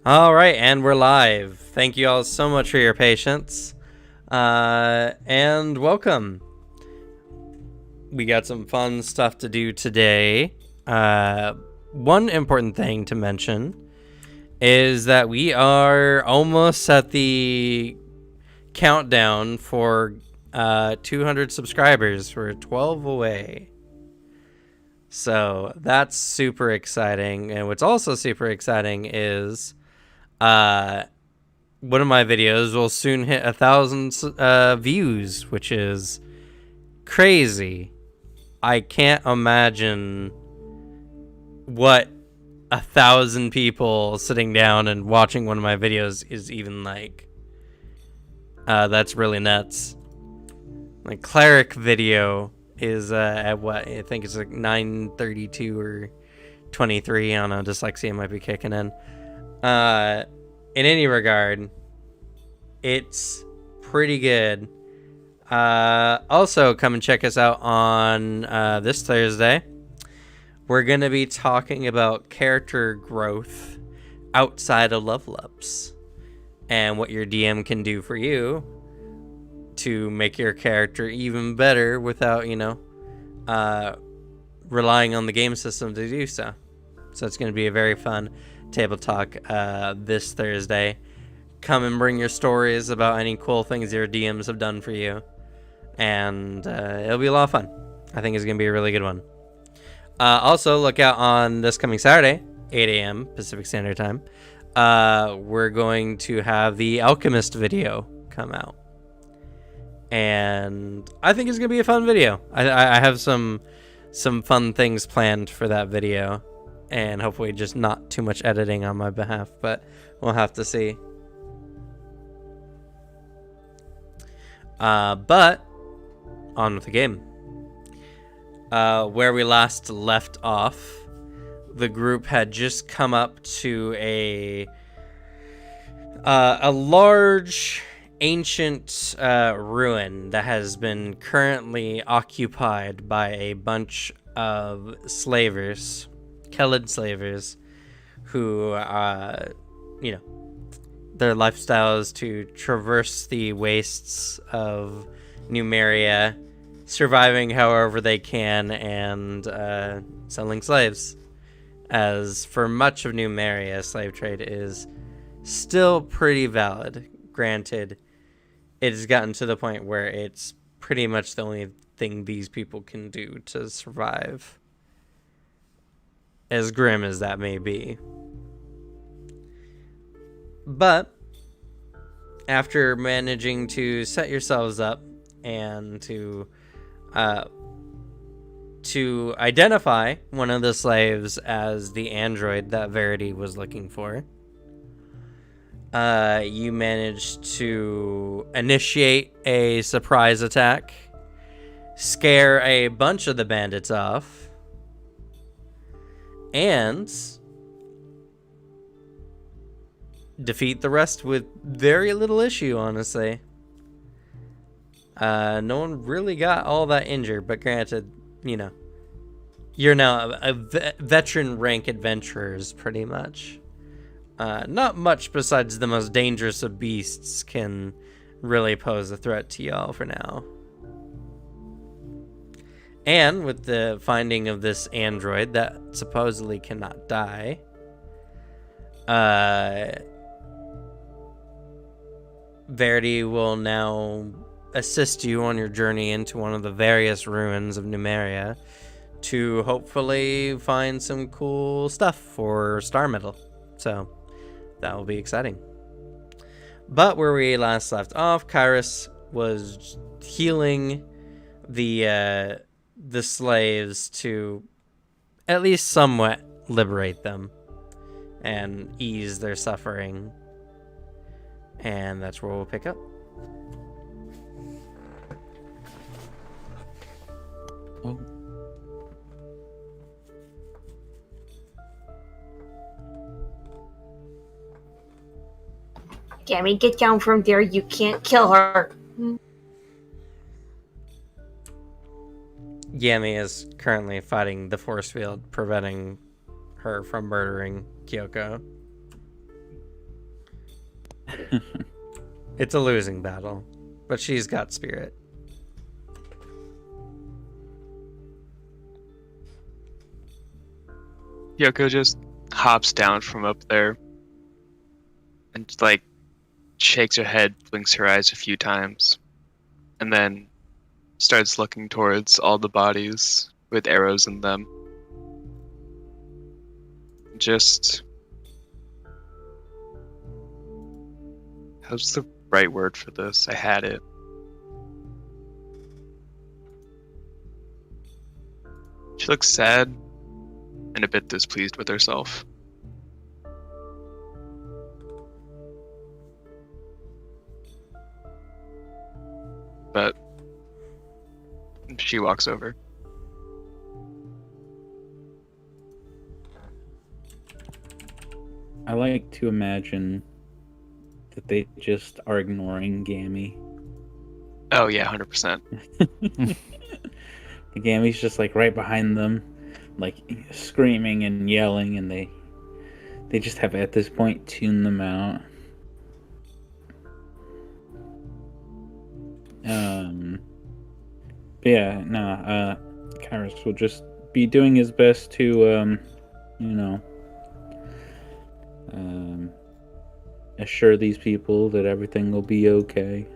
All right, and we're live. Thank you all so much for your patience. And welcome. We got some fun stuff to do today. One important thing to mention is that we are almost at the countdown for 200 subscribers. We're 12 away. So that's super exciting. And what's also super exciting is one of my videos will soon hit 1,000 views, which is crazy. I can't imagine what 1,000 people sitting down and watching one of my videos is even like. That's really nuts. My cleric video is at what? I think it's like 932 or 23. I don't know, dyslexia might be kicking in. In any regard, it's pretty good. Also, come and check us out on this Thursday. We're going to be talking about character growth outside of level ups and what your DM can do for you to make your character even better without, relying on the game system to do so. So it's going to be a very fun table talk this Thursday. Come and bring your stories about any cool things your DMs have done for you, and it'll be a lot of fun. I think it's gonna be a really good one. Also, look out on this coming Saturday, 8 a.m. Pacific Standard Time. We're going to have the Alchemist video come out, and I think it's gonna be a fun video. I have some fun things planned for that video. And hopefully just not too much editing on my behalf, but we'll have to see. But on with the game. Where we last left off, the group had just come up to a large ancient ruin that has been currently occupied by a bunch of slavers. Kelid slavers who, their lifestyle is to traverse the wastes of Numeria, surviving however they can, and selling slaves. As for much of Numeria, slave trade is still pretty valid. Granted, it has gotten to the point where it's pretty much the only thing these people can do to survive. As grim as that may be. But after managing to set yourselves up and to identify one of the slaves as the android that Verity was looking for, you managed to initiate a surprise attack, scare a bunch of the bandits off, and defeat the rest with very little issue, honestly. No one really got all that injured, but granted, you're now a veteran rank adventurers, pretty much. Not much besides the most dangerous of beasts can really pose a threat to y'all for now. And with the finding of this android that supposedly cannot die, Verity will now assist you on your journey into one of the various ruins of Numeria to hopefully find some cool stuff for Star Metal. So that will be exciting. But where we last left off, Kairos was healing the slaves to at least somewhat liberate them and ease their suffering. And that's where we'll pick up. Oh. Gammy, get down from there. You can't kill her. Yami is currently fighting the force field, preventing her from murdering Kyoko. It's a losing battle, but she's got spirit. Yoko just hops down from up there and like shakes her head, blinks her eyes a few times, and then starts looking towards all the bodies with arrows in them. Just, how's the right word for this? I had it. She looks sad and a bit displeased with herself. But she walks over. I like to imagine that they just are ignoring Gammy. Oh yeah, 100%. The Gammy's just like right behind them, like screaming and yelling, and they just have at this point tuned them out. But yeah, no, Kairos will just be doing his best to, assure these people that everything will be okay.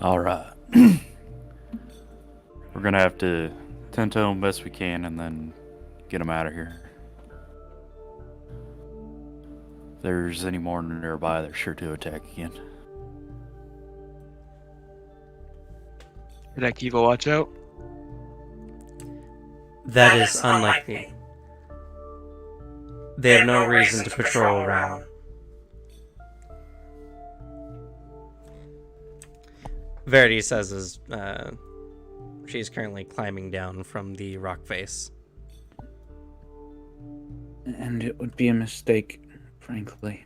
All right. We're going to have to tend to them best we can and then get them out of here. If there's any more nearby, they're sure to attack again. Did I keep a watch out? That is unlikely. They have no reason to patrol around. Verity says as she's currently climbing down from the rock face. And it would be a mistake, frankly.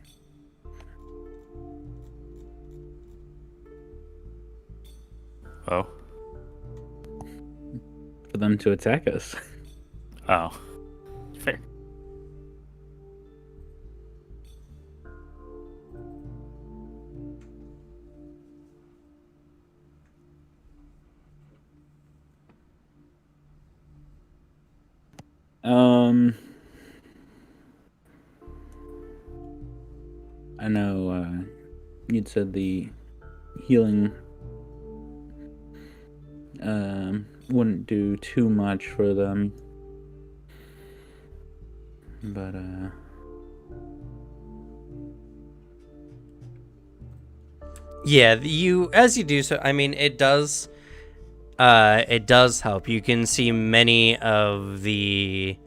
Oh? For them to attack us. Oh. Fair. I know you'd said the healing wouldn't do too much for them, but yeah, as you do so, I mean, it does help. You can see many of the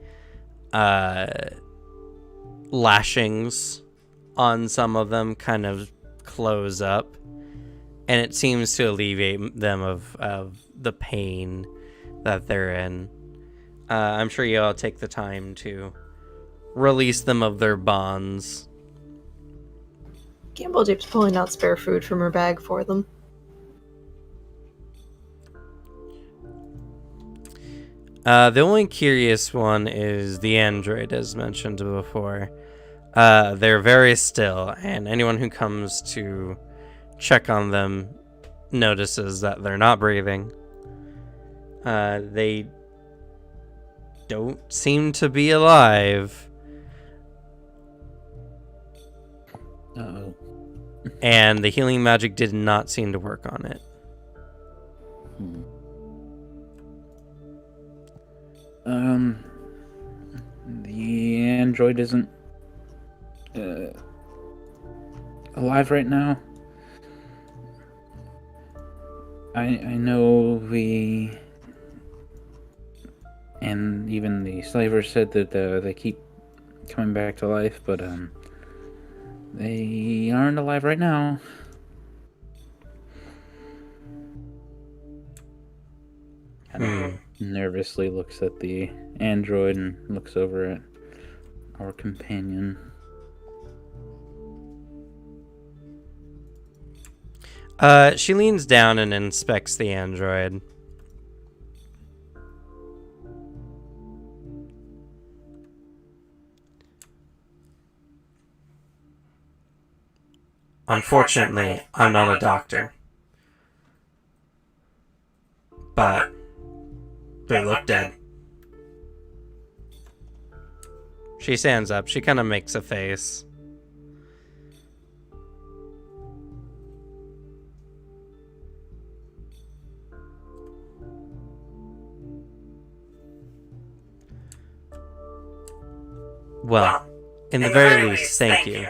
lashings on some of them kind of close up, and it seems to alleviate them of the pain that they're in. I'm sure you all take the time to release them of their bonds. Gamble Jeep's pulling out spare food from her bag for them. The only curious one is the android, as mentioned before. They're very still, and anyone who comes to check on them notices that they're not breathing. They don't seem to be alive. uh-oh. And the healing magic did not seem to work on it. The android isn't alive right now. I know we and even the slavers said that they keep coming back to life, but they aren't alive right now. Kind of nervously looks at the android and looks over at our companion. She leans down and inspects the android. Unfortunately, I'm not a doctor. But they look dead. She stands up. She kind of makes a face. Well, in the very least, thank you.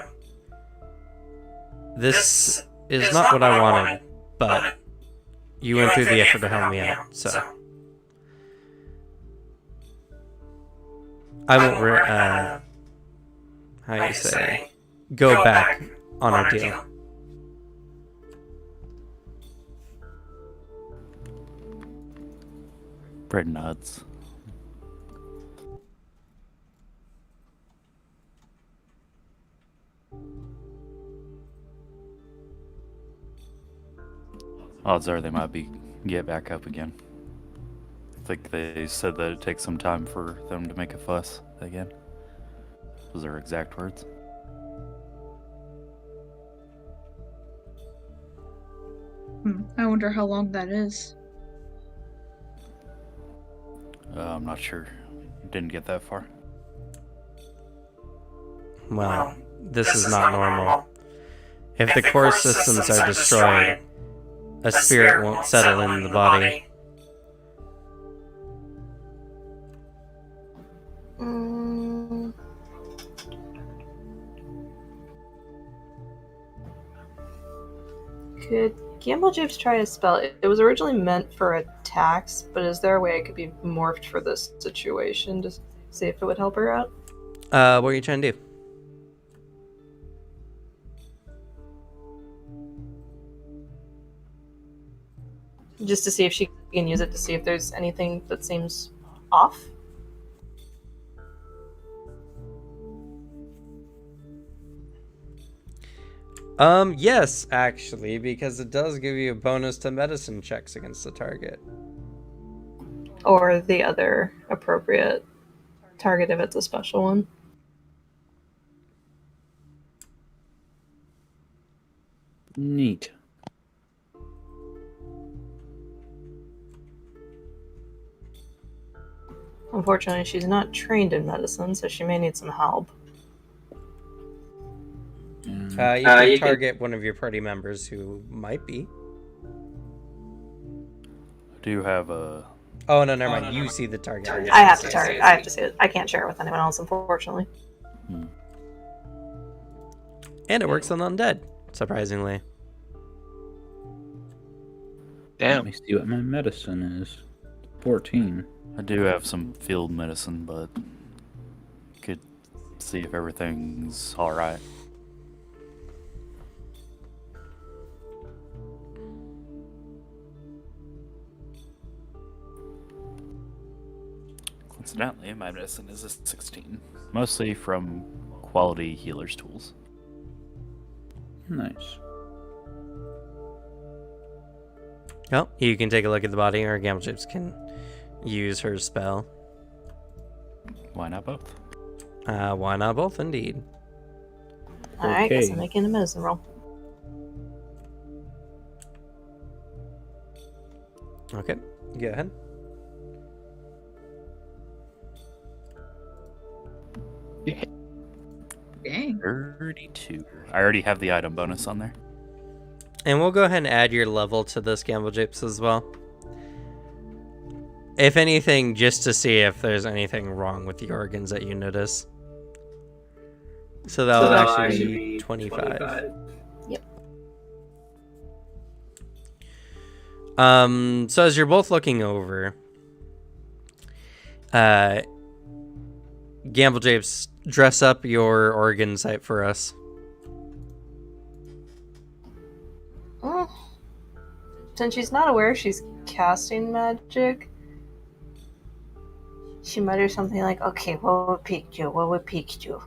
This is not what I wanted, but you went through the effort to help me out, so I won't, how you say, go back on our deal. Brett nods. Odds are they might get back up again. I think they said that it takes some time for them to make a fuss again. Those are exact words. I wonder how long that is. I'm not sure. Didn't get that far. Well, this is not normal. If the core systems are destroyed, a spirit won't settle in the body. Could Gamble Japes try to spell it? It was originally meant for attacks, but is there a way it could be morphed for this situation to see if it would help her out? What are you trying to do? Just to see if she can use it to see if there's anything that seems off? Yes, actually, because it does give you a bonus to medicine checks against the target. Or the other appropriate target if it's a special one. Neat. Unfortunately, she's not trained in medicine, so she may need some help. You can target one of your party members who might be. I do have a... Oh, no, never mind. You see the target. I have to target. I have to see it. I can't share it with anyone else, unfortunately. And it works on undead, surprisingly. Let me Damn. see what my medicine is. 14. I do have some field medicine, but could see if everything's alright. Coincidentally, my medicine is a 16. Mostly from quality healer's tools. Nice. Well, you can take a look at the body, or Gamble Chips can use her spell. Why not both? Why not both, indeed? Alright, guess Okay. I'm making a medicine roll. Okay, go ahead. Dang. 32. I already have the item bonus on there. And we'll go ahead and add your level to this, Gamble Japes, as well. If anything, just to see if there's anything wrong with the organs that you notice. So that would actually be 25. Yep. So as you're both looking over, Gamble Japes, dress up your organ site for us. Since she's not aware she's casting magic, she mutters something like, okay, what would pique you? What would pique you?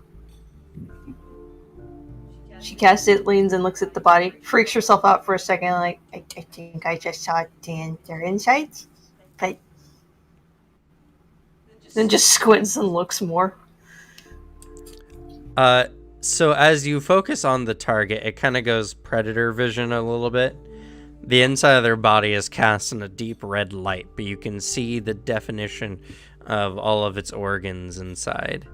She casts it, leans and looks at the body, freaks herself out for a second, like, I think I just saw their insides, but then just squints and looks more. So as you focus on the target, it kind of goes predator vision a little bit. The inside of their body is cast in a deep red light, but you can see the definition of all of its organs inside.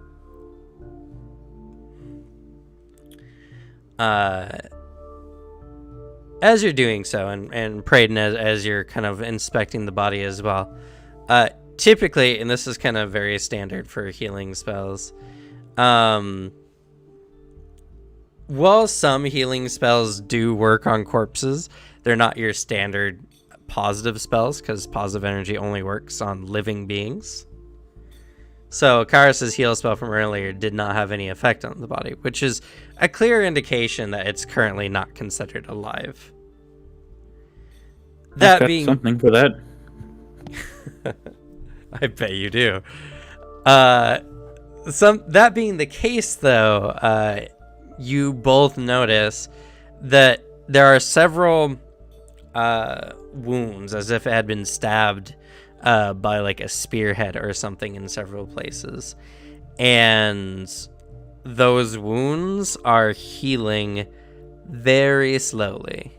As you're doing so, and Praden, as you're kind of inspecting the body as well, typically, and this is kind of very standard for healing spells, while some healing spells do work on corpses, they're not your standard positive spells, because positive energy only works on living beings. So Kairus' heal spell from earlier did not have any effect on the body, which is a clear indication that it's currently not considered alive. I've That got being something for that. I bet you do. That being the case, though, you both notice that there are several wounds, as if it had been stabbed by like a spearhead or something in several places, and those wounds are healing very slowly.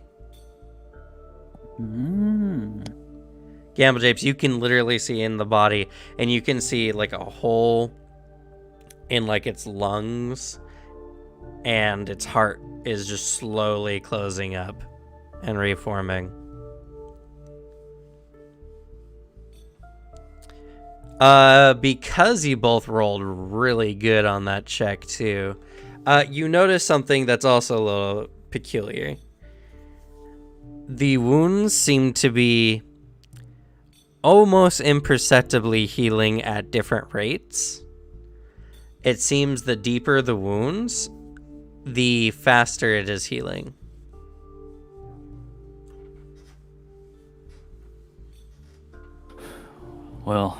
Gamble Japes, you can literally see in the body, and you can see like a hole in like its lungs, and its heart is just slowly closing up and reforming. Because you both rolled really good on that check too, you notice something that's also a little peculiar. The wounds seem to be almost imperceptibly healing at different rates. It seems the deeper the wounds, the faster it is healing. Well,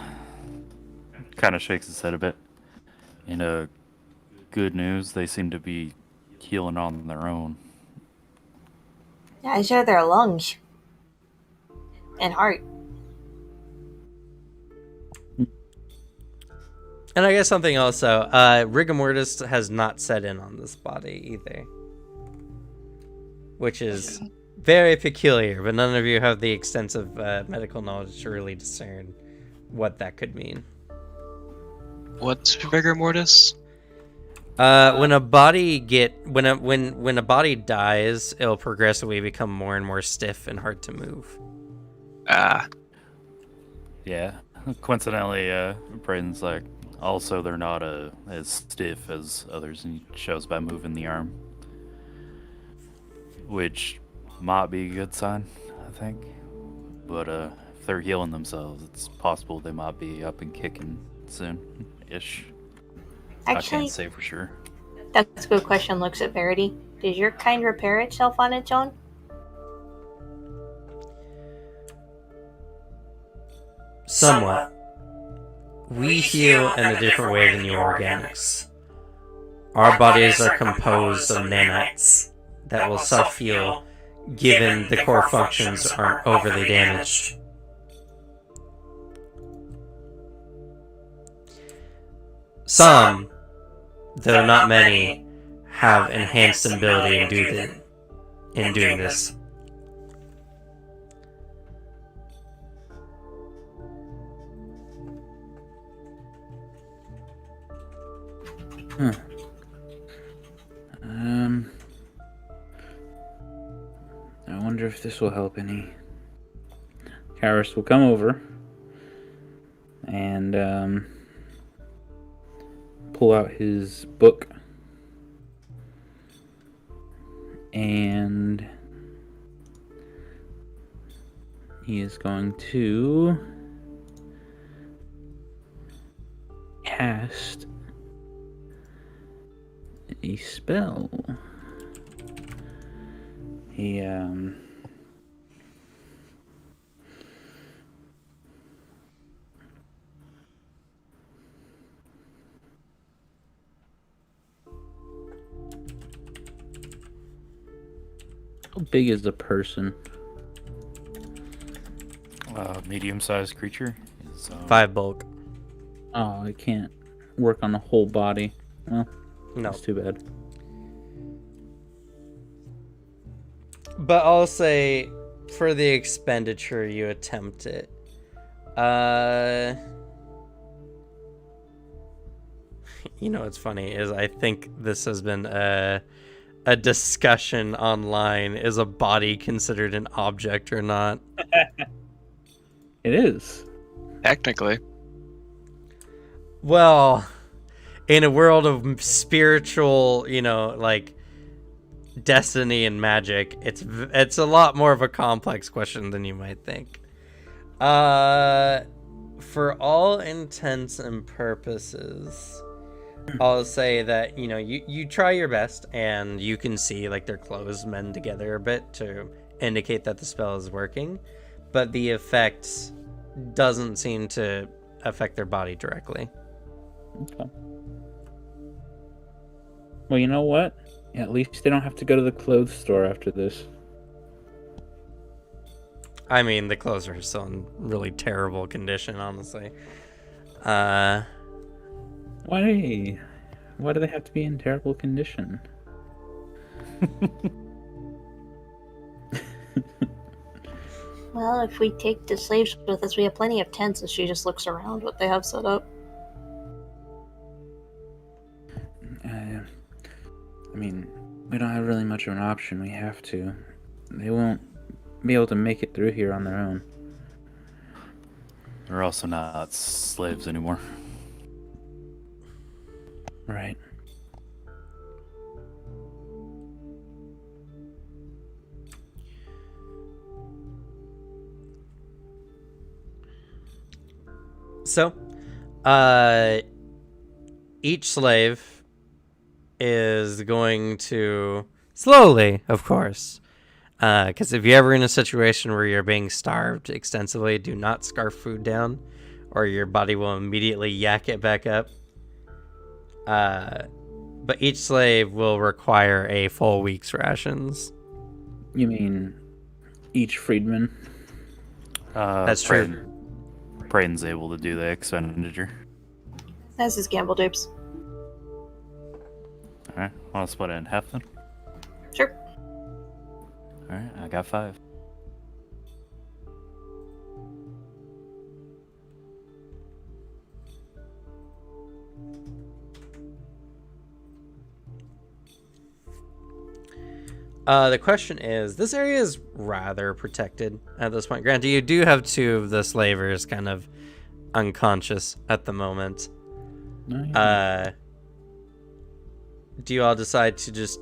kind of shakes his head a bit. In good news, they seem to be healing on their own. Yeah, I share their lungs and heart. And I guess something also, rigor mortis has not set in on this body either, which is very peculiar, but none of you have the extensive medical knowledge to really discern what that could mean. What's rigor mortis? When a body when a body dies, it'll progressively become more and more stiff and hard to move. Ah, Yeah. Coincidentally, Braden's like, also they're not as stiff as others, and he shows by moving the arm. Which might be a good sign, I think. But if they're healing themselves, it's possible they might be up and kicking soon-ish. I Actually, can't say for sure. that's a good question. Looks at Verity. Does your kind repair itself on its own? Somewhat. We heal in a different way than your organics. Our bodies are composed of nanites that will self-heal given the core functions aren't overly damaged. Some, though not many, have enhanced ability in doing this. Huh. I wonder if this will help any. Karis will come over and pull out his book, and he is going to cast a spell. He how big is the person? Medium-sized creature is 5 bulk. Oh, I can't work on the whole body. Well, No. that's too bad. But I'll say, for the expenditure, you attempt it. You know what's funny is I think this has been a discussion online. Is a body considered an object or not? It is. Technically. Well, in a world of spiritual, like destiny and magic, it's a lot more of a complex question than you might think. For all intents and purposes, I'll say that you try your best, and you can see like their clothes mend together a bit to indicate that the spell is working, but the effect doesn't seem to affect their body directly. Okay. Well, you know what? At least they don't have to go to the clothes store after this. I mean, the clothes are still in really terrible condition, honestly. Uh, Why? Why do they have to be in terrible condition? Well, if we take the slaves with us, we have plenty of tents, and she just looks around what they have set up. I mean, we don't have really much of an option. We have to. They won't be able to make it through here on their own. They're also not slaves anymore. Right. So, each slave is going to slowly, of course, because if you're ever in a situation where you're being starved extensively, do not scarf food down, or your body will immediately yak it back up. But each slave will require a full week's rations. You mean each freedman? That's true. Braden's able to do the expenditure. That's his gamble dupes. Alright, want to split it in half then? Sure. Alright, I got 5. The question is, this area is rather protected at this point. Granted, you do have 2 of the slavers kind of unconscious at the moment. No, Do you all decide to just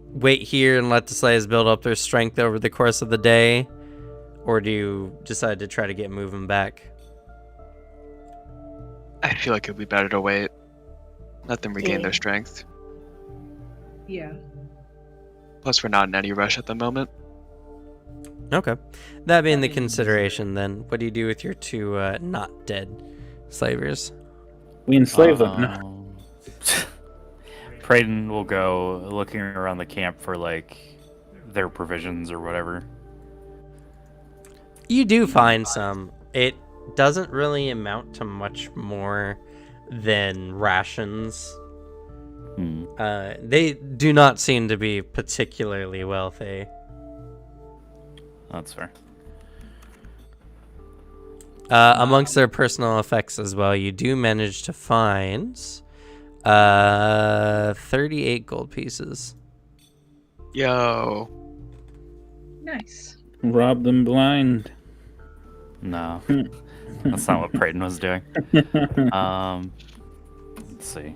wait here and let the slaves build up their strength over the course of the day? Or do you decide to try to get moving back? I feel like it'd be better to wait. Let them regain Yeah. their strength. Yeah. Plus, we're not in any rush at the moment. Okay. That being the consideration, then, what do you do with your 2 not dead slavers? we enslave them. No. Braden will go looking around the camp for like their provisions or whatever. You do find some. It doesn't really amount to much more than rations. They do not seem to be particularly wealthy. That's fair. Amongst their personal effects as well, you do manage to find 38 gold pieces. Yo. Nice. Rob them blind. No, that's not what Braden was doing. Let's see.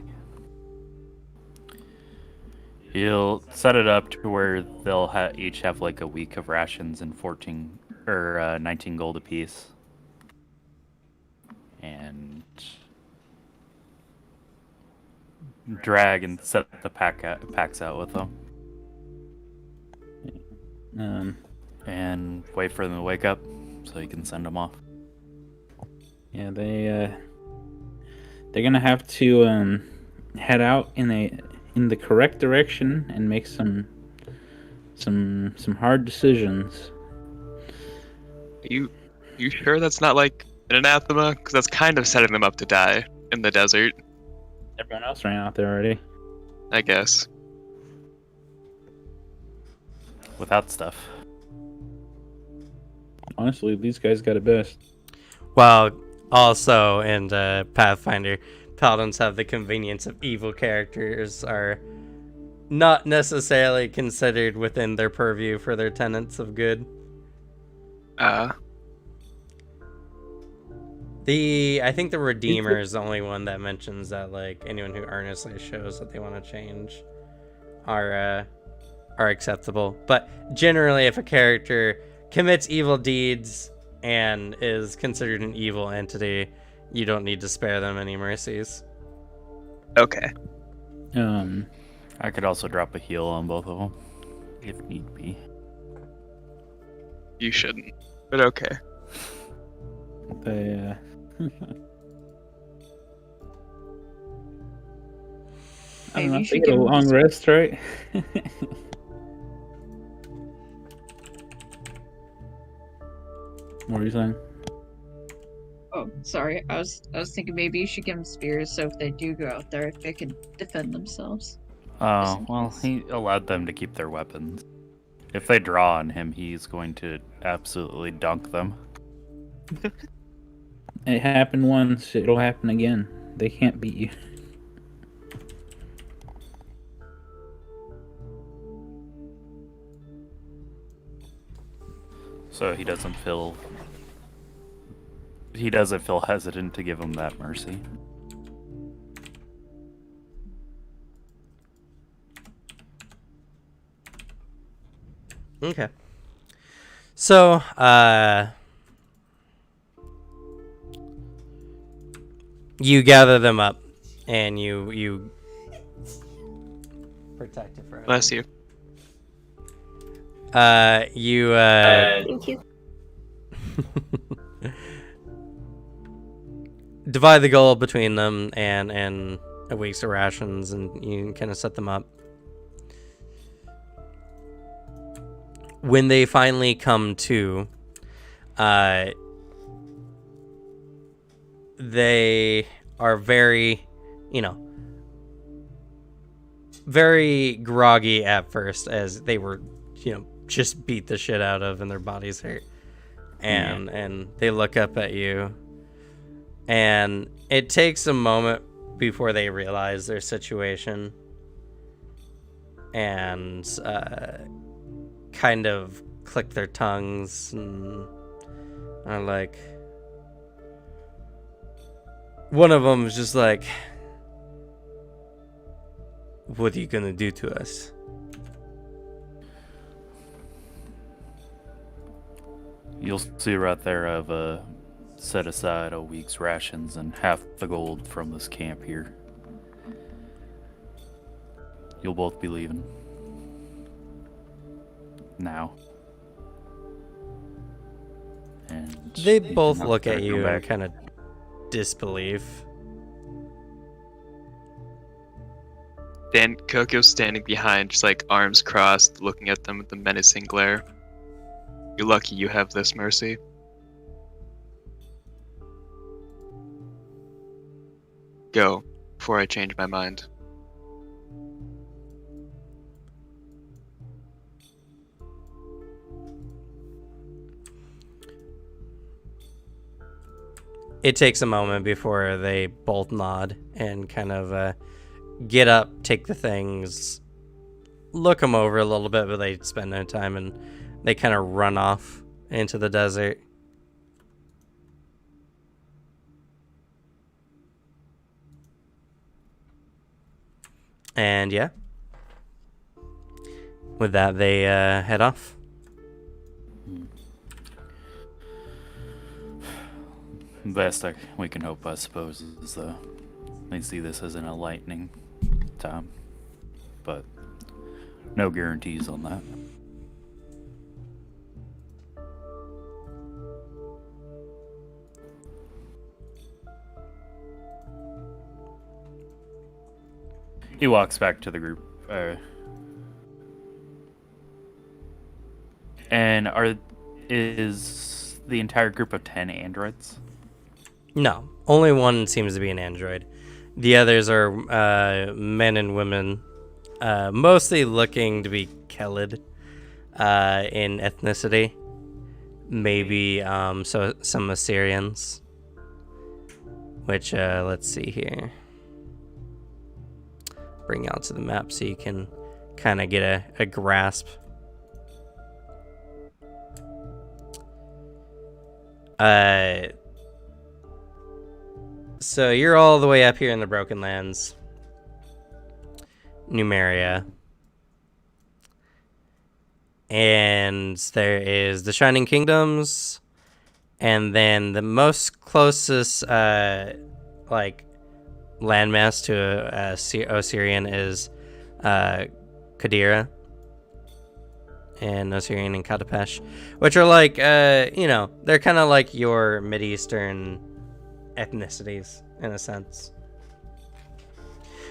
He'll set it up to where they'll each have like a week of rations and 14 or 19 gold apiece, and drag and set the packs out with them, and wait for them to wake up so you can send them off. Yeah, they're gonna have to head out in the correct direction and make some hard decisions. You sure that's not like an anathema? Because that's kind of setting them up to die in the desert, Everyone else ran out there already. I guess. without stuff. Honestly, these guys got it best. Well, also in Pathfinder, paladins have the convenience of evil characters are not necessarily considered within their purview for their tenets of good. Uh, I think the Redeemer is the only one that mentions that like anyone who earnestly shows that they want to change are acceptable. But generally, if a character commits evil deeds and is considered an evil entity, you don't need to spare them any mercies. okay. I could also drop a heal on both of them, if need be. You shouldn't, but okay. They I don't know. Maybe you They should get a give 'em long this- rest, right? What are you saying? Oh, sorry. I was thinking maybe you should give them spears so if they do go out there, they can defend themselves. Oh, in well, case. he allowed them to keep their weapons. If they draw on him, he's going to absolutely dunk them. It happened once. It'll happen again. They can't beat you. So he doesn't feel hesitant to give him that mercy. Okay. So, you gather them up, and you protect it for us. Bless you. You Thank you. divide the gold between them and a week's rations, and you kind of set them up. When they finally come to, they are very, very groggy at first, as they were, just beat the shit out of and their bodies hurt. And they look up at you, and it takes a moment before they realize their situation and kind of click their tongues and are like, one of them is just like, what are you gonna do to us? You'll see right there I've set aside a week's rations and half the gold from this camp here. You'll both be leaving. Now. And They both not look gonna at come you in back. kind of disbelief. Dan Kokyo's standing behind, just like arms crossed, looking at them with the menacing glare. You're lucky you have this mercy. Go, before I change my mind. It takes a moment before they both nod and kind of get up, take the things, look them over a little bit, but they spend no time, and they kind of run off into the desert. And yeah, with that, they head off. Best we can hope, I suppose, is they see this as an enlightening time. But no guarantees on that. He walks back to the group. And is the entire group of 10 androids? No, only one seems to be an android. The others are men and women, mostly looking to be Kelid. in ethnicity. Maybe so some Assyrians. Which let's see here. Bring out to the map so you can kind of get a grasp. So you're all the way up here in the Broken Lands, Numeria. And there is the Shining Kingdoms, and then the most closest like landmass to Osirian is Qadira and Osirian and Katapesh, which are like they're kind of like your Mideastern ethnicities in a sense,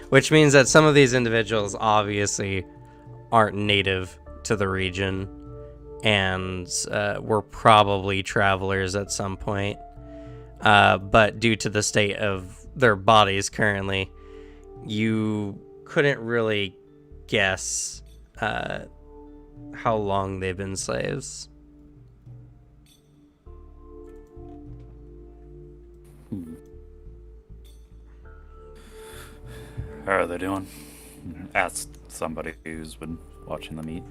which means that some of these individuals obviously aren't native to the region and were probably travelers at some point, but due to the state of their bodies currently, you couldn't really guess how long they've been slaves. How are they doing? Ask somebody who's been watching them eat.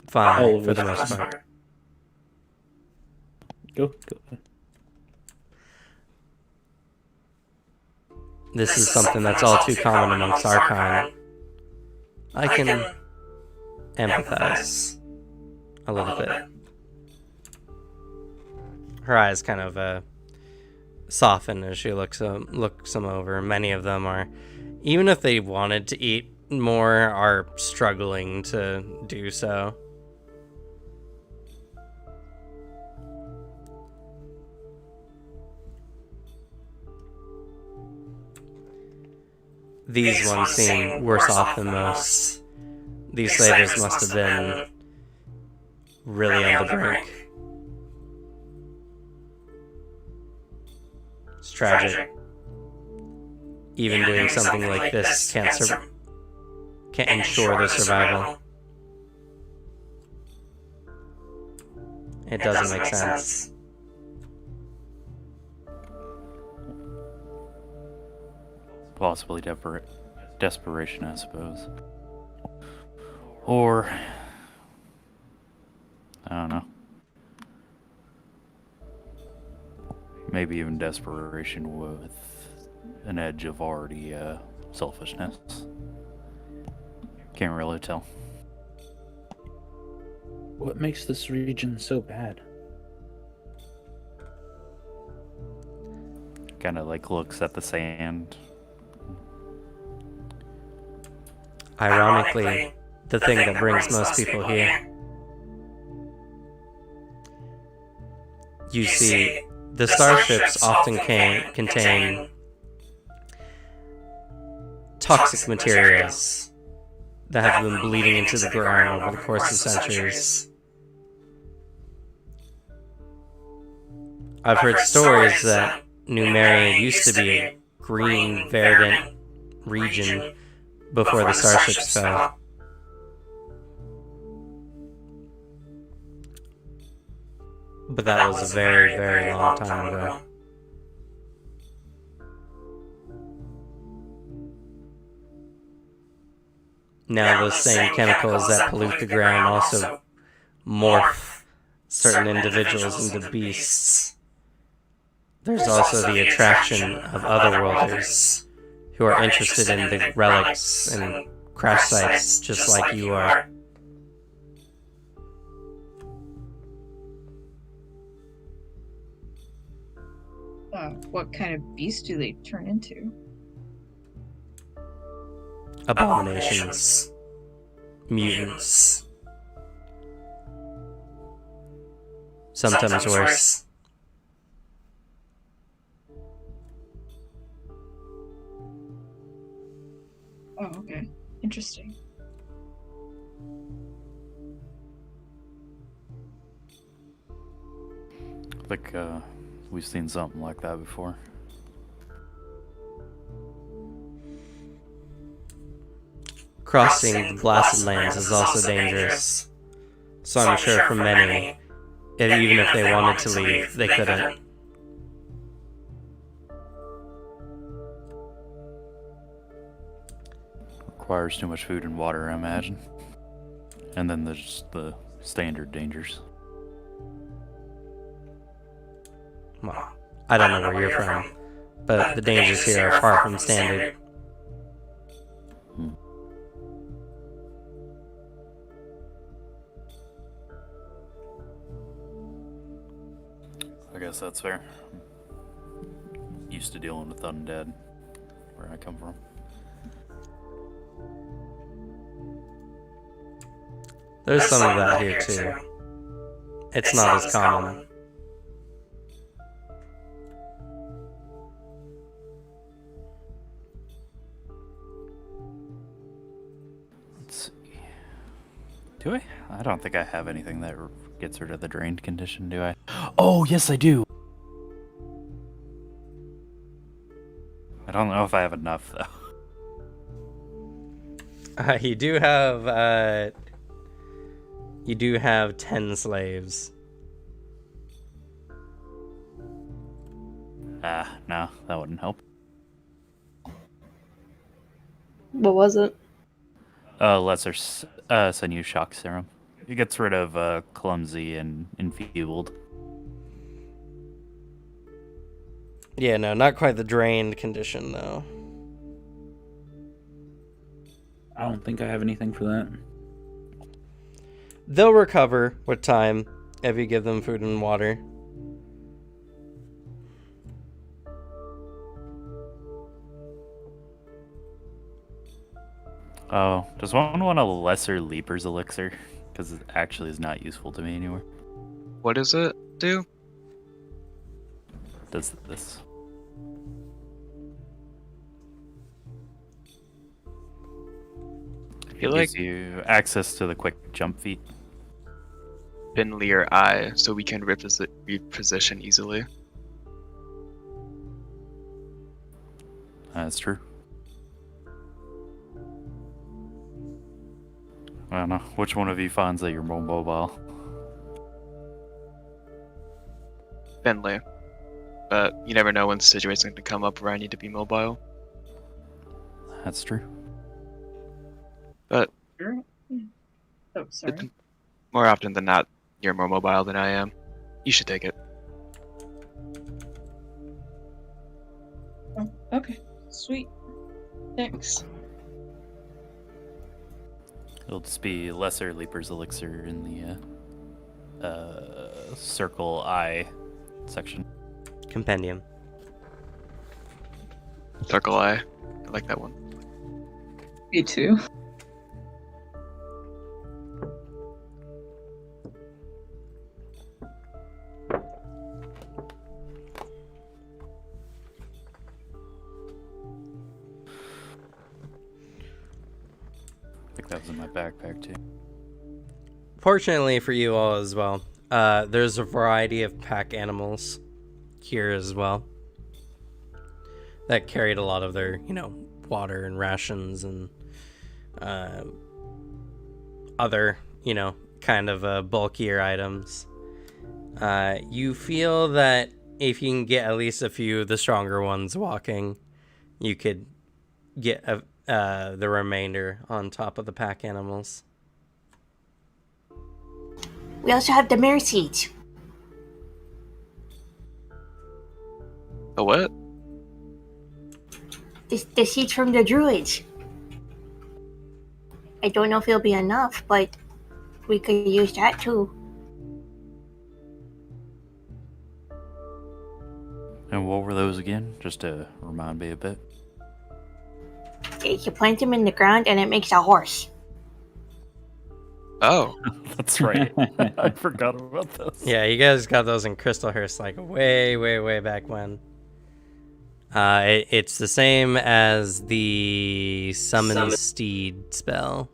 Fine, for the most part. Go. This is something that's all too common amongst our kind. I can empathize a little bit. Her eyes kind of soften as she looks them over. Many of them are, even if they wanted to eat more, are struggling to do so. These ones seem worse off than most. These slavers must have been really on the brink. It's tragic. Even doing something like this can't ensure their survival. It doesn't make sense. Possibly desperation, I suppose. Or, I don't know. Maybe even desperation with an edge of already selfishness. Can't really tell. What makes this region so bad? Kind of like looks at the sand. Ironically, the thing that brings most people here. You see, the starships often contain toxic materials that have been bleeding into the ground over the course of centuries. I've heard stories that Numeria used to be a green, verdant region before the starships fell. But that was a very, very long time ago. Now those same chemicals that pollute the ground also morph certain individuals into beasts. There's also the attraction of otherworlders who are interested in the relics and crash sites just like you are. What kind of beast do they turn into? Abominations. Mutants. Sometimes worse. Oh, okay. Interesting. I think we've seen something like that before. crossing the blasted lands is also dangerous. So I'm sure for many, even if they wanted to leave, they couldn't. Requires too much food and water, I imagine. And then there's the standard dangers. Well, I don't know where you're from, but the dangers here are far from standard. I guess that's fair. Used to dealing with undead, where I come from. There's some of that here too. It's not as common. Let's see. Do I? I don't think I have anything that gets rid of the drained condition, do I? Oh, yes, I do. I don't know if I have enough, though. You do have 10 slaves. No, that wouldn't help. What was it? Lesser sinew shock serum. It gets rid of clumsy and enfeebled. Yeah, no, not quite the drained condition, though. I don't think I have anything for that. They'll recover with time if you give them food and water. Oh, does one want a lesser Leaper's elixir? Because it actually is not useful to me anymore. What does it do? Does this? I feel It like gives you access to the quick jump feat. Finley or I, so we can reposition easily. That's true. I don't know. Which one of you finds that you're more mobile? Finley. But you never know when the situation's going to come up where I need to be mobile. That's true. But Sure. Oh, sorry. more often than not, you're more mobile than I am. You should take it. Oh, okay. Sweet. Thanks. It'll just be lesser Leaper's elixir in the circle I section. Compendium. Circle I. I like that one. Me too. I think that was in my backpack too. Fortunately for you all as well, there's a variety of pack animals here as well that carried a lot of their, water and rations and other, kind of bulkier items. You feel that if you can get at least a few of the stronger ones walking, you could get the remainder on top of the pack animals. We also have the mare seeds. The what? The seeds from the druids. I don't know if it'll be enough, but we could use that too. And what were those again? Just to remind me a bit. You plant them in the ground and it makes a horse. Oh. That's right. I forgot about those. Yeah, you guys got those in Crystalhurst like way, way, way back when. It's the same as the Summon Steed spell.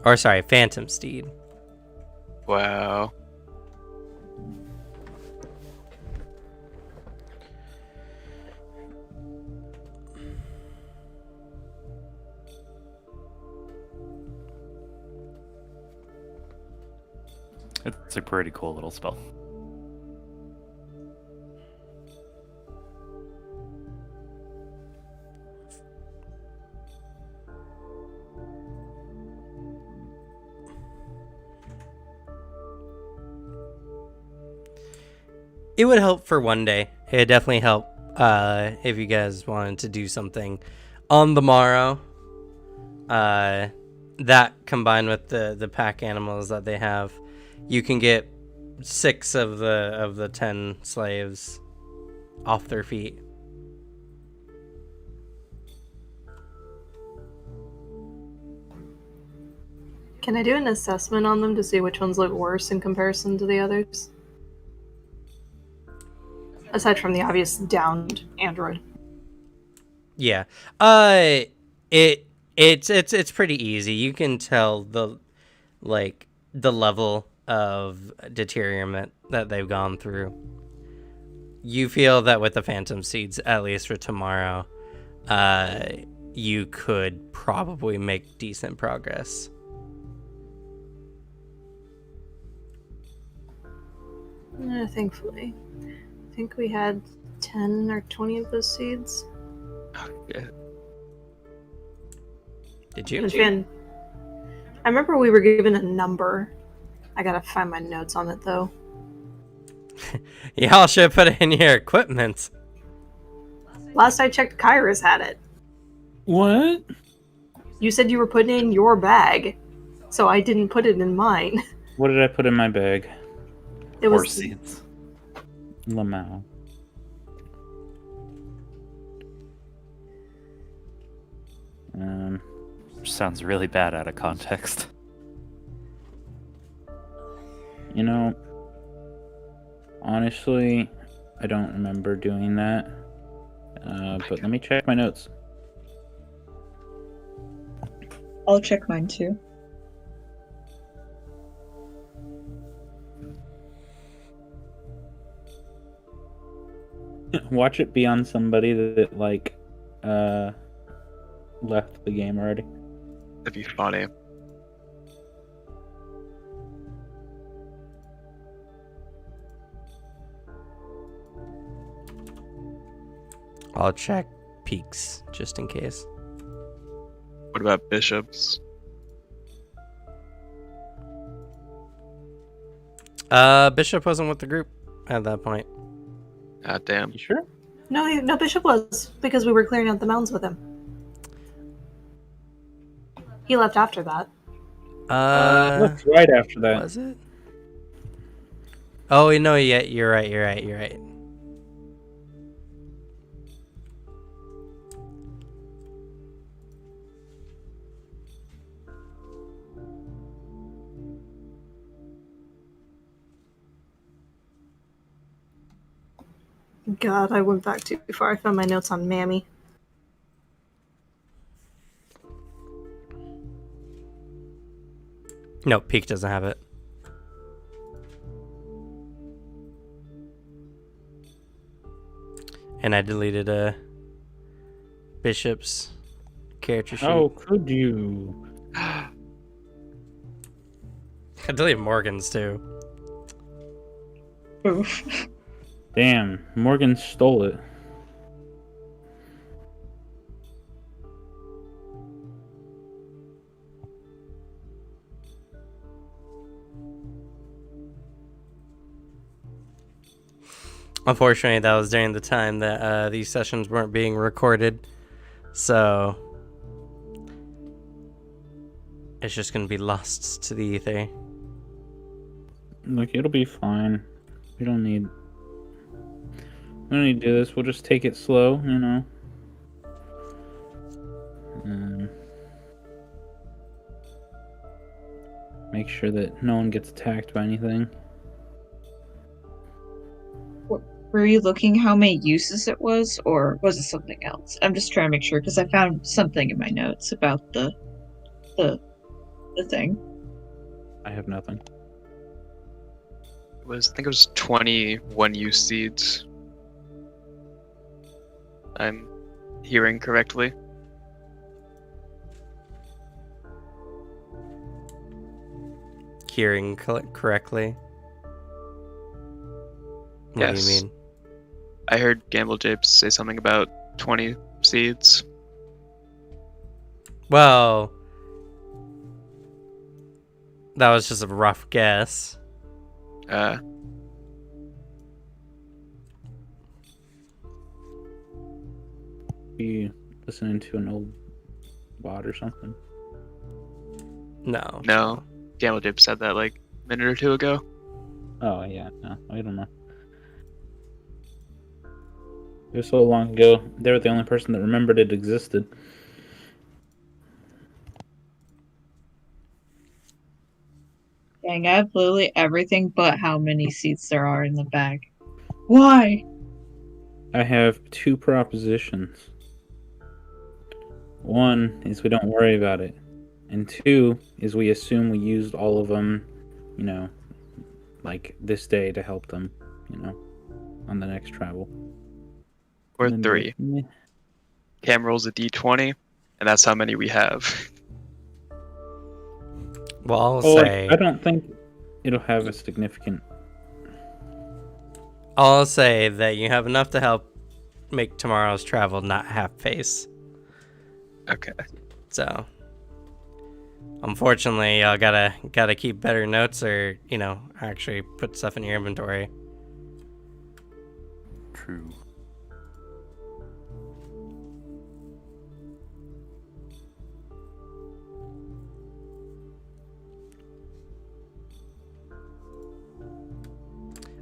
Or sorry, Phantom Steed. Wow. It's a pretty cool little spell. It would help for one day. It'd definitely help if you guys wanted to do something on the morrow. That combined with the pack animals that they have, you can get 6 of the 10 slaves off their feet. Can I do an assessment on them to see which ones look worse in comparison to the others? Aside from the obvious downed android. Yeah. It's pretty easy. You can tell the level of deterioration that they've gone through. You feel that with the Phantom Seeds, at least for tomorrow, you could probably make decent progress. Thankfully. I think we had 10 or 20 of those seeds. Yeah. Did you? I remember we were given a number. I gotta find my notes on it, though. Y'all should put it in your equipment. Last I checked, Kairos had it. What? You said you were putting it in your bag, so I didn't put it in mine. What did I put in my bag? It Horse was seeds. Lamau. Which sounds really bad out of context. You know, honestly, I don't remember doing that. But let me check my notes. I'll check mine too. Watch it be on somebody that like left the game already. That'd be funny. I'll check peaks just in case. What about bishops? Bishop wasn't with the group at that point. God damn. You sure? No, Bishop was, because we were clearing out the mounds with him. He left after that. That's right after that. Was it? Oh no, yeah, you're right. God, I went back too far. I found my notes on Mammy. No, Peak doesn't have it. And I deleted Bishop's character sheet. Oh, could you? I deleted Morgan's too. Oof. Damn, Morgan stole it. Unfortunately, that was during the time that these sessions weren't being recorded. So it's just going to be lost to the ether. Look, it'll be fine. We don't need to do this. We'll just take it slow, you know. Make sure that no one gets attacked by anything. Were you looking how many uses it was, or was it something else? I'm just trying to make sure because I found something in my notes about the the thing. I have nothing. I think it was 21 use seeds. I'm hearing correctly. Hearing correctly. What do you Yes. mean? I heard Gamble Japes say something about 20 seeds. Well, that was just a rough guess. You listening to an old bot or something? No. No. Gamble Japes said that like a minute or two ago. Oh yeah, no, I don't know. It was so long ago. They were the only person that remembered it existed. Dang, I have literally everything but how many seats there are in the bag. Why? I have two propositions. One is we don't worry about it. And two is we assume we used all of them, you know, like this day to help them, you know, on the next travel. Or And then 3. meh. Cam rolls a d20, and that's how many we have. Well, I'll Oh, say. I don't think it'll have a significant. I'll say that you have enough to help make tomorrow's travel not half face. Okay. So, unfortunately, y'all gotta keep better notes, or actually put stuff in your inventory. True.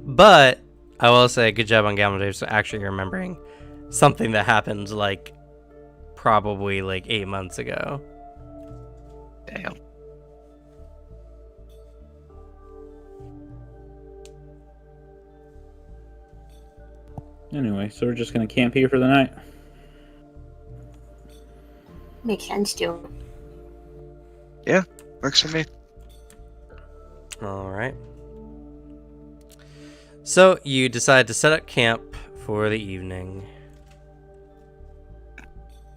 But I will say, good job on Gamma Dave for actually remembering something that happened like probably like 8 months ago. Damn. Anyway, so we're just gonna camp here for the night. Makes sense, too. Works for me. All right. So you decide to set up camp for the evening.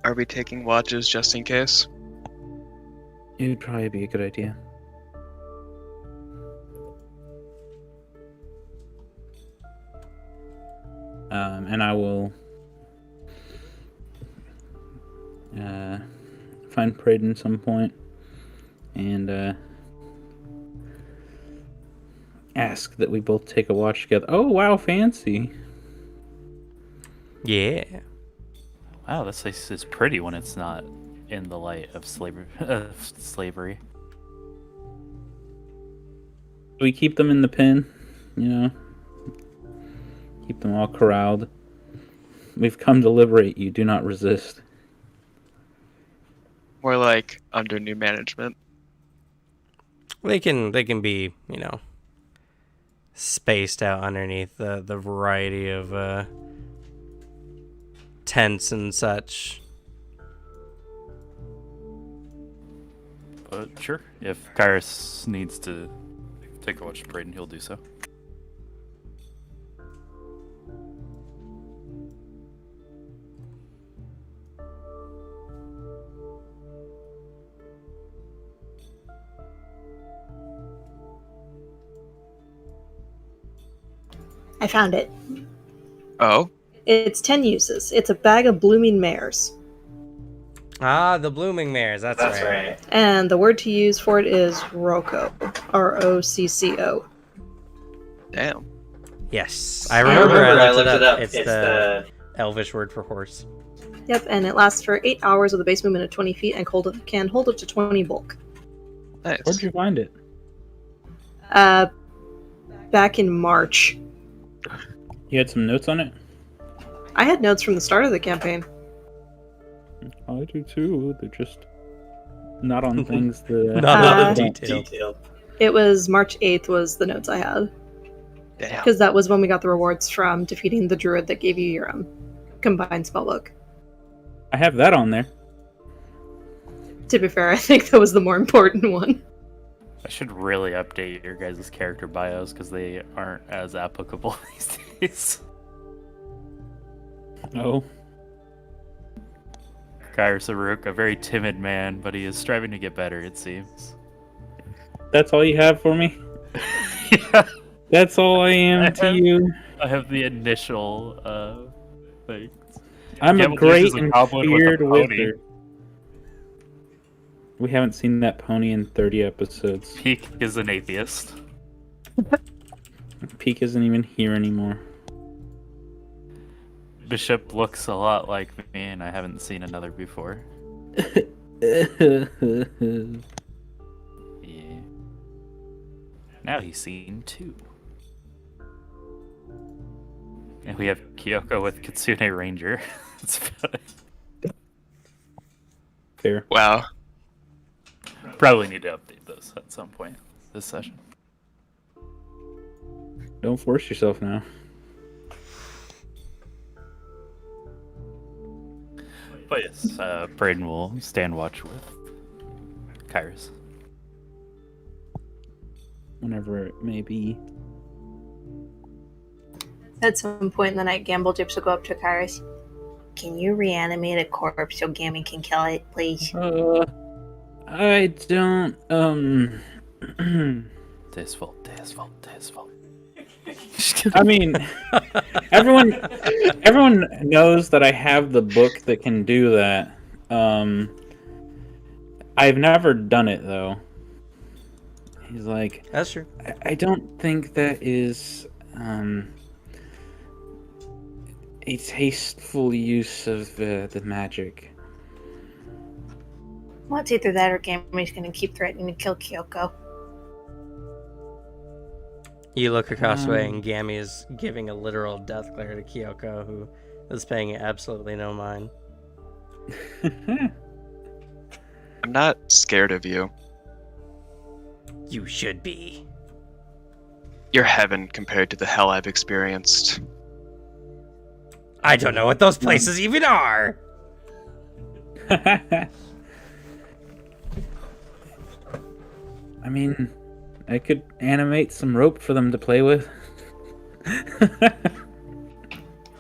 Are we taking watches just in case? It would probably be a good idea. And I will find Braden at some point and ask that we both take a watch together. Oh, wow, fancy. Yeah. Wow, this place is pretty when it's not in the light of slavery. We keep them in the pen, you know? Keep them all corralled. We've come to liberate you. Do not resist. More like under new management. They can be, spaced out underneath the variety of tents and such. But sure, if Kairos needs to take a watch of Braden, he'll do so. I found it. Oh? It's 10 uses. It's a bag of blooming mares. Ah, the blooming mares. That's right. And the word to use for it is Rocco. Rocco. Damn. Yes, I remember. I looked it up. It's the Elvish word for horse. Yep, and it lasts for 8 hours with a base movement of 20 feet and can hold up to 20 bulk. Nice. Where'd you find it? Back in March. You had some notes on it? I had notes from the start of the campaign. I do too. They're just not on things that Not on detail. It was March 8th was the notes I had. Damn. Because that was when we got the rewards from defeating the druid that gave you your combined spellbook. I have that on there. To be fair, I think that was the more important one. I should really update your guys' character bios because they aren't as applicable these days. Oh, Kair Saruk, a very timid man, but he is striving to get better, it seems. that's all you have for me? Yeah, That's all I am to you? I have the initial thing. I'm a Gamble great is a and goblin with a feared pony. wizard. We haven't seen that pony in 30 episodes. Peak is an atheist. Peak isn't even here anymore. Bishop looks a lot like me, and I haven't seen another before. Yeah. Now he's seen 2. And we have Kyoko with Kitsune Ranger. It's funny. Fair. Wow. Probably need to update those at some point this session. Don't force yourself now. But yes, Braden will stand watch with Kairos. Whenever it may be. At some point in the night, Gamble Dips will go up to Kairos. Can you reanimate a corpse so Gammy can kill it, please? I don't, His fault. I mean, everyone knows that I have the book that can do that. I've never done it, though. He's like, That's true. I don't think that is, a tasteful use of the magic. Well, it's either that or Gammy's gonna keep threatening to kill Kyoko. You look across the way, and Gammy is giving a literal death glare to Kyoko, who is paying it absolutely no mind. I'm not scared of you. You should be. You're heaven compared to the hell I've experienced. I don't know what those places even are. I mean, I could animate some rope for them to play with.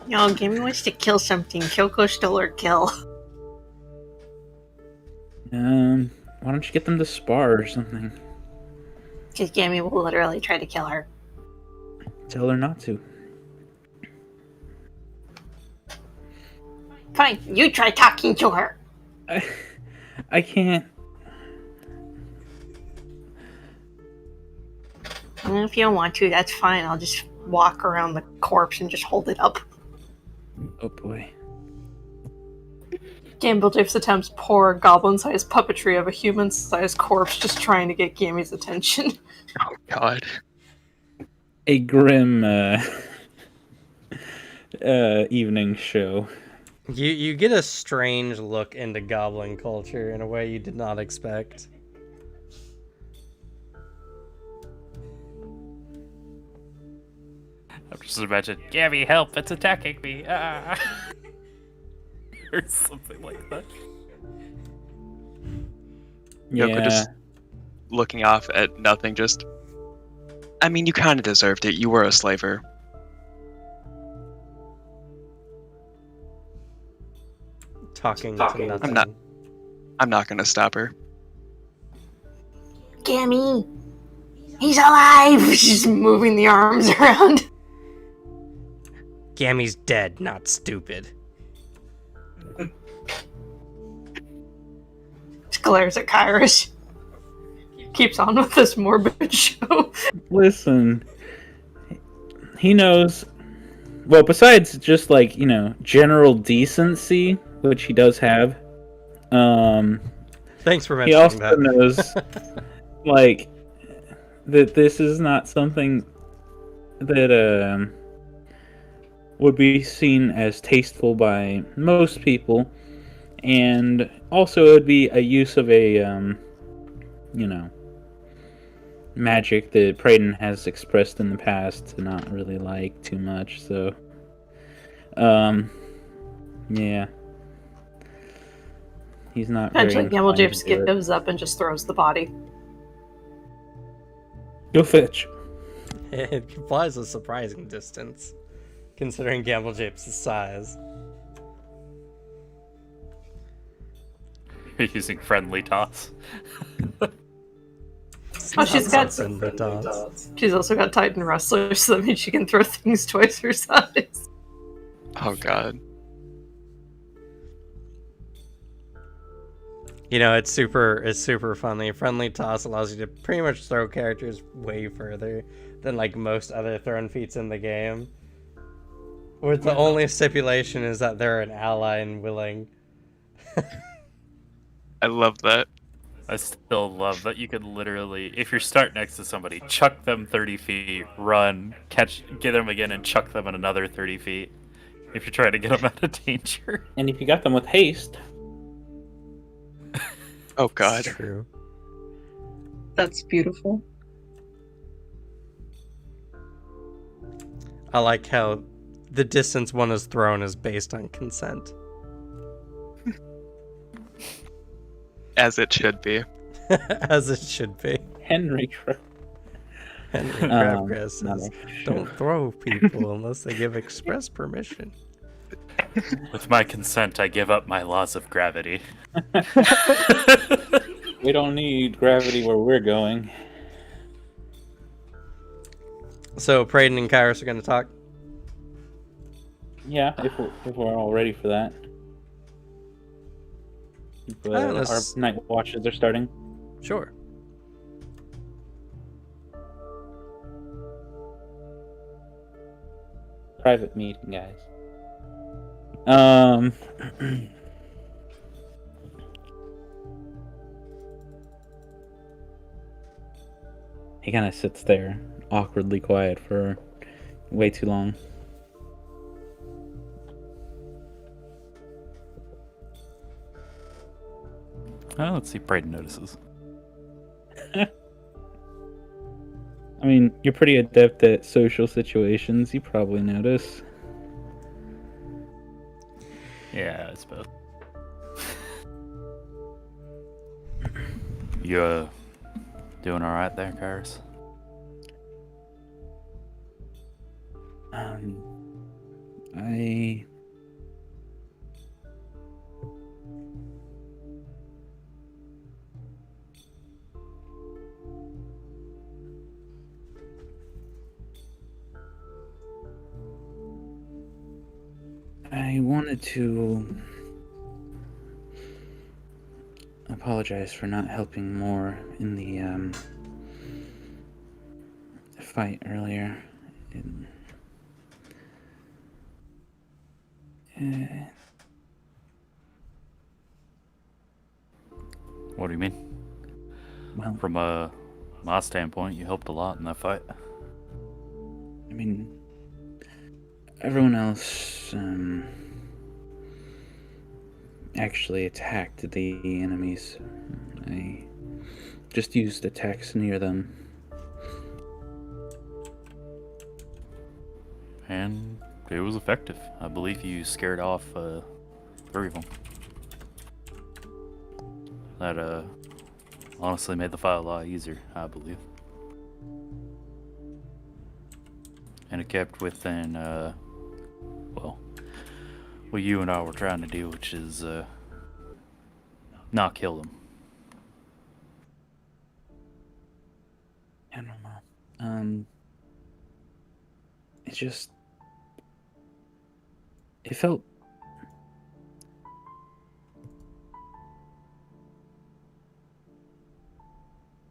No, Gammy wants to kill something. Kyoko stole her kill. Why don't you get them to spar or something? Because Gammy will literally try to kill her. Tell her not to. Fine, you try talking to her. I can't. And if you don't want to, that's fine. I'll just walk around the corpse and just hold it up. Oh boy. Gamble Dips attempts poor goblin-sized puppetry of a human-sized corpse just trying to get Gammy's attention. Oh god. A grim evening show. You get a strange look into goblin culture in a way you did not expect. I'm just imagining, Gabby, help! It's attacking me! Ah! Or something like that. Yoko just looking off at nothing, just... I mean, you kind of deserved it. You were a slaver. Talking to nothing. I'm not gonna stop her. Gammy! He's alive! She's moving the arms around. Gammy's dead, not stupid. She glares at Kairos. Keeps on with this morbid show. Listen, he knows. Well, besides just like, you know, general decency, which he does have. Thanks for He mentioning also that. knows, like, that this is not something that would be seen as tasteful by most people, and also it would be a use of a, you know, magic that Praden has expressed in the past to not really like too much. So, yeah. He's not very Eventually, Gamble inclined Japes to do it. gives up and just throws the body. Go fetch. It flies a surprising distance, considering Gamble Japes' size. You're using friendly toss. Oh, she's got. Friendly toss. She's also got Titan Wrestler, so that means she can throw things twice her size. Oh god. You know, it's super funny. Friendly toss allows you to pretty much throw characters way further than like most other thrown feats in the game. Where the only stipulation is that they're an ally and willing. I love that. I still love that you can literally, if you start next to somebody, chuck them 30 feet, run, get them again, and chuck them in another 30 feet. If you're trying to get them out of danger. And if you got them with haste, Oh god. It's true. That's beautiful. I like how the distance one is thrown is based on consent. As it should be. As it should be. Henry Henry Crabgrass says, don't throw people unless they give express permission. With my consent, I give up my laws of gravity. We don't need gravity where we're going. So, Praden and Kairos are going to talk? Yeah, if we're all ready for that. But our let's- night watches are starting. Sure. Private meeting, guys. He kind of sits there, awkwardly quiet for way too long. Let's see if Braden notices. I mean, you're pretty adept at social situations. You probably notice. Yeah, I suppose. You, doing alright there, Kairos? I... I wanted to apologize for not helping more in the fight earlier. What do you mean? Well, From my standpoint, you helped a lot in that fight. I mean, everyone else actually attacked the enemies. I just used attacks near them. And it was effective. I believe you scared off 3 of them. That honestly made the fight a lot easier, I believe. And it kept within well, what you and I were trying to do, which is not kill them. I don't know. It just... It felt...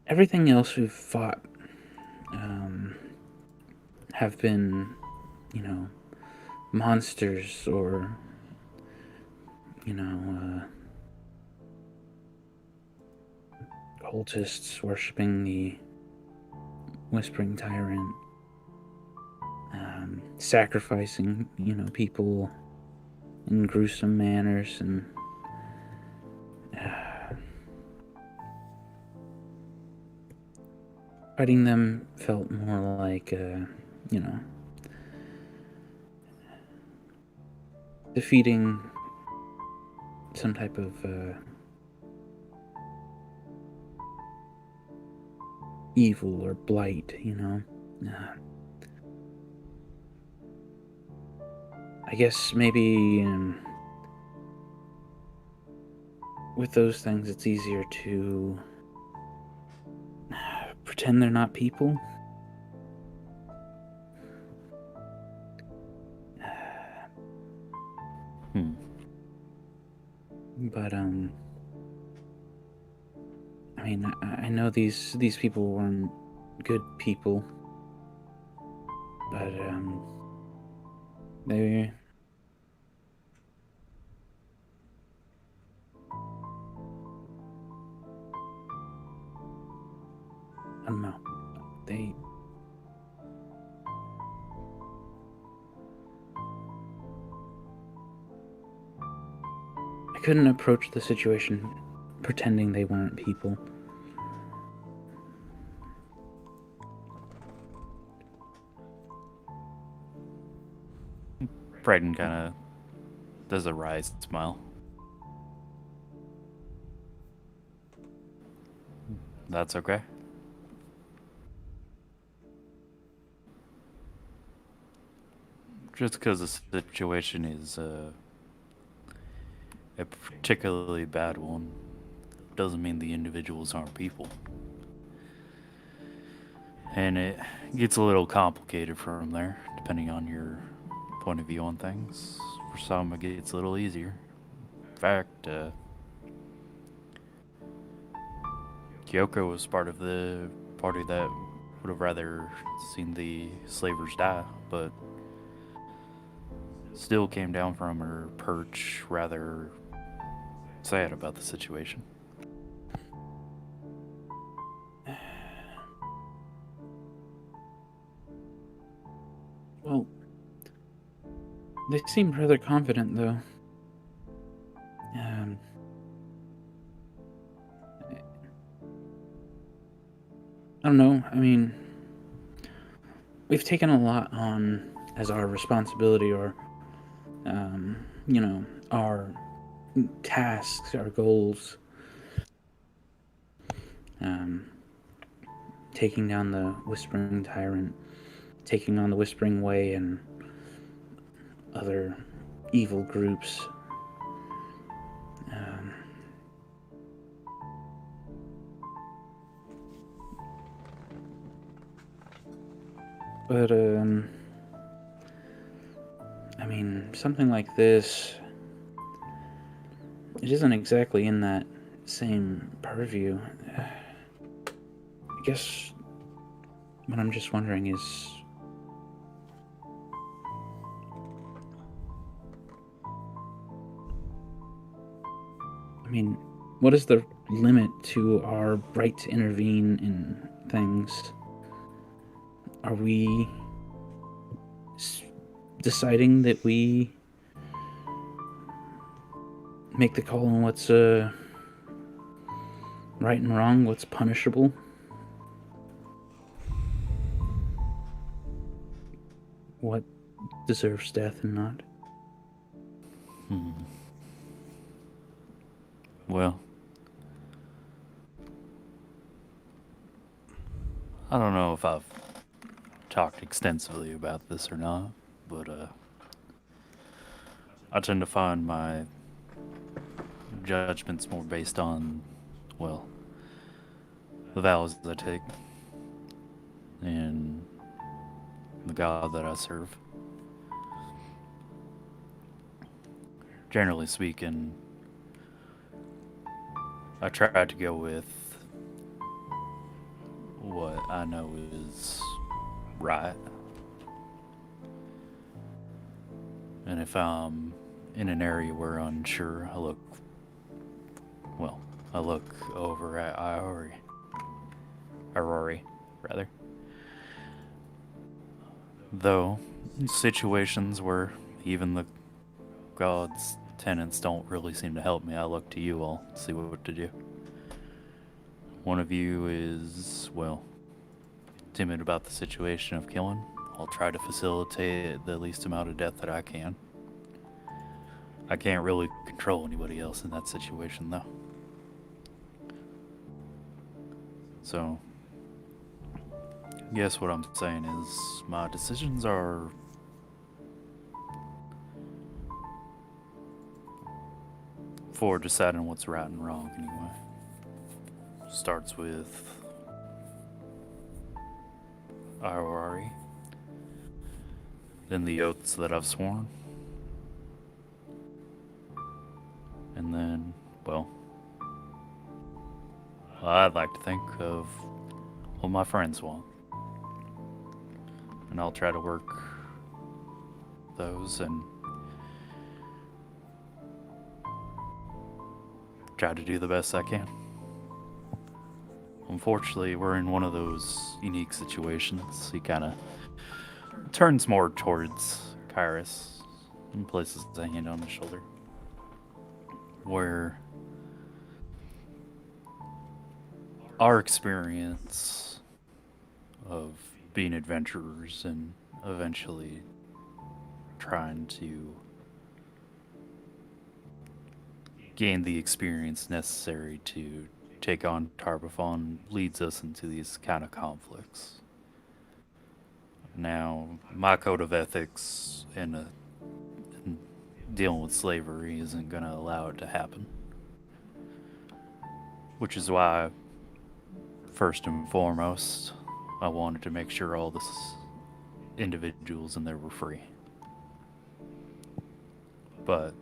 Everything else we've fought have been, you know, monsters or, you know, cultists worshipping the Whispering Tyrant, sacrificing, you know, people in gruesome manners, and fighting them felt more like, you know, defeating some type of evil or blight, you know. I guess maybe with those things it's easier to pretend they're not people. But I mean, I know these people weren't good people, but they. I don't know. They. I couldn't approach the situation pretending they weren't people. Brighton kind of does a wry smile. That's okay. Just because the situation is a particularly bad one doesn't mean the individuals aren't people. And it gets a little complicated from there, depending on your point of view on things. For some, it gets a little easier. In fact, Kyoko was part of the party that would have rather seen the slavers die, but still came down from her perch rather sad about the situation. Well, they seemed rather confident, though. I don't know. I mean, we've taken a lot on as our responsibility, or, you know, our tasks, our goals. Taking down the Whispering Tyrant, taking on the Whispering Way, and other evil groups. But, I mean, something like this, it isn't exactly in that same purview. I guess what I'm just wondering is, I mean, what is the limit to our right to intervene in things? Are we deciding that we make the call on what's right and wrong, what's punishable? What deserves death and not? Well, I don't know if I've talked extensively about this or not, but I tend to find my judgments more based on, well, the vows I take and the God that I serve. Generally speaking, I try to go with what I know is right. And if I'm in an area where I'm unsure, I look over at Aurori, rather. Though, situations where even the God's tenants don't really seem to help me, I look to you all to see what to do. One of you is, well, timid about the situation of killing. I'll try to facilitate the least amount of death that I can. I can't really control anybody else in that situation, though. So, guess what I'm saying is my decisions are for deciding what's right and wrong anyway. Starts with Iwari, then the oaths that I've sworn, and then, well, I'd like to think of what my friends want. And I'll try to work those and try to do the best I can. Unfortunately, we're in one of those unique situations. He kind of turns more towards Kairos and places a hand on his shoulder. Where our experience of being adventurers and eventually trying to gain the experience necessary to take on Tarbafon leads us into these kind of conflicts. Now, my code of ethics in dealing with slavery isn't going to allow it to happen. Which is why, first and foremost, I wanted to make sure all the individuals in there were free. But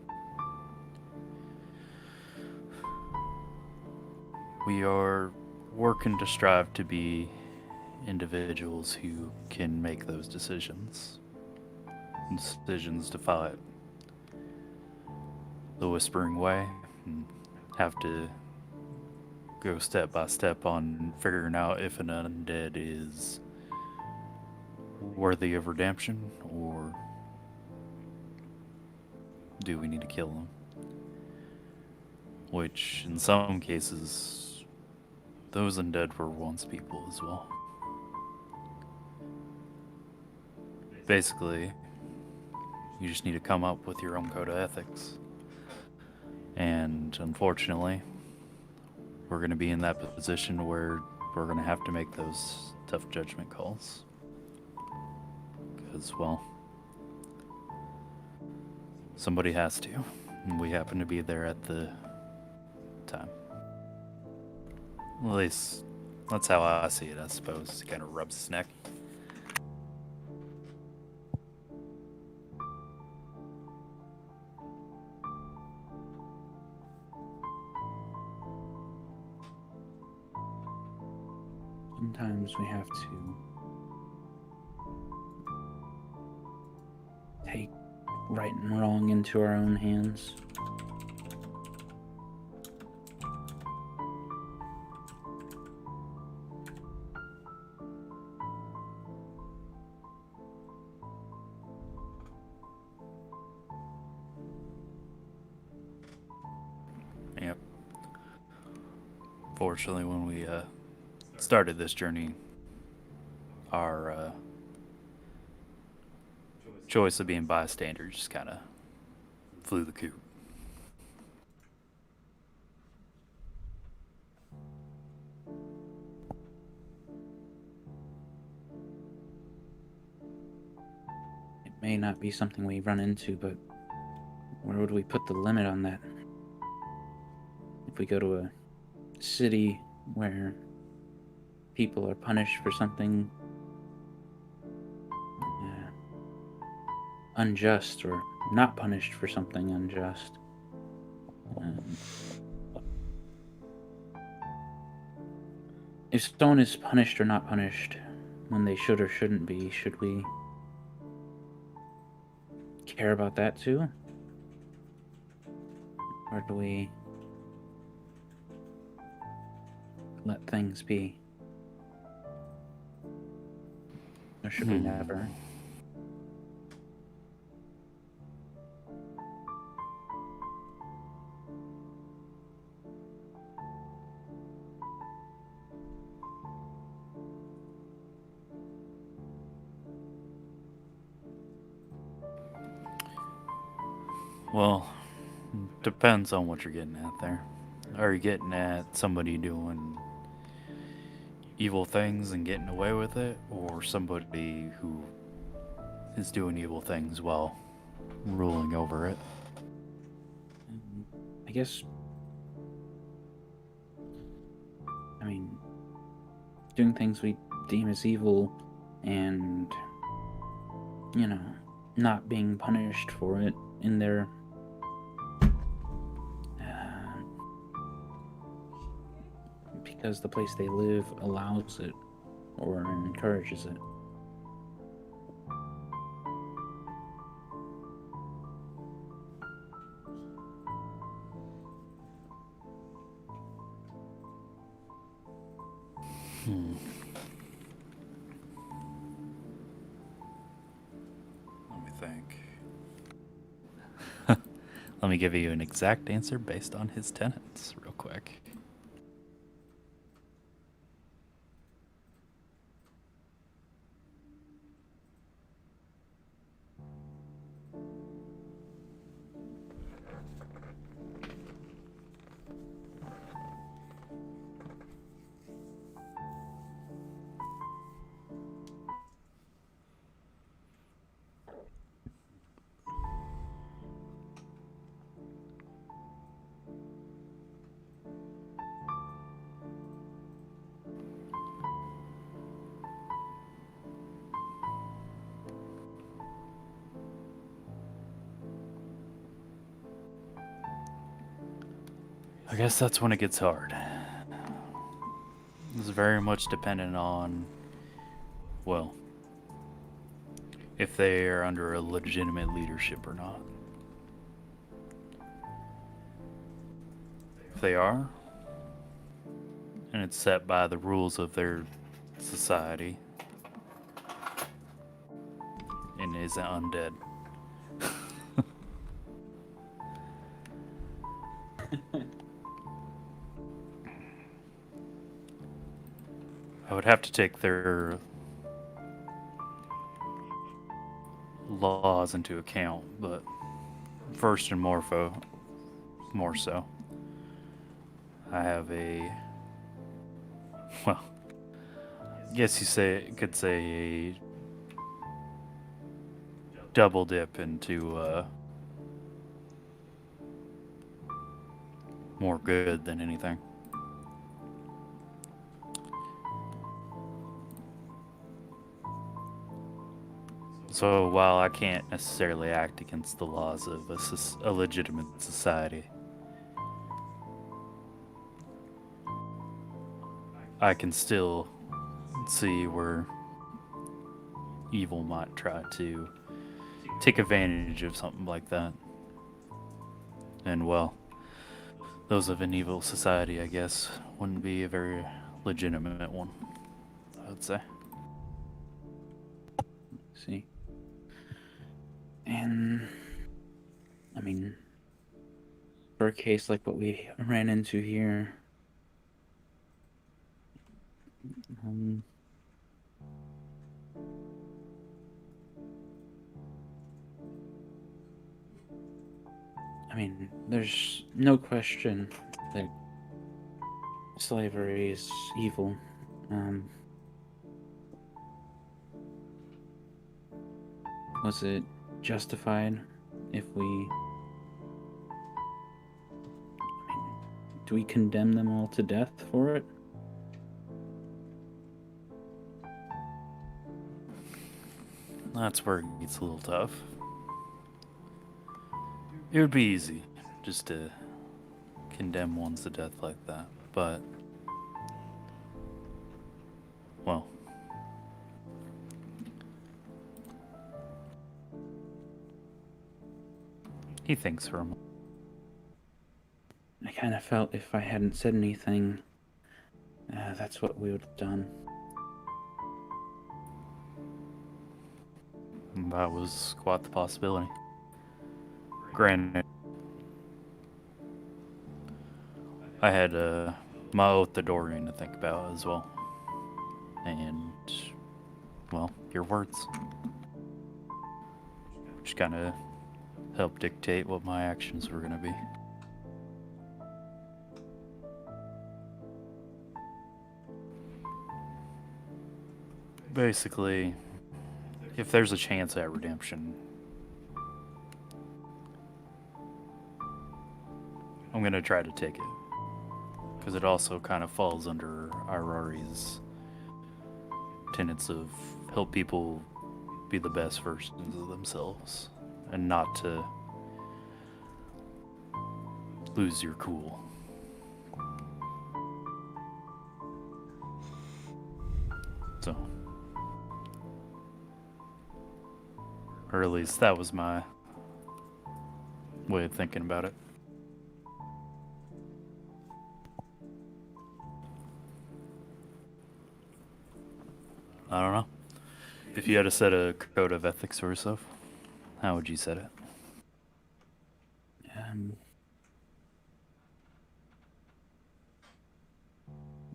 we are working to strive to be individuals who can make those decisions. Decisions to fight the Whispering Way and have to go step by step on figuring out if an undead is worthy of redemption or do we need to kill them? Which, in some cases, those undead were once people as well. Basically, you just need to come up with your own code of ethics. And unfortunately, we're going to be in that position where we're going to have to make those tough judgment calls. Because, well, somebody has to. And we happen to be there at the time. Well, at least, that's how I see it, I suppose. He kind of rubs his neck. Sometimes we have to take right and wrong into our own hands. Yep. Fortunately, when we started this journey, our choice of being bystanders just kind of flew the coop. It may not be something we run into, but where would we put the limit on that? If we go to a city where people are punished for something unjust, or not punished for something unjust, if someone is punished or not punished when they should or shouldn't be, should we care about that too? Or do we let things be? Or should we never? Well, depends on what you're getting at there. Are you getting at somebody doing evil things and getting away with it, or somebody who is doing evil things while ruling over it. I guess, I mean, doing things we deem as evil and, you know, not being punished for it in their because the place they live allows it or encourages it. Let me think. Let me give you an exact answer based on his tenets, real quick. I guess that's when it gets hard. It's very much dependent on, well, if they are under a legitimate leadership or not. If they are, and it's set by the rules of their society, and isn't undead. I would have to take their laws into account, but first and more so, I have a, well, I guess you could say a double dip into more good than anything. So while I can't necessarily act against the laws of a legitimate society, I can still see where evil might try to take advantage of something like that. And well, those of an evil society, I guess, wouldn't be a very legitimate one, I would say. See? And, I mean, for a case like what we ran into here, I mean, there's no question that slavery is evil. Was it justified if we... I mean, do we condemn them all to death for it? That's where it gets a little tough. It would be easy just to condemn ones to death like that, but, well, he thinks for a moment. I kind of felt if I hadn't said anything, that's what we would have done. That was quite the possibility. Granted, I had my oath to Dorian to think about as well. And, well, your words. Which kind of helped dictate what my actions were going to be. basically, if there's a chance at redemption, I'm gonna try to take it. Because it also kind of falls under Irari's tenets of help people be the best versions of themselves and not to lose your cool. So, or at least that was my way of thinking about it. I don't know. If you had to set a code of ethics for yourself, how would you set it?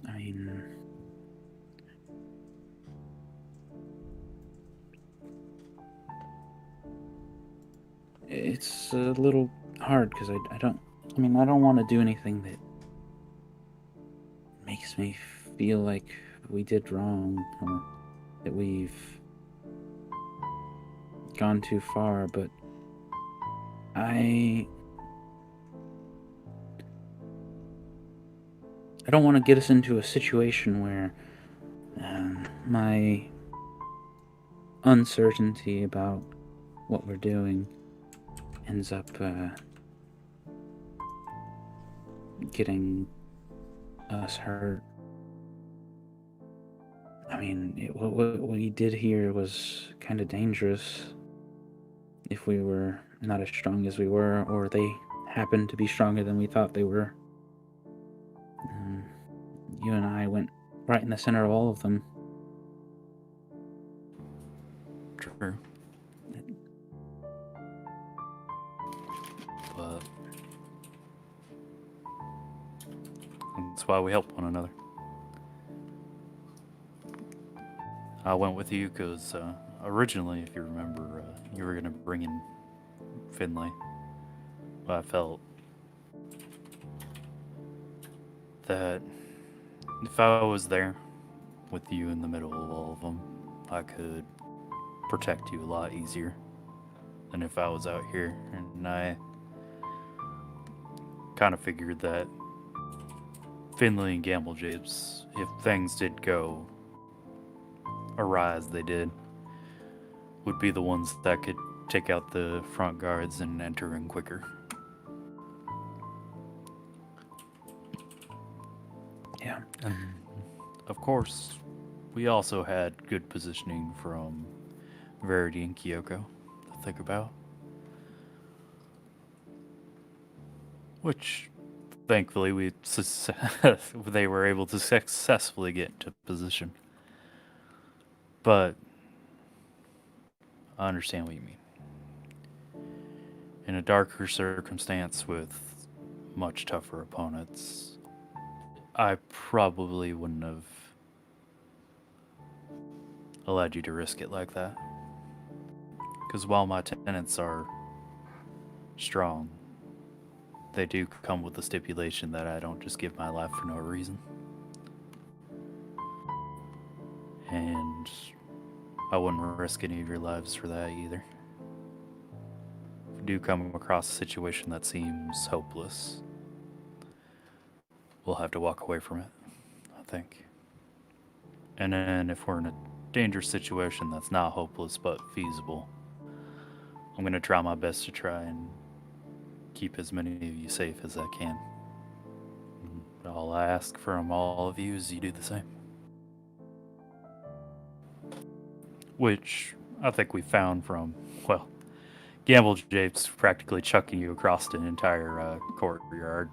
I mean, it's a little hard because I don't want to do anything that makes me feel like we did wrong or that we've gone too far, but I don't want to get us into a situation where my uncertainty about what we're doing ends up getting us hurt. I mean, what we did here was kind of dangerous. If we were not as strong as we were, or they happened to be stronger than we thought they were. You and I went right in the center of all of them. True. But that's why we help one another. I went with you because originally, if you remember, you were going to bring in Finlay. But I felt that if I was there with you in the middle of all of them, I could protect you a lot easier than if I was out here. And I kind of figured that Finlay and Gamble Japes, if things did go awry as they did, would be the ones that could take out the front guards and enter in quicker. Yeah. And of course, we also had good positioning from Verity and Kyoko to think about. Which, thankfully, they were able to successfully get into position. But I understand what you mean. In a darker circumstance with much tougher opponents, I probably wouldn't have allowed you to risk it like that. Because while my tenants are strong, they do come with the stipulation that I don't just give my life for no reason. And I wouldn't risk any of your lives for that either. If you do come across a situation that seems hopeless, we'll have to walk away from it, I think. And then if we're in a dangerous situation that's not hopeless but feasible, I'm going to try my best to try and keep as many of you safe as I can. And all I ask from all of you is you do the same. Which I think we found from, well, Gamble Japes practically chucking you across an entire courtyard.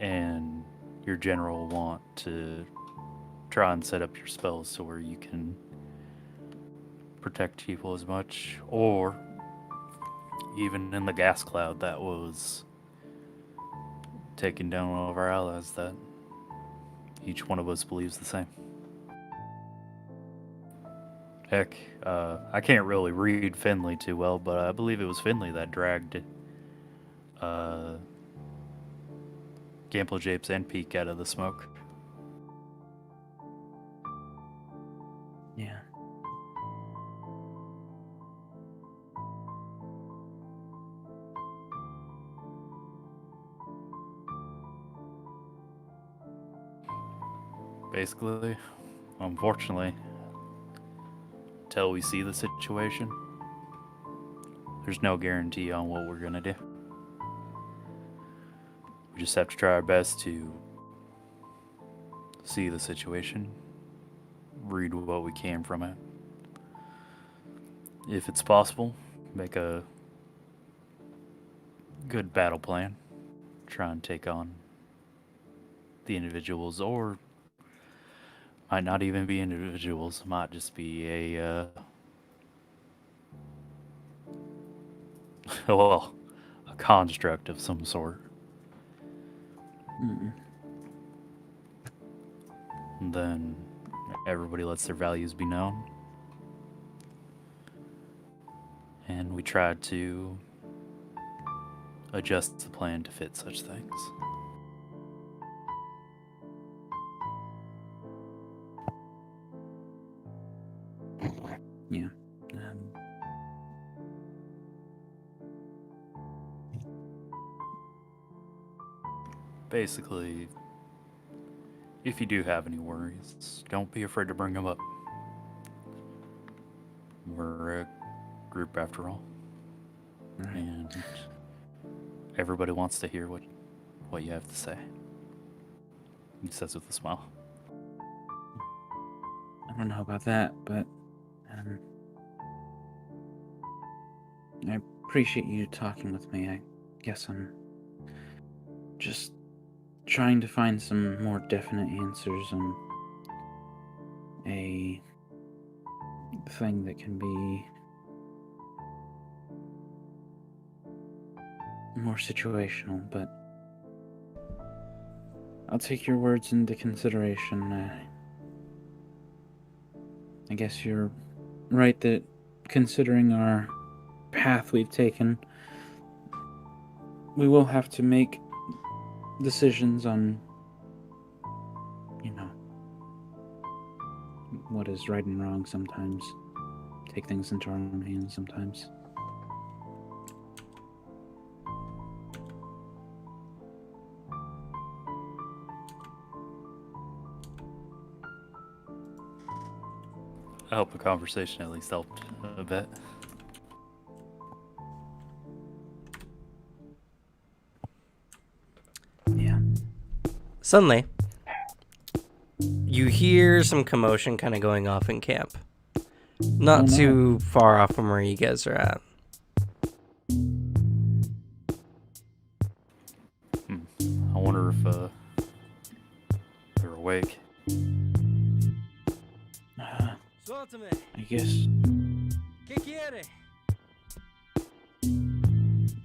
And your general want to try and set up your spells to where you can protect people as much, or even in the gas cloud that was taking down one of our allies, that each one of us believes the same. Heck, I can't really read Finlay too well, but I believe it was Finlay that dragged Gamble Japes and Peak out of the smoke. Yeah. Basically, unfortunately, until we see the situation, there's no guarantee on what we're gonna do. We just have to try our best to see the situation, read what we can from it. If it's possible, make a good battle plan, try and take on the individuals, or might not even be individuals, might just be a well, a construct of some sort. Mm. And then everybody lets their values be known. And we try to adjust the plan to fit such things. Yeah. Basically, if you do have any worries, don't be afraid to bring them up. We're a group after all, Right. and everybody wants to hear what you have to say. He says with a smile. I don't know about that, but I appreciate you talking with me. I guess I'm just trying to find some more definite answers on a thing that can be more situational, but I'll take your words into consideration. I guess you're right that considering our path we've taken, we will have to make decisions on, what is right and wrong sometimes. Take things into our own hands sometimes. I hope the conversation at least helped a bit. Yeah. Suddenly, you hear some commotion kind of going off in camp. Not Oh, no. too far off from where you guys are at. I wonder if they're awake. I guess.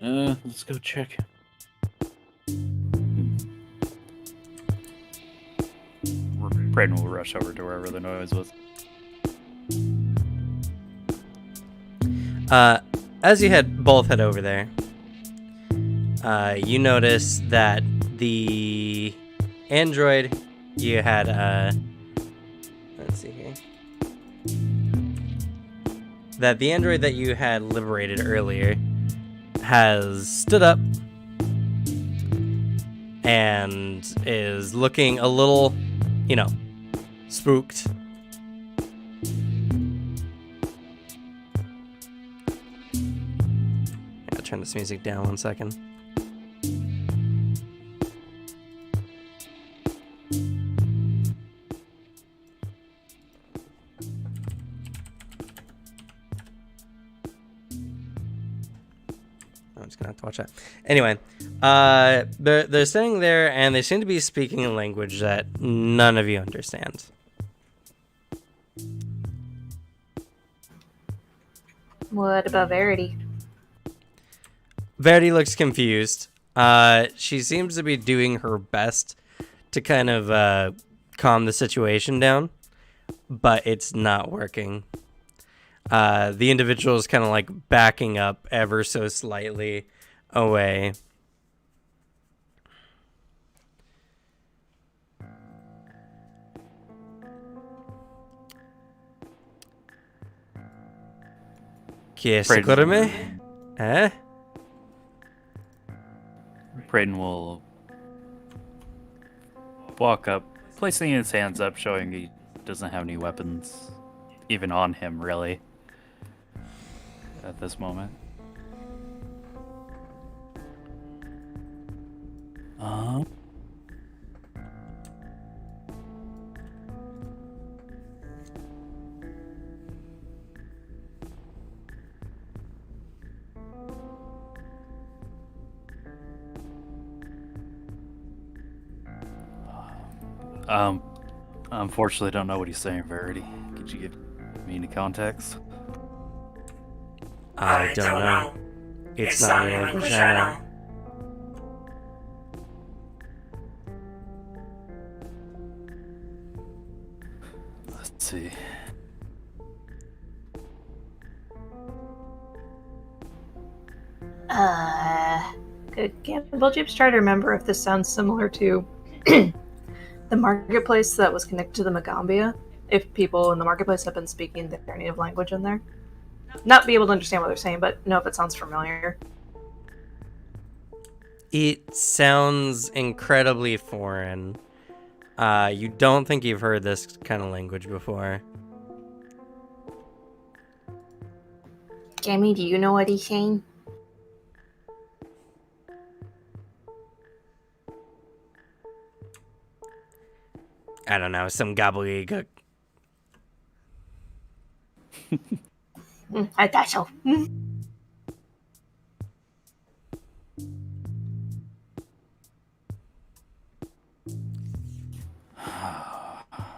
Let's go check. Braden will rush over to wherever the noise was. As you both head over there, you notice that the android you had, let's see here, that the android that you had liberated earlier has stood up and is looking a little, spooked. I'll turn this music down 1 second. I'm just gonna have to watch that. Anyway, they're sitting there and they seem to be speaking a language that none of you understand. What about Verity? Verity looks confused. She seems to be doing her best to kind of calm the situation down, but it's not working. The individual is kind of like backing up ever so slightly away. seguirme? Eh? Brayden will walk up, placing his hands up, showing he doesn't have any weapons, even on him, really, at this moment. Unfortunately, don't know what he's saying, Verity. Could you give me any context? I don't know. It's not your language, I know. Let's see. Good. Gamble Jeeps try to remember if this sounds similar to the marketplace that was connected to the Magambia. If people in the marketplace have been speaking their native language in there. Not be able to understand what they're saying, but know if it sounds familiar. It sounds incredibly foreign. You don't think you've heard this kind of language before. Jamie, do you know what he's saying? I don't know, some gobbledygook. I thought so.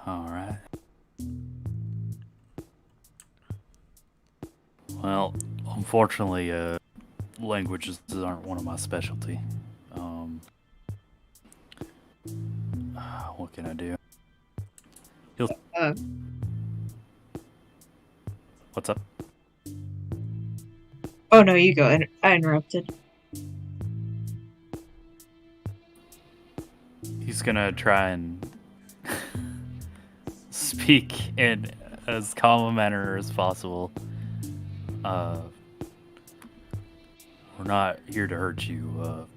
Alright. Well, unfortunately, languages aren't one of my specialty. What can I do? What's up? Oh no, you go. I interrupted. He's gonna try and speak in as calm a manner as possible. We're not here to hurt you.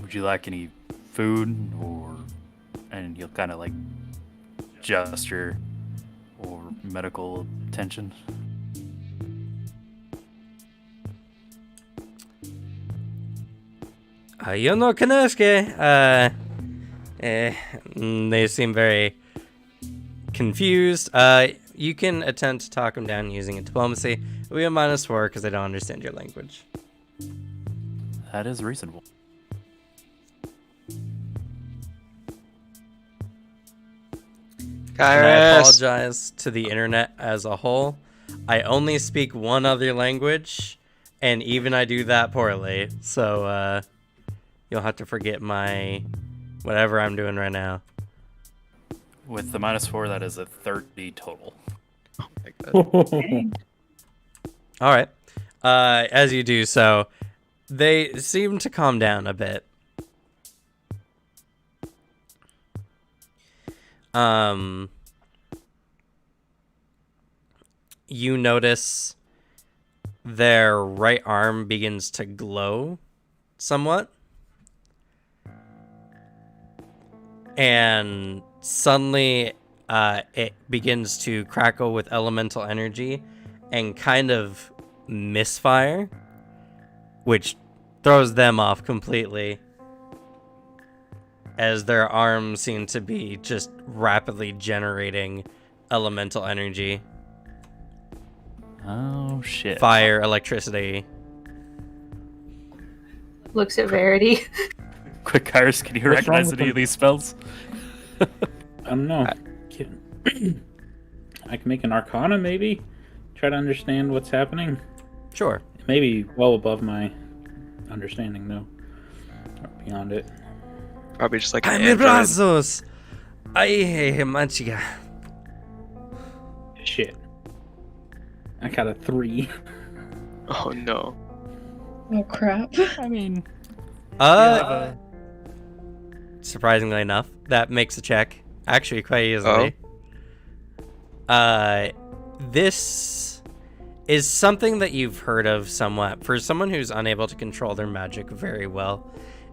Would you like any food or... And he'll kind of like gesture or medical attention. Yo no conozco. They seem very confused. You can attempt to talk them down using a diplomacy. It'll be a -4 because they don't understand your language. That is reasonable. And I apologize to the internet as a whole. I only speak one other language, and even I do that poorly. So you'll have to forget my whatever I'm doing right now. With the -4, that is a 30 total. Oh my god. Dang. All right. As you do so, they seem to calm down a bit. You notice their right arm begins to glow somewhat. And suddenly it begins to crackle with elemental energy and kind of misfire, which throws them off completely, as their arms seem to be just rapidly generating elemental energy. Oh shit. Fire, electricity. Looks at Verity. Quick, Kairos, can you What's wrong recognize with any of them? these spells? I don't know. I can make an Arcana, maybe? Try to understand what's happening. Sure. Maybe well above my understanding, though. Or beyond it. Probably just like Ay, an mis android. brazos. Ay, manchiga. Shit. I got a 3. Oh no. Oh crap. I mean, Surprisingly enough, that makes a check. Actually, quite easily. This is something that you've heard of somewhat. For someone who's unable to control their magic very well,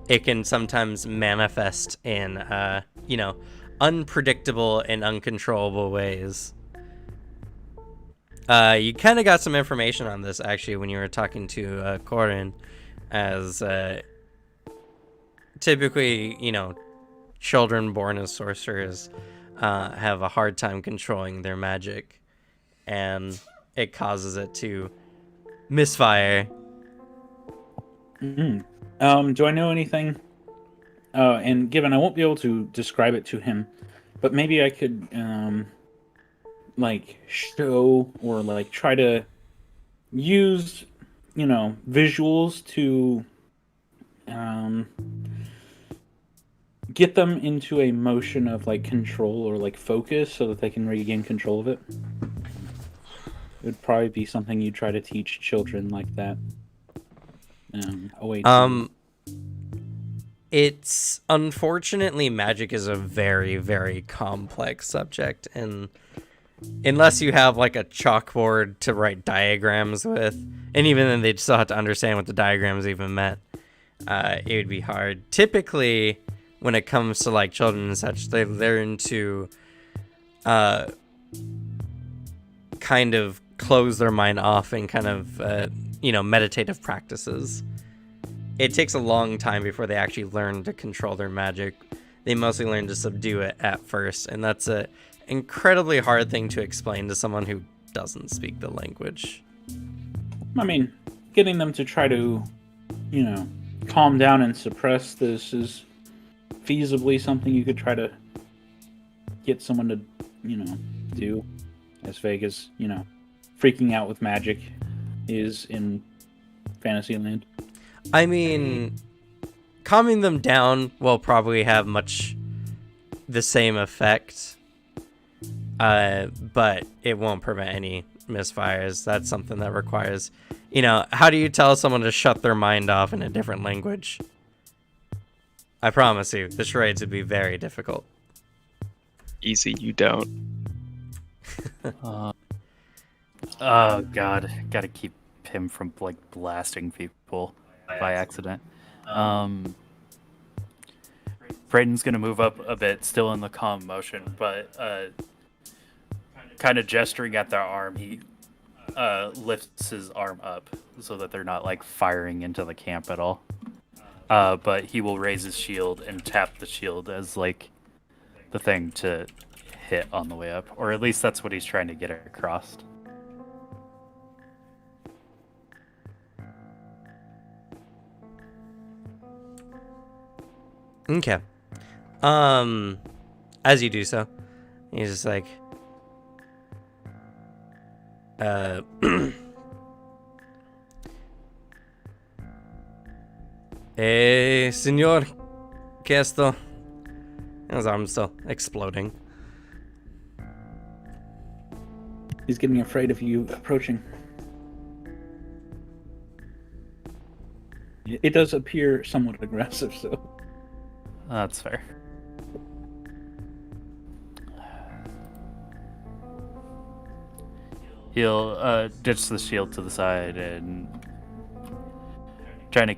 it can sometimes manifest in, unpredictable and uncontrollable ways. You kind of got some information on this, actually, when you were talking to Corin, as typically, children born as sorcerers have a hard time controlling their magic, and it causes it to misfire. Do I know anything? And given I won't be able to describe it to him, but maybe I could show or try to use visuals to get them into a motion of control or focus so that they can regain control of it. It would probably be something you try to teach children like that. It's unfortunately, magic is a very, very complex subject, and unless you have a chalkboard to write diagrams with, and even then they'd still have to understand what the diagrams even meant, it would be hard. Typically, when it comes to children and such, they learn to kind of close their mind off in kind of meditative practices. It takes a long time before they actually learn to control their magic. They mostly learn to subdue it at first, and that's a incredibly hard thing to explain to someone who doesn't speak the language. I mean, getting them to try to, calm down and suppress this is feasibly something you could try to get someone to, do. As vague as, freaking out with magic is in Fantasyland. I mean, calming them down will probably have much the same effect, but it won't prevent any misfires. That's something that requires, how do you tell someone to shut their mind off in a different language? I promise you, the charades would be very difficult. Easy, you don't. Oh god, gotta keep him from blasting people by accident. Brayden's gonna move up a bit, still in the calm motion, but kind of gesturing at their arm, he lifts his arm up so that they're not firing into the camp at all. But he will raise his shield and tap the shield as the thing to hit on the way up, or at least that's what he's trying to get across. Okay. As you do so, he's just Señor, ¿qué esto? His arm's still exploding. He's getting afraid of you approaching. It does appear somewhat aggressive, so... That's fair. He'll ditch the shield to the side and trying to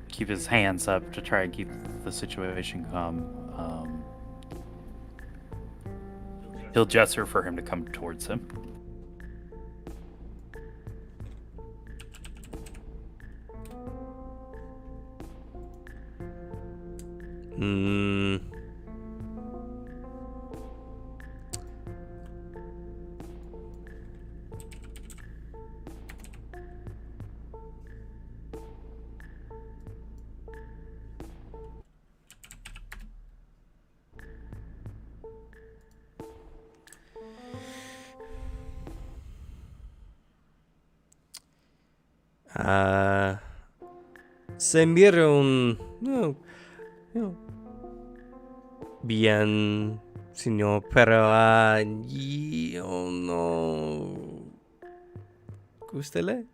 keep his hands up to try and keep the situation calm. He'll gesture for him to come towards him. Se mira bien, señor, pero yo no gustele.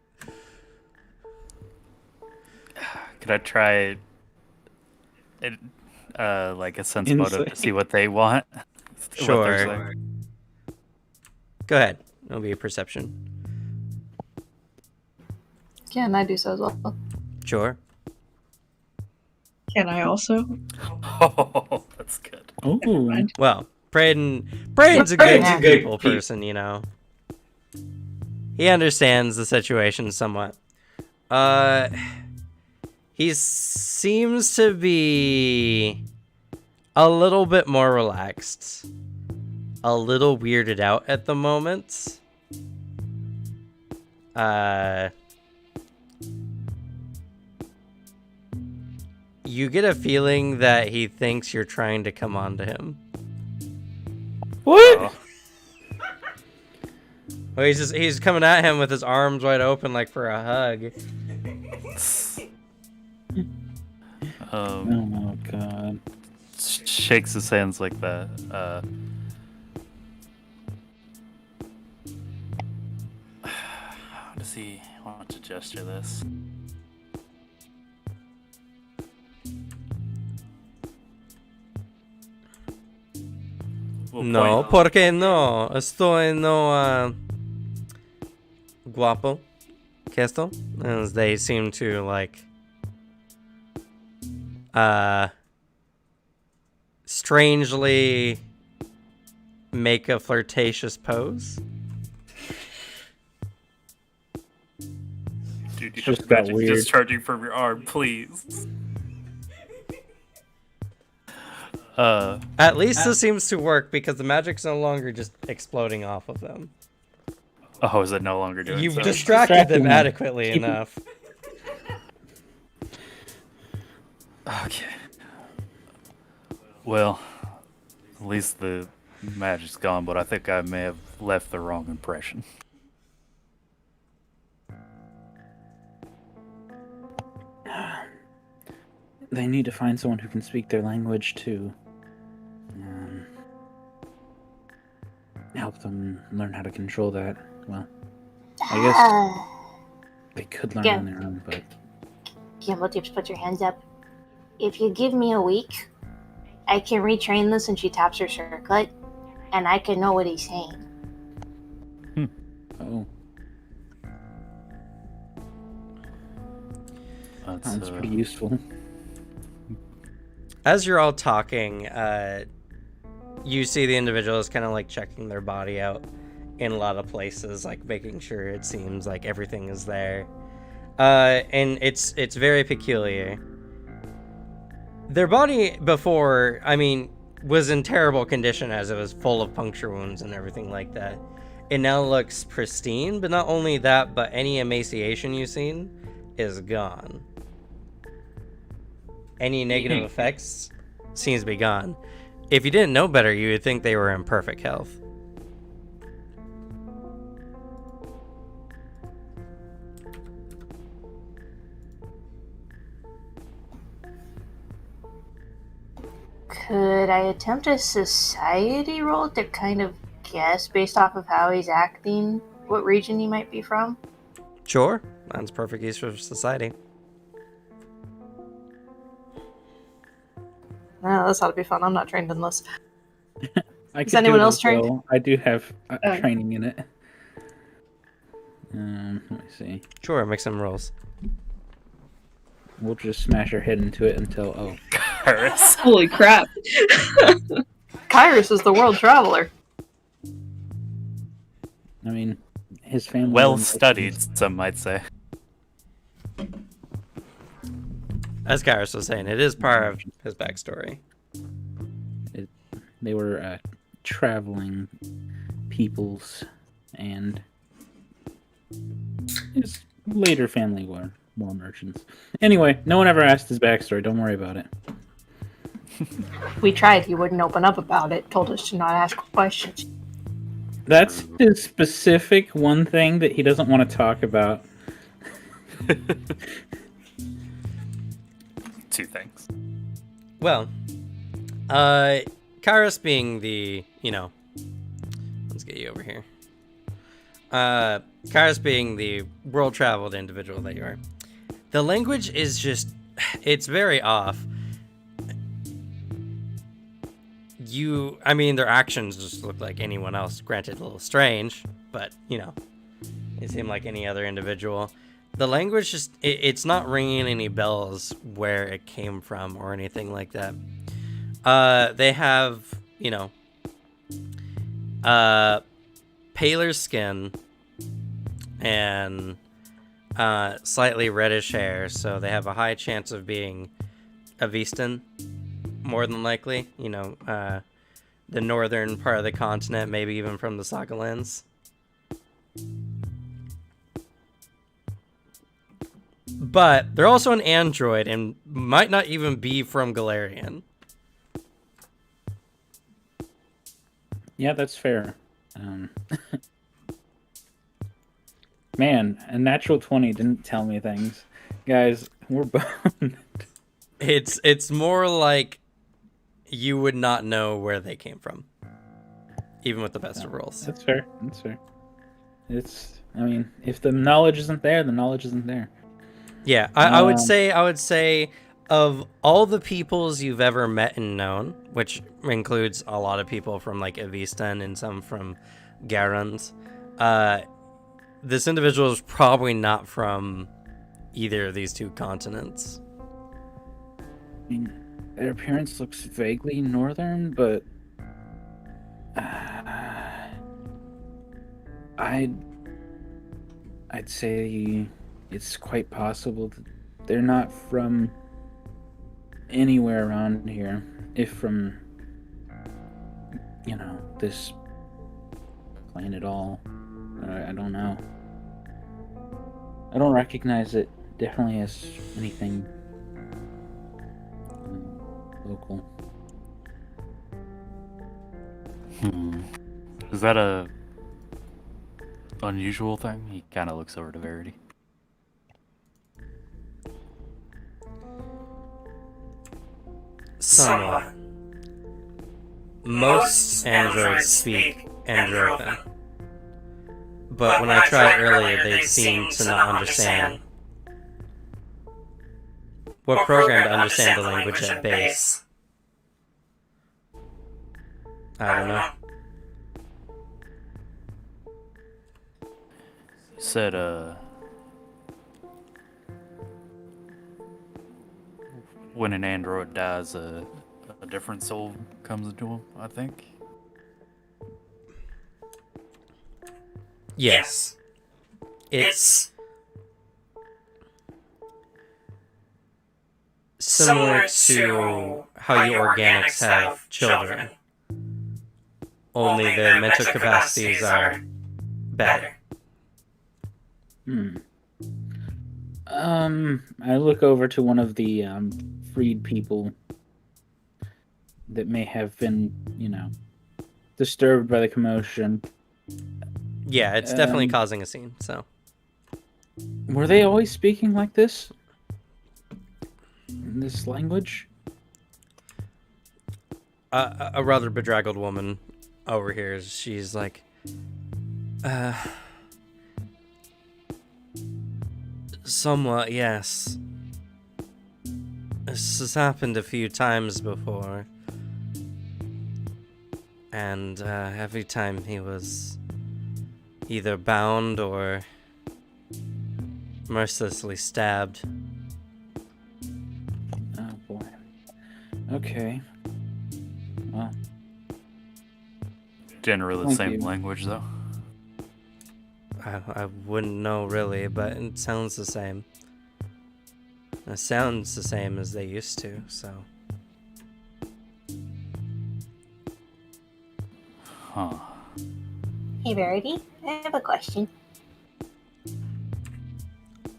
Could I try it, a sense motive to see what they want? Sure. Go ahead. It'll be a perception. Can I do so as well? Sure. Can I also? Oh, that's good. Ooh. Well, Braden's a good people person, you know. He understands the situation somewhat. He seems to be a little bit more relaxed. A little weirded out at the moment. You get a feeling that he thinks you're trying to come on to him. What? Oh. Well, he's coming at him with his arms wide open like for a hug. Oh god. Shakes his hands like that. How does he want to gesture this? We'll No, point- ¿por qué no? Estoy no guapo. ¿Qué esto? As they seem to like strangely make a flirtatious pose. Dude, you Just have got magic weird. discharging from your arm, please. At least this seems to work because the magic's no longer just exploding off of them. Oh, is it no longer doing You've so? distracted them Distracting them. adequately enough. Okay. Well, at least the magic's gone, but I think I may have left the wrong impression. They need to find someone who can speak their language to help them learn how to control that. Well, I guess they could learn Yeah. on their own, but Gamble Tips, put your hands up. If you give me a week, I can retrain this, and she taps her circlet, and I can know what he's saying. oh, That's sounds pretty useful. As you're all talking, you see the individuals kind of like checking their body out in a lot of places, like making sure it seems like everything is there. And it's very peculiar. Their body before, I mean, was in terrible condition as it was full of puncture wounds and everything like that. It now looks pristine, but not only that, but any emaciation you've seen is gone. Any negative effects seems to be gone. If you didn't know better, you would think they were in perfect health. Could I attempt a society roll to kind of guess, based off of how he's acting, what region he might be from? Sure, that's perfect use for society. Oh, this ought to be fun. I'm not trained in this. I Is could anyone do it else as trained? well. I do have Oh. training in it. Let me see. Sure, make some rolls. We'll just smash our head into it until Paris. Holy crap. Kyrus is the world traveler. I mean, his family. Well and- studied, some might say. As Kairos was saying, it is part of his backstory. They were traveling peoples, and his later family were more merchants. Anyway, no one ever asked his backstory. Don't worry about it. We tried. He wouldn't open up about it. Told us to not ask questions. That's his specific one thing that he doesn't want to talk about. Two things. Well, Kairos being the, let's get you over here. Kairos being the world-traveled individual that you are. The language is just, it's very off. Their actions just look like anyone else. Granted, a little strange, but, they seem like any other individual. The language just it's not ringing any bells where it came from or anything like that. They have, paler skin and slightly reddish hair, so they have a high chance of being Avistan, more than likely. The northern part of the continent, maybe even from the Saga lands. But they're also an android and might not even be from Galarian. Yeah, that's fair. Man, a natural 20 didn't tell me things. Guys, we're boned. It's more like you would not know where they came from, even with the best of rolls. That's fair. That's fair. I mean, if the knowledge isn't there, the knowledge isn't there. Yeah, I would say of all the peoples you've ever met and known, which includes a lot of people from like Avistan and some from Garand, this individual is probably not from either of these two continents. I mean, their appearance looks vaguely northern, but I'd say it's quite possible that they're not from anywhere around here. If from, this plane at all. I don't know. I don't recognize it definitely as anything local. Is that a unusual thing? He kind of looks over to Verity. Somewhat. Most androids speak Androcan. But when I tried earlier, they seemed to not understand. We're programmed to understand the language at base. I don't know. You said, when an android dies, a different soul comes into him, I think. Yes. It's similar to how you organics have children. Only their mental capacities are better. I look over to one of the freed people that may have been, disturbed by the commotion. Yeah, it's definitely causing a scene, so. Were they always speaking like this? In this language? A rather bedraggled woman over here, she's like, somewhat, yes. This has happened a few times before. And every time he was either bound or mercilessly stabbed. Oh boy. Okay. Well. Generally the Thank same you. language, though. I wouldn't know really, but it sounds the same. It sounds the same as they used to, so. Huh. Hey, Verity, I have a question.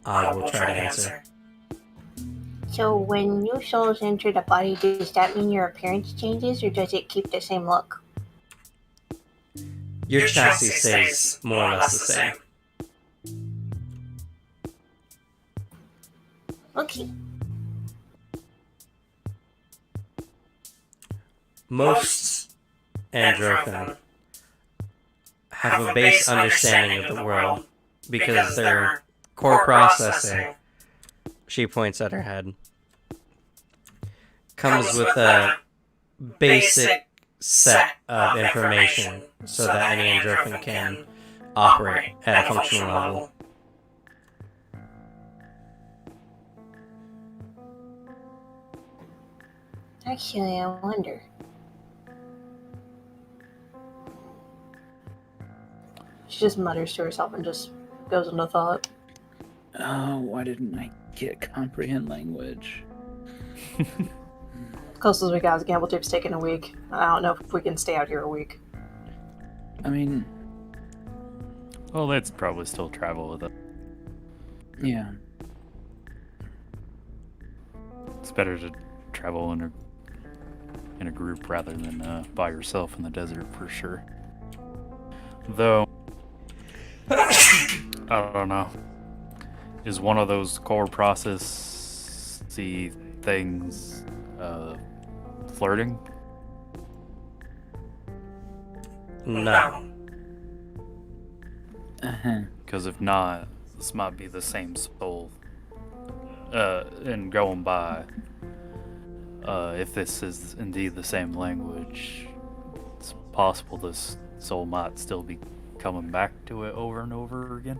I will try to answer. So, when new souls enter the body, does that mean your appearance changes, or does it keep the same look? Your chassis stays more or less the same. Okay. Most Androthan have a base understanding of the world because their core processor, she points at her head, comes with a basic set of information so that any Androthan can operate at a functional level. Actually, I wonder. She just mutters to herself and just goes into thought. Oh, why didn't I get comprehend language? Closest we got is gamble tip's taking a week. I don't know if we can stay out here a week. I mean, Well, let's probably still travel with it. yeah. It's better to travel in a group rather than by yourself in the desert for sure. Though, I don't know. Is one of those core processy things flirting? No. Uh-huh. Because if not, this might be the same soul. And going by, if this is indeed the same language, it's possible this soul might still be coming back to it over and over again.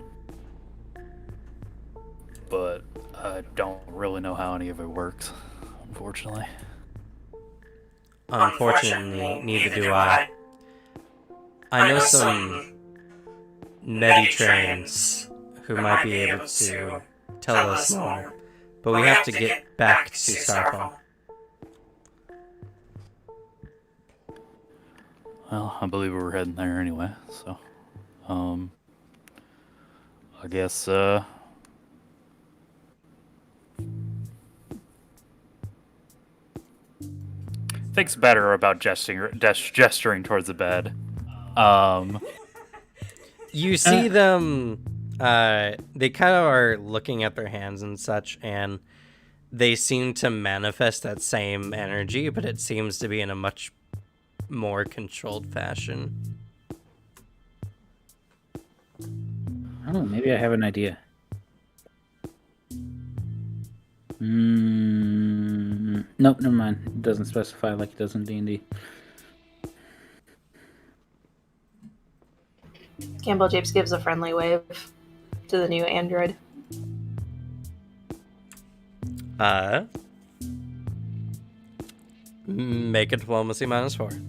But I don't really know how any of it works, unfortunately. Unfortunately, neither do I. I know some Meditrains who might be able to tell us more, but we have to get back to Starfall. Well, I believe we were heading there anyway, so I guess thinks better about gesturing towards the bed. You see them, they kind of are looking at their hands and such, and they seem to manifest that same energy, but it seems to be in a much more controlled fashion. Oh, maybe I have an idea. Nope, never mind. It doesn't specify like it does in D&D. Campbell Japes gives a friendly wave to the new android. Make a diplomacy -4.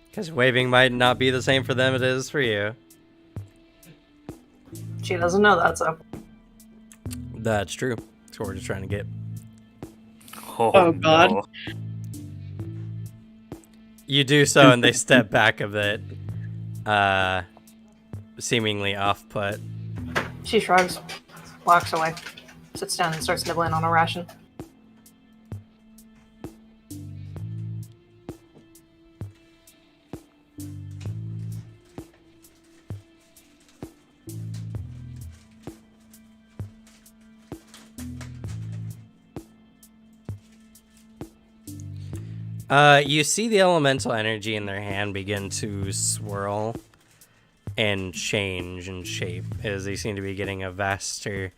Because waving might not be the same for them it is for you. She doesn't know that, so. That's true. That's what we're just trying to get. Oh, God. no. You do so, and they step back a bit, seemingly off-put. She shrugs, walks away, sits down and starts nibbling on a ration. You see the elemental energy in their hand begin to swirl and change in shape as they seem to be getting a vaster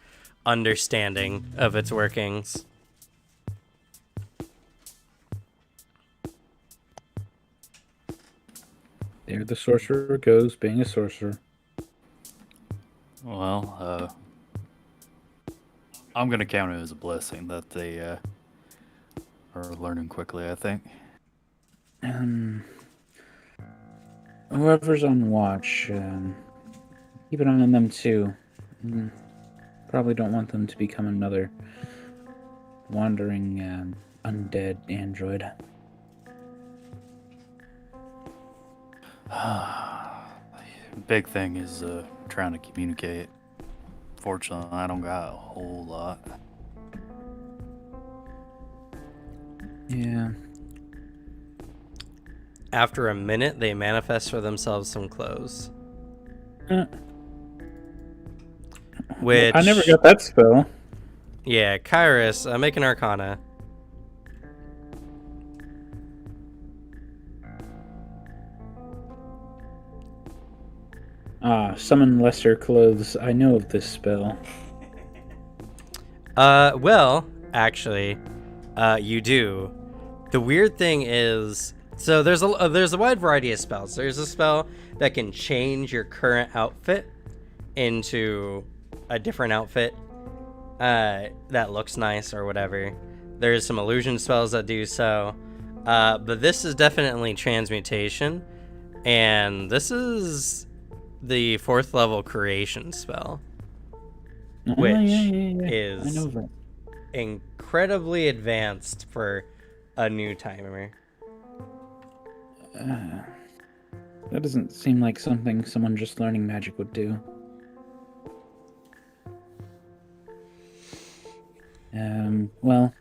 understanding of its workings. There the sorcerer goes, being a sorcerer. Well, I'm gonna count it as a blessing that they are learning quickly, I think. Whoever's on watch, keep an eye on them too. Probably don't want them to become another wandering undead android. Big thing is trying to communicate. Fortunately, I don't got a whole lot. Yeah. After a minute, they manifest for themselves some clothes. Which I never got that spell. Yeah, Kairos, make an Arcana. Summon lesser clothes. I know of this spell. Well, actually, you do. The weird thing is, so there's a wide variety of spells. There's a spell that can change your current outfit into a different outfit that looks nice or whatever. There's some illusion spells that do so. But this is definitely transmutation. And this is the 4th level creation spell, which I is know that. incredibly advanced for a new timer. That doesn't seem like something someone just learning magic would do. Well,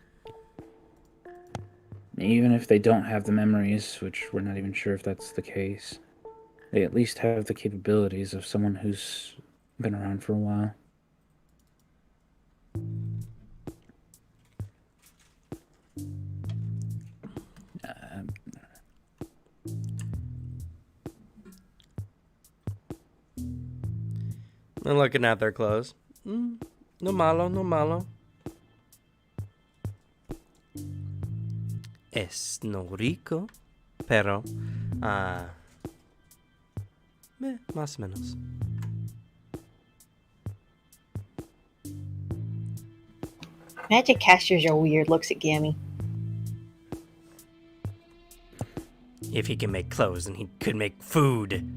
even if they don't have the memories, which we're not even sure if that's the case, they at least have the capabilities of someone who's been around for a while. They're looking at their clothes. No malo, no malo. Es no rico, pero más o menos. Magic casters are weird. Looks at Gammy. If he can make clothes, then he could make food.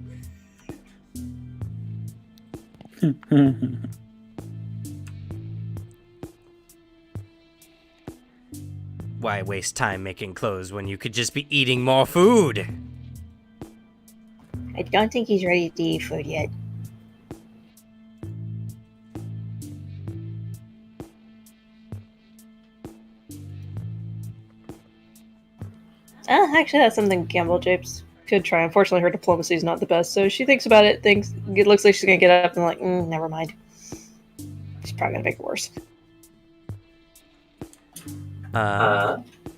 Why waste time making clothes when you could just be eating more food? I don't think he's ready to eat food yet. Actually, that's something Gamble Japes could try. Unfortunately, her diplomacy is not the best, so she thinks about it. Thinks it looks like she's gonna get up and like, never mind. She's probably gonna make it worse.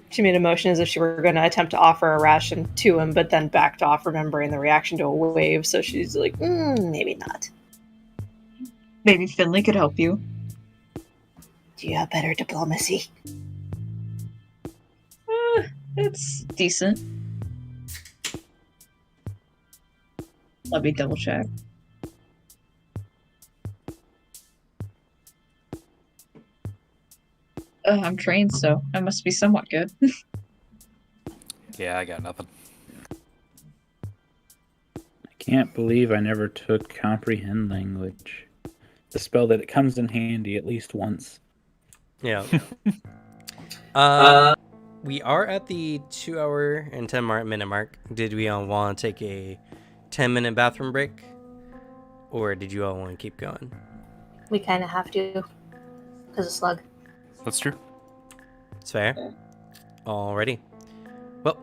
She made a motion as if she were going to attempt to offer a ration to him, but then backed off, remembering the reaction to a wave. So she's like, maybe not. Maybe Finley could help you. Do you have better diplomacy? It's decent. Let me double check. I'm trained, so I must be somewhat good. Yeah, I got nothing. I can't believe I never took comprehend language. The spell that it comes in handy at least once. Yeah. We are at the 2 hour and 10-minute mark. Did we all want to take a 10-minute bathroom break? Or did you all want to keep going? We kind of have to. Because of Slug. That's true. It's fair. Alrighty. Well,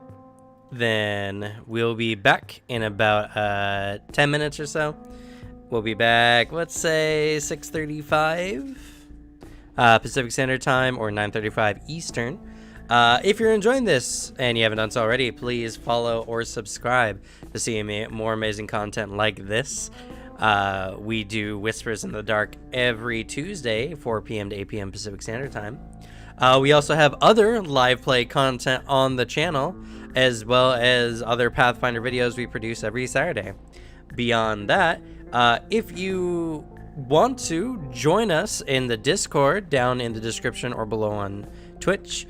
then we'll be back in about 10 minutes or so. We'll be back, let's say 6:35 Pacific Standard Time or 9:35 Eastern. If you're enjoying this and you haven't done so already, please follow or subscribe to see more amazing content like this. We do Whispers in the Dark every Tuesday, 4 p.m. to 8 p.m. Pacific Standard Time. We also have other live play content on the channel, as well as other Pathfinder videos we produce every Saturday. Beyond that, if you want to join us in the Discord down in the description or below on Twitch,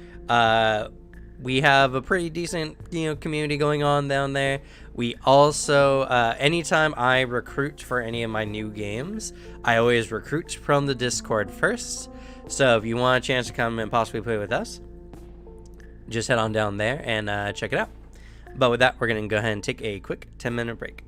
we have a pretty decent community going on down there. We also, anytime I recruit for any of my new games, I always recruit from the Discord first. So if you want a chance to come and possibly play with us, just head on down there and check it out. But with that, we're going to go ahead and take a quick 10-minute break.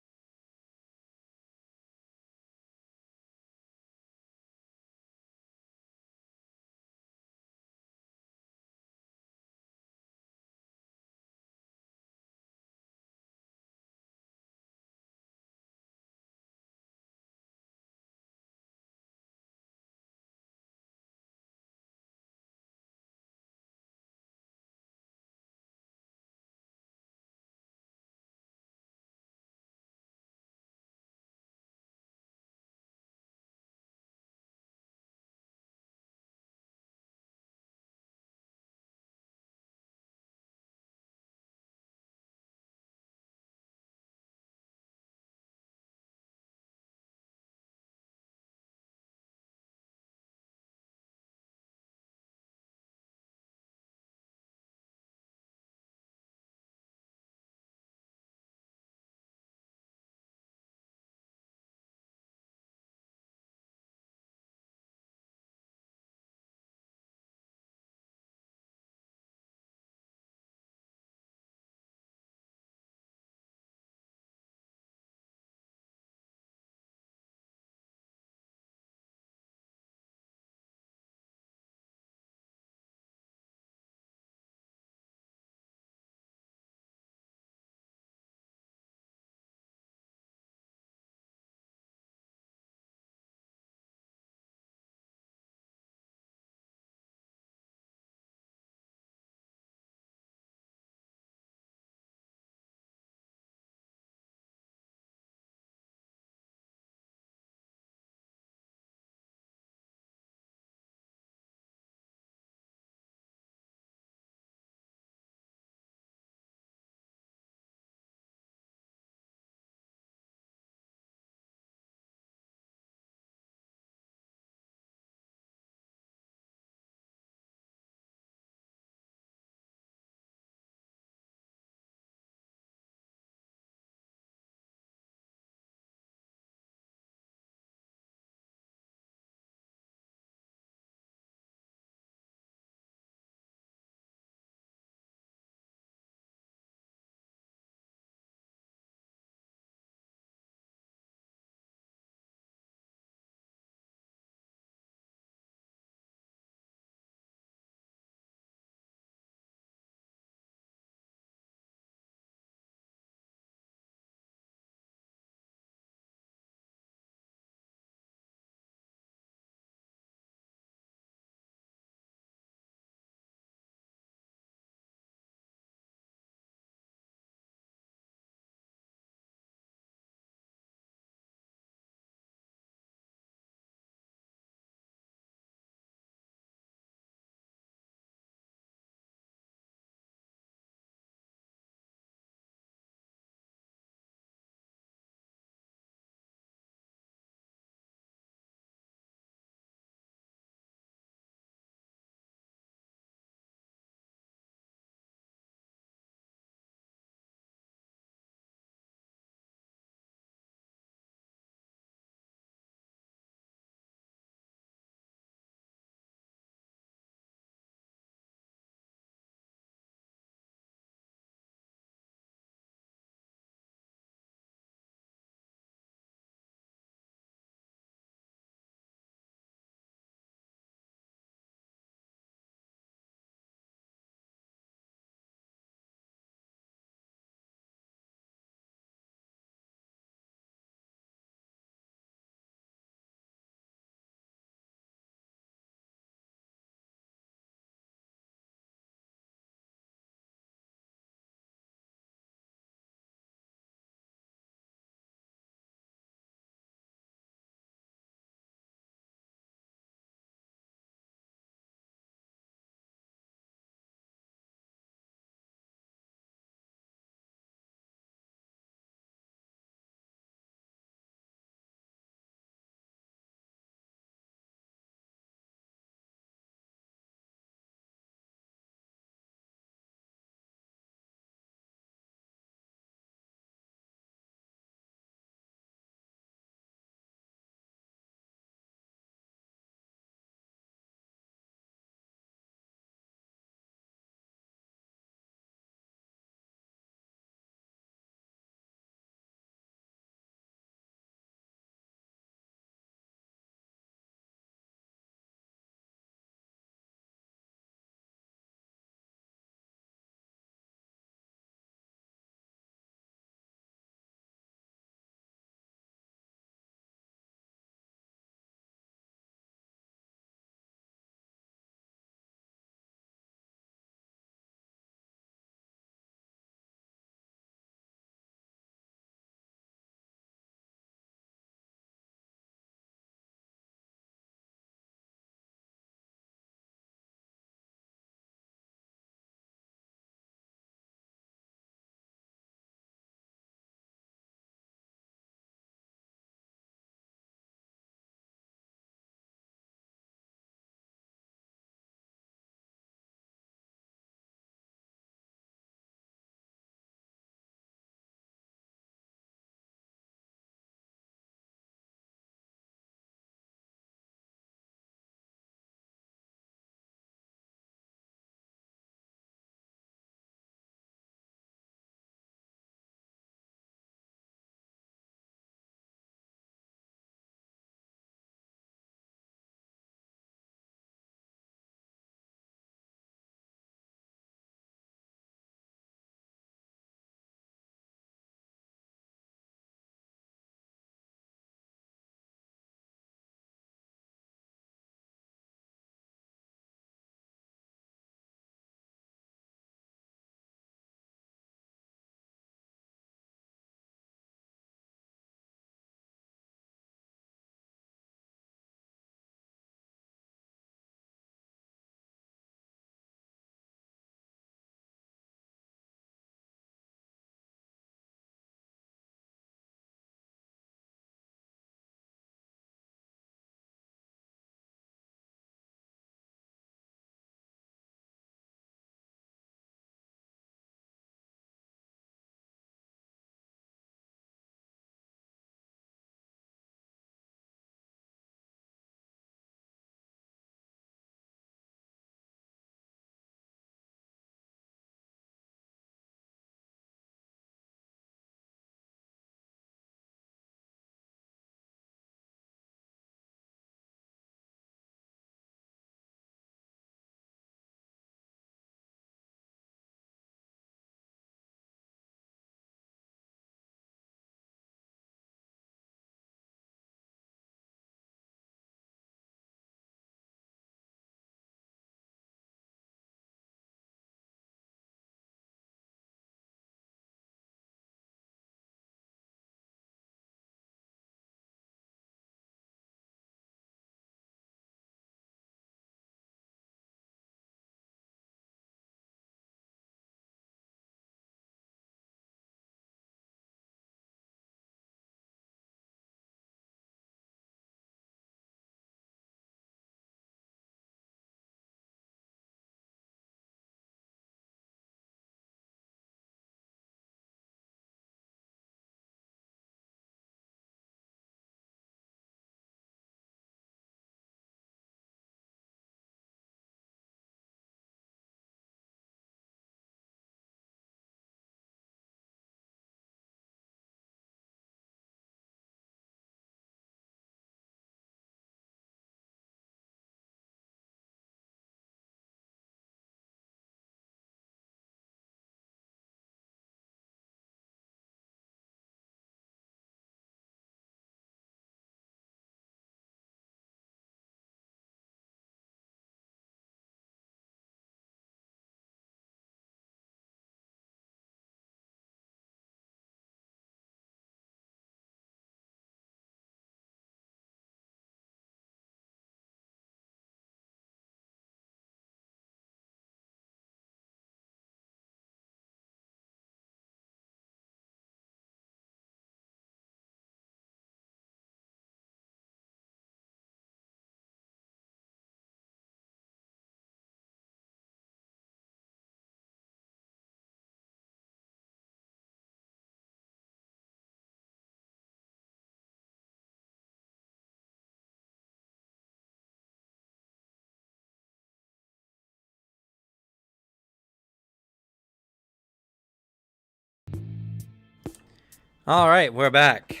All right, we're back.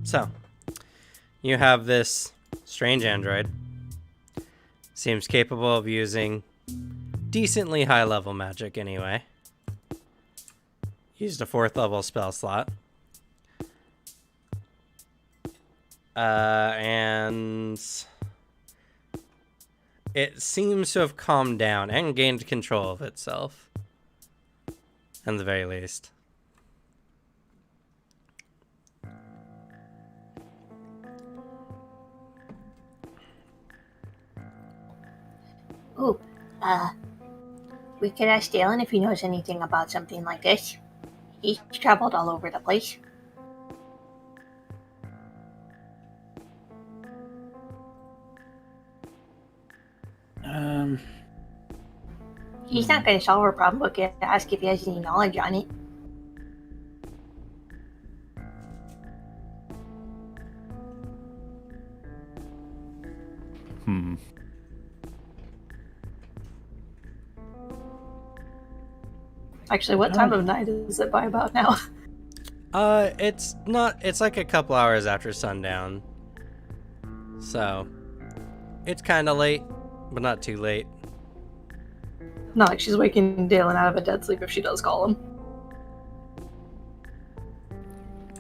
So, you have this strange android. Seems capable of using decently high-level magic anyway. Used a 4th level spell slot. And it seems to have calmed down and gained control of itself. At the very least. Ooh, we could ask Dalen if he knows anything about something like this. He's traveled all over the place. He's not going to solve our problem, but can ask if he has any knowledge on it. Actually, what time of night is it by about now? It's like a couple hours after sundown. So, it's kind of late, but not too late. Not like she's waking Dalen out of a dead sleep if she does call him.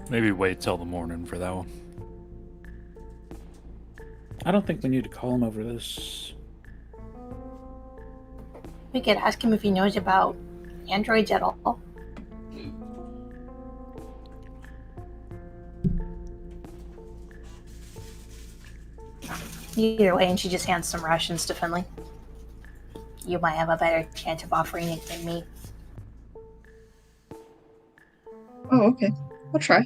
Maybe wait till the morning for that one. I don't think we need to call him over this. We could ask him if he knows about androids at all. Either way, and she just hands some rations to Finley. You might have a better chance of offering it than me. Oh, okay. I'll try.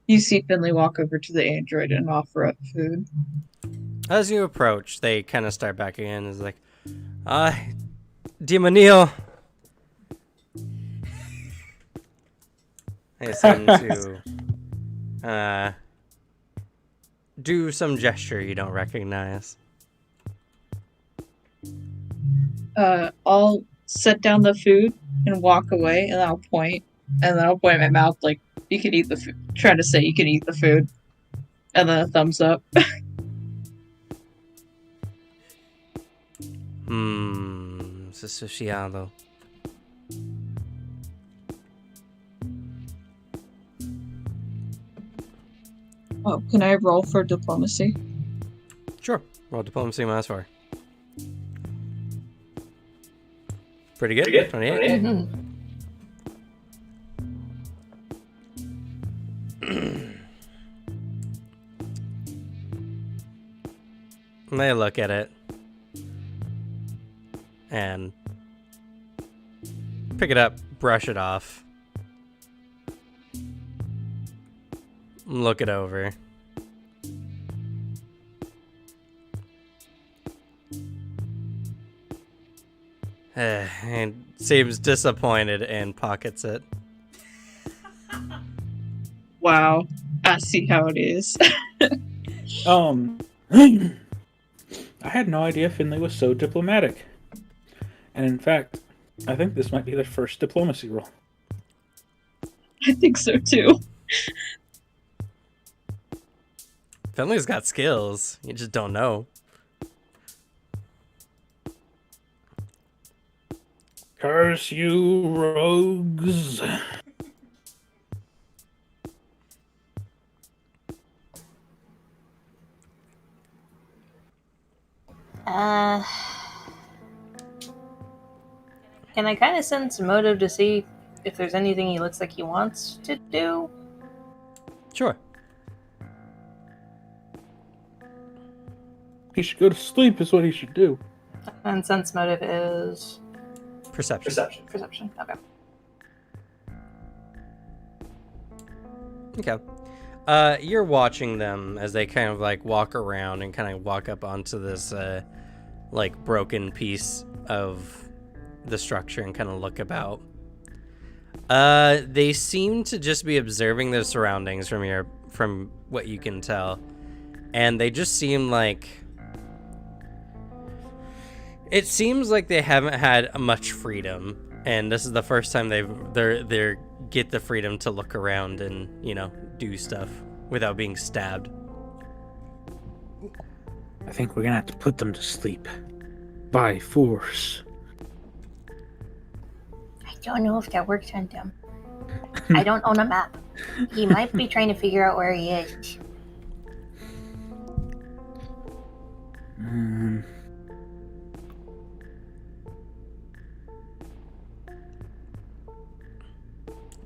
You see Finley walk over to the android and offer up food. As you approach, they kind of start back again. It's like, Demonio. They seem to do some gesture you don't recognize. I'll set down the food and walk away, and I'll point at my mouth like, you can eat the food. Trying to say you can eat the food. And then a thumbs up. Asociado. Oh, can I roll for diplomacy? Sure. Roll diplomacy -4. Pretty good. 28. Mm-hmm. They look at it and pick it up, brush it off, look it over. And seems disappointed and pockets it. Wow. I see how it is. I had no idea Finley was so diplomatic. And in fact, I think this might be their first diplomacy roll. I think so too. Finley's got skills. You just don't know. Curse you, rogues. Can I kind of sense motive to see if there's anything he looks like he wants to do? Sure. He should go to sleep is what he should do. And sense motive is Perception. perception. Okay. Okay. You're watching them as they kind of like walk around and kind of walk up onto this like broken piece of the structure and kind of look about. They seem to just be observing their surroundings from what you can tell, and they just seem like it seems like they haven't had much freedom, and this is the first time they get the freedom to look around and do stuff without being stabbed. I think we're gonna have to put them to sleep by force. I don't know if that works on them. I don't own a map. He might be trying to figure out where he is.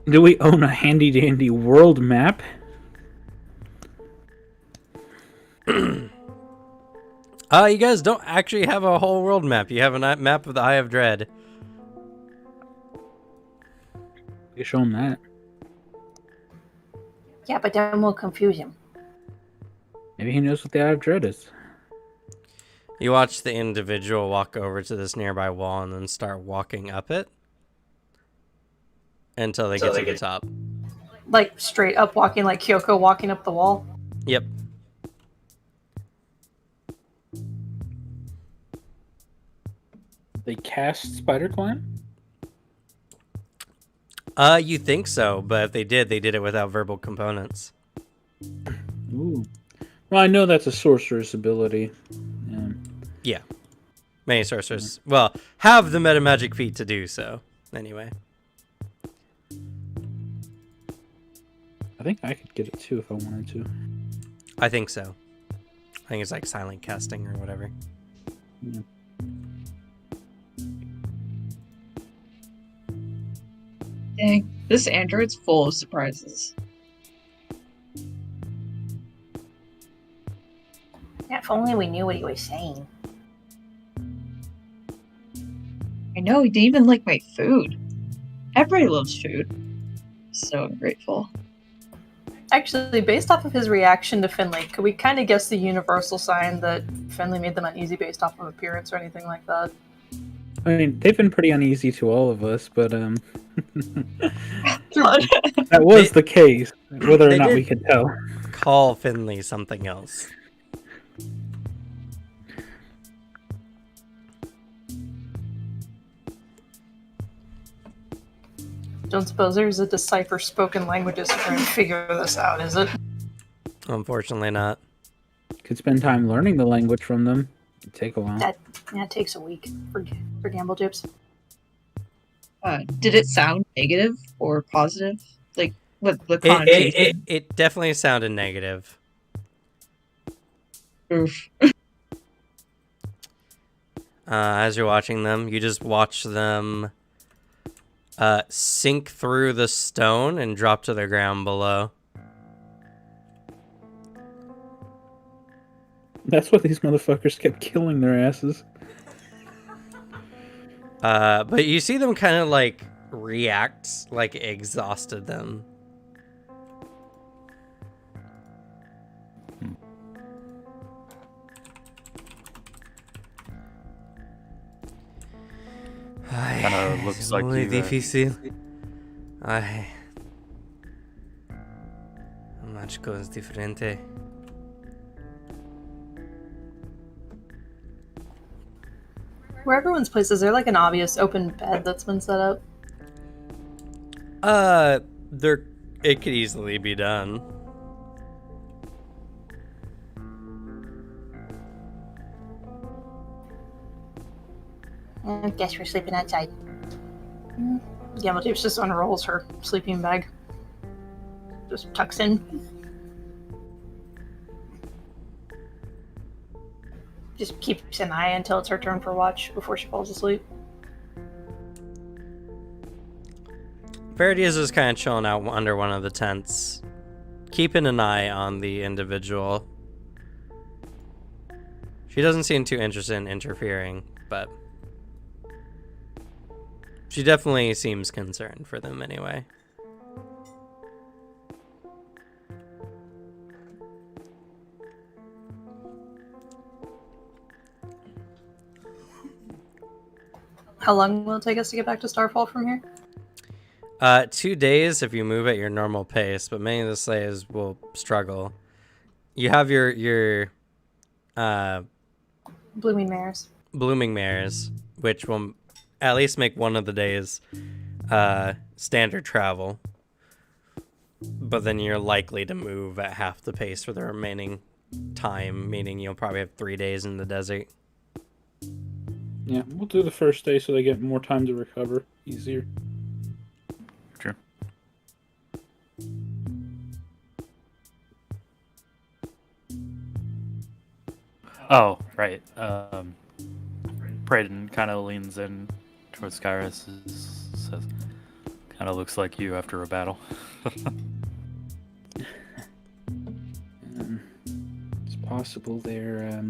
Do we own a handy dandy world map? You guys don't actually have a whole world map. You have a map of the Eye of Dread. You show him that. Yeah, but then we'll confuse him. Maybe he knows what the Eye of Dread is. You watch the individual walk over to this nearby wall and then start walking up it until they get to the top. Like straight up walking, like Kyoko walking up the wall. Yep. They cast Spider Climb? You think so, but if they did it without verbal components. Ooh. Well, I know that's a sorcerer's ability. Yeah. Many sorcerers, well, have the meta magic feat to do so. Anyway. I think I could get it too if I wanted to. I think so. I think it's like silent casting or whatever. Yeah. Dang, this android's full of surprises. Yeah, if only we knew what he was saying. I know, he didn't even like my food. Everybody loves food. So ungrateful. Actually, based off of his reaction to Finley, could we kind of guess the universal sign that Finley made them uneasy based off of appearance or anything like that? I mean, they've been pretty uneasy to all of us, but that was the case, whether or They not did we could tell. call Finley something else. Don't suppose there's a decipher spoken languages to try and figure this out, is it? Unfortunately not. Could spend time learning the language from them. It'd take a while. That takes a week for Gamble Gyps. Did it sound negative or positive? Like, what the connotation? It definitely sounded negative. Oof. As you're watching them, you just watch them sink through the stone and drop to the ground below. That's what these motherfuckers kept killing their asses. But you see them kind of like react like it exhausted them. Kinda looks like muy you, difícil. Ay. Mágico es diferente. Where everyone's place, is there like an obvious open bed that's been set up? It could easily be done. I guess we're sleeping outside. Gamble Gyps just unrolls her sleeping bag. Just tucks in. Just keeps an eye until it's her turn for watch before she falls asleep. Verity is just kind of chilling out under one of the tents, keeping an eye on the individual. She doesn't seem too interested in interfering, but she definitely seems concerned for them anyway. How long will it take us to get back to Starfall from here? 2 days if you move at your normal pace, but many of the slaves will struggle. You have your Blooming Mares. blooming mares, which will at least make one of the days standard travel. But then you're likely to move at half the pace for the remaining time, meaning you'll probably have 3 days in the desert. Yeah, we'll do the first day so they get more time to recover. Easier. Sure. Oh, right. Brayden kind of leans in towards Skyrus, says, kind of looks like you after a battle. It's possible their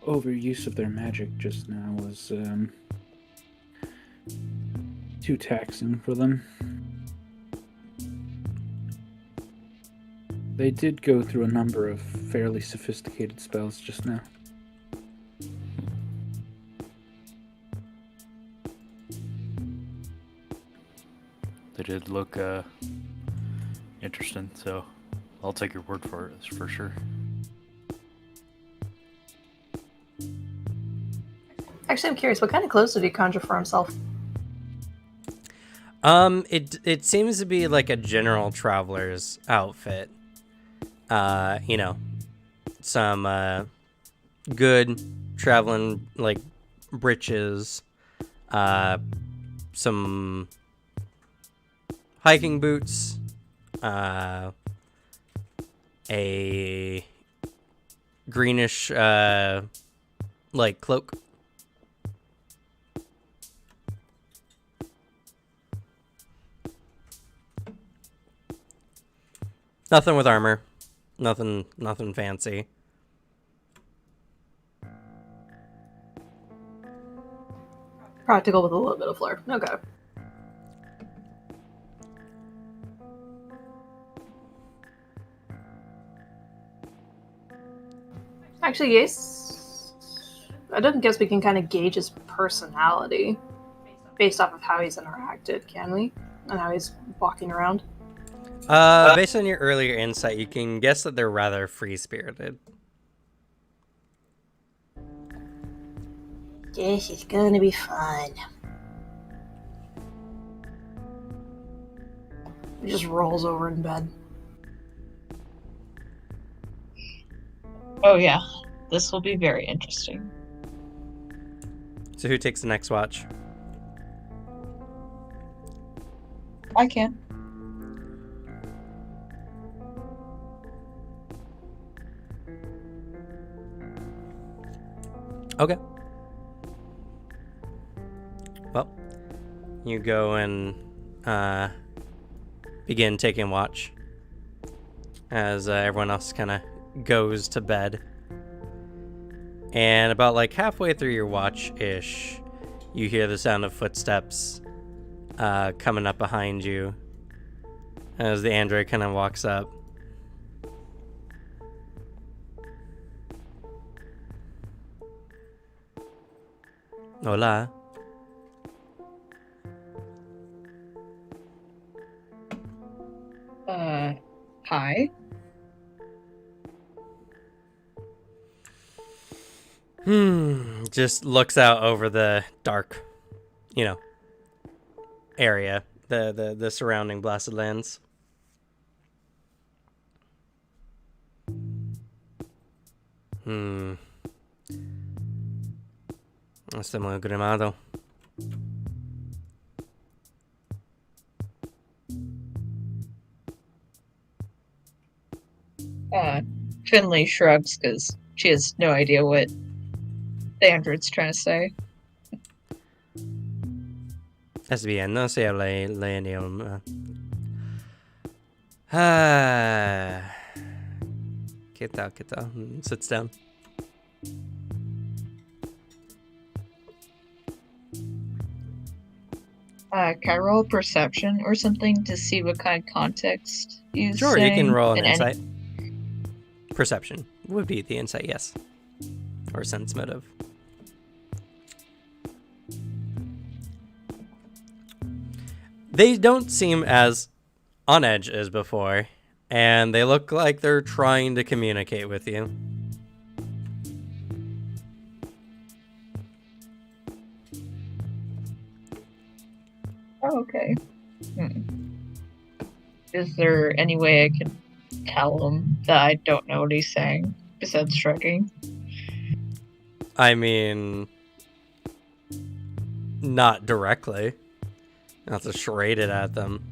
overuse of their magic just now was too taxing for them. They did go through a number of fairly sophisticated spells just now. They did look interesting, so I'll take your word for it, for sure. Actually, I'm curious, what kind of clothes did he conjure for himself? It seems to be like a general traveler's outfit. You know, some good traveling like breeches, some hiking boots, a greenish like cloak. Nothing with armor. Nothing fancy. Practical with a little bit of flair. Okay. Actually, yes. I don't guess we can kind of gauge his personality based off of how he's interacted, can we? And how he's walking around. Based on your earlier insight, you can guess that they're rather free-spirited. This is gonna be fun. He just rolls over in bed. Oh yeah, this will be very interesting. So who takes the next watch? I can. Okay. Well, you go and begin taking watch as everyone else kind of goes to bed. And about like halfway through your watch-ish, you hear the sound of footsteps coming up behind you as the android kind of walks up. Hola. Hi. Just looks out over the dark, area, the surrounding blasted lands. Está muy grimado. Finley shrugs because she has no idea what the android's trying to say. Es bien, no sé le idioma. ¿Qué tal, qué tal? Sits down. Can I roll perception or something to see what kind of context he's Sure, you can saying? roll an And insight. Perception would be the insight, yes. or sensitive. They don't seem as on edge as before, and they look like they're trying to communicate with you. Oh, okay. Is there any way I can tell him that I don't know what he's saying besides shrugging? I mean, not directly. Not to charade it at them.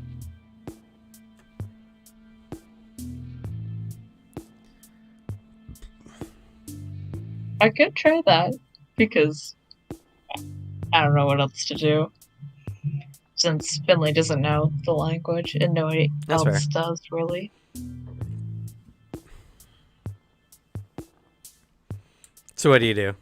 I could try that because I don't know what else to do. Since Finley doesn't know the language and nobody That's else fair. does, really. So what do you do?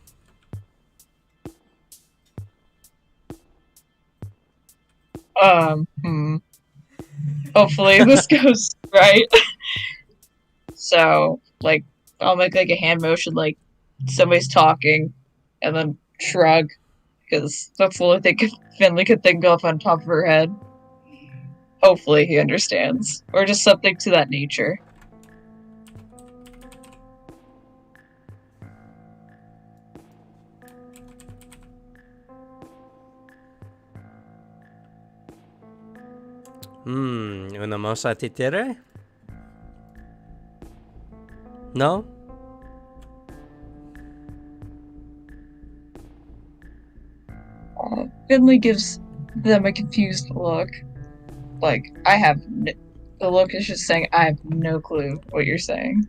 Hopefully this goes right. So, like, I'll make like a hand motion like somebody's talking and then shrug because that's the only thing Finley could think of on top of her head. Hopefully he understands. Or just something to that nature. Una mosa titere? No? Finley gives them a confused look. Like, the look is just saying, I have no clue what you're saying.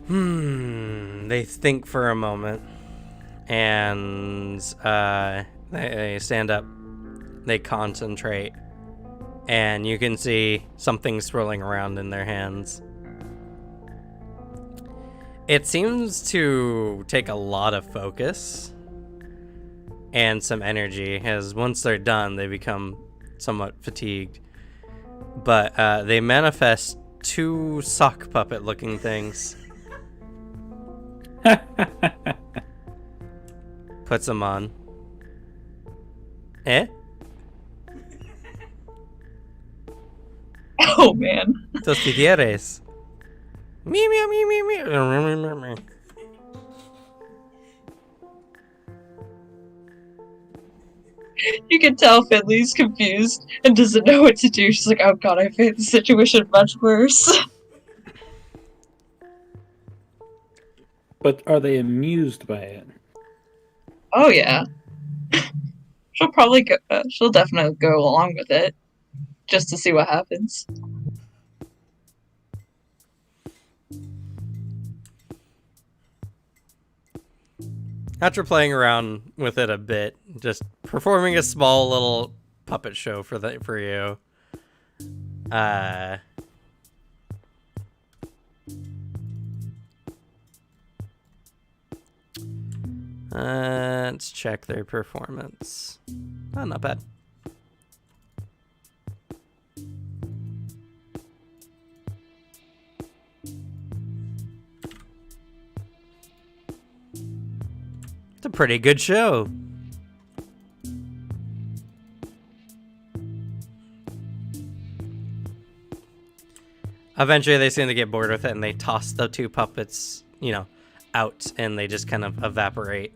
They think for a moment. And they stand up. They concentrate. And you can see something swirling around in their hands. It seems to take a lot of focus and some energy, as once they're done, they become somewhat fatigued. But they manifest two sock puppet looking things. Puts them on. Eh? Oh man. Tostilleres. Me, me, me, me, me. You can tell Finley's confused and doesn't know what to do. She's like, oh god, I've made the situation much worse. But are they amused by it? Oh yeah. She'll definitely go along with it. Just to see what happens. After playing around with it a bit, just performing a small little puppet show for you. Let's check their performance. Oh, not bad. It's a pretty good show. Eventually, they seem to get bored with it, and they toss the two puppets, out, and they just kind of evaporate.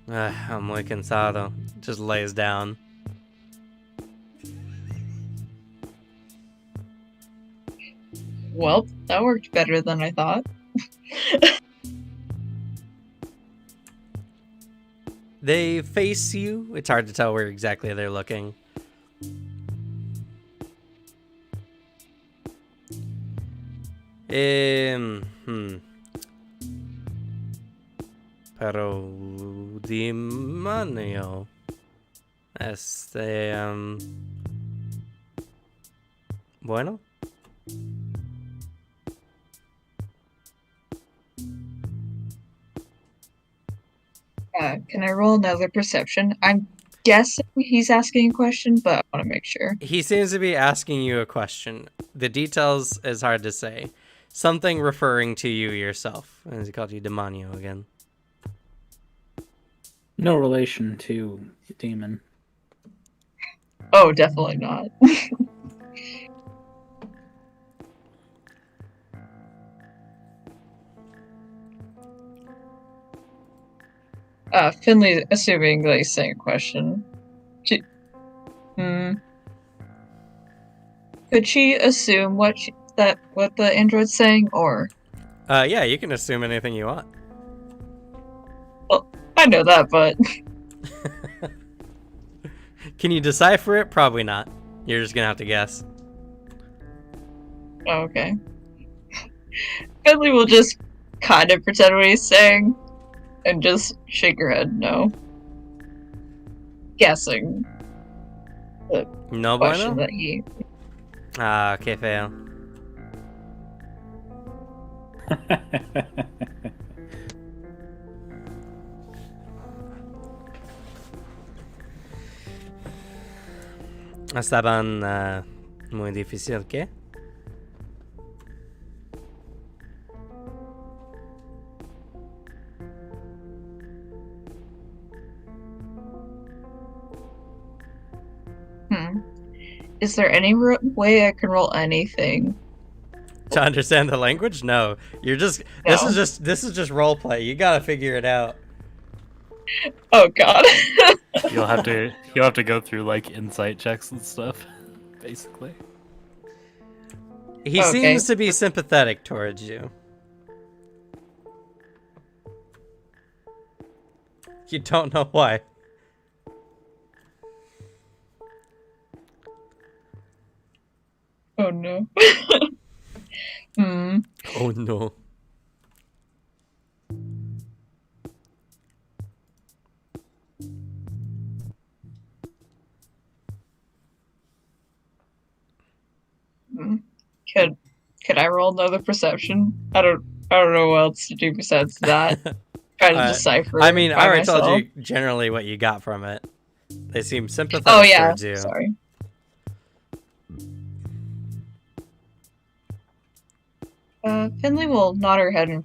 I'm muy cansado. Just lays down. Well, that worked better than I thought. They face you. It's hard to tell where exactly they're looking. Pero demonio. Bueno. Can I roll another perception? I'm guessing he's asking a question, but I want to make sure. He seems to be asking you a question. The details is hard to say. Something referring to you yourself. As he called you Demonio again. No relation to demon. Oh, definitely not. Finley, assuming that he's saying a question. Could she assume what the android's saying, or? Yeah, you can assume anything you want. Well, I know that, but Can you decipher it? Probably not. You're just gonna have to guess. oh, okay. Finley will just kind of pretend what he's saying, and just shake her head no. Guessing the No question bueno? that he. Ah, okay, fail. Estaban muy difícil, ¿qué? Is there any way I can roll anything? To understand the language? No. You're just No. this is just role play. You gotta figure it out. Oh God. You'll have to go through like insight checks and stuff, basically. He Okay. seems to be sympathetic towards you. You don't know why. Oh no. Oh no. Could I roll another perception? I don't know what else to do besides that. Try to decipher. I mean, by I already myself. told you generally what you got from it. They seem sympathetic Oh yeah. towards you. Sorry. Finley will nod her head in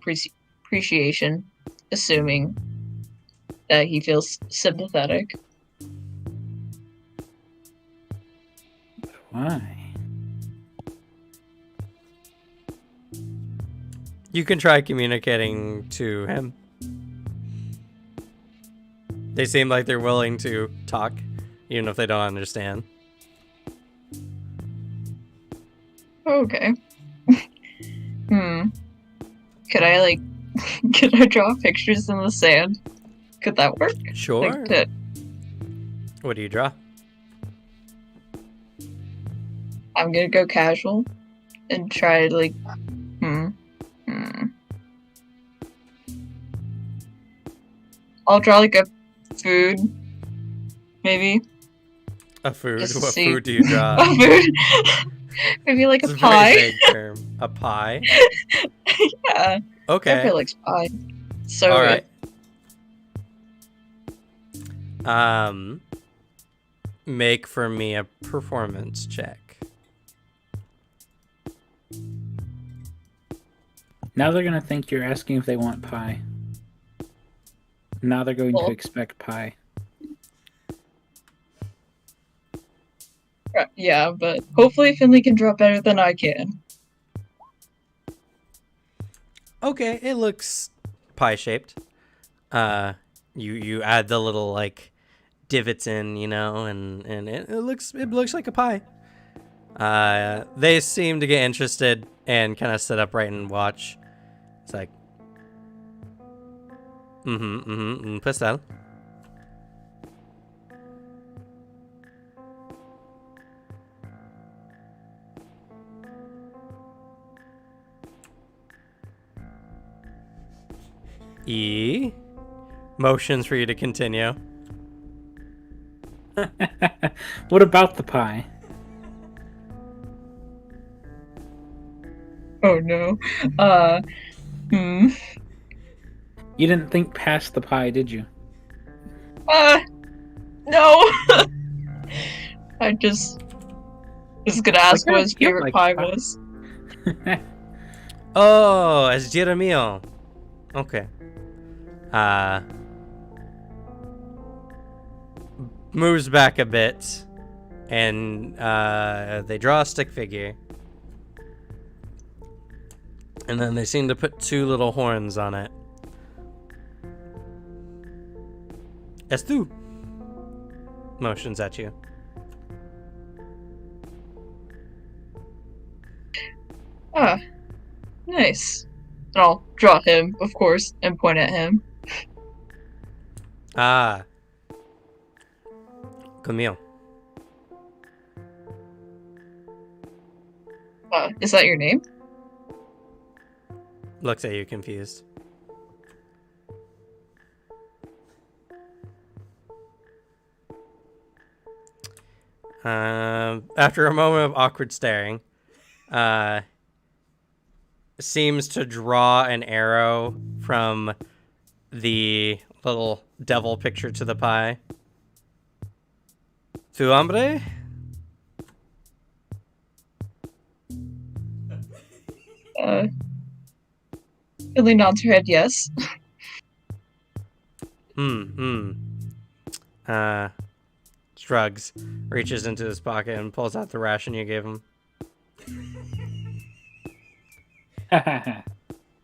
appreciation, assuming that he feels sympathetic. Why? You can try communicating to him. They seem like they're willing to talk, even if they don't understand. Okay. Could I could I draw pictures in the sand? Could that work? Sure. Like, What do you draw? I'm gonna go casual and try to I'll draw like a food, maybe. A food? Just to What see. food do you draw? A food. Maybe like It's a a very pie. vague term. A pie? Yeah. Okay. Everybody likes pie. So All good. right. Make for me a performance check. Now they're gonna think you're asking if they want pie. Now they're going Cool. to expect pie. Yeah, but hopefully Finley can draw better than I can. Okay, it looks pie shaped. You add the little like divots in, and it looks like a pie. They seem to get interested and kind of sit upright and watch. It's like, pastel. E. Motions for you to continue. What about the pie? Oh no. You didn't think past the pie, did you? No. I just was gonna ask Like, what his I feel favorite like pie pie. was. Oh, es Jeremio. Okay. Moves back a bit, and they draw a stick figure. And then they seem to put two little horns on it. Es tú. Motions at you. Ah, nice. And I'll draw him, of course, and point at him. Ah. Conmigo. Is that your name? Looks at you confused. After a moment of awkward staring, seems to draw an arrow from the little devil picture to the pie. Tu hambre? Billy nods her head yes. Shrugs, reaches into his pocket and pulls out the ration you gave him.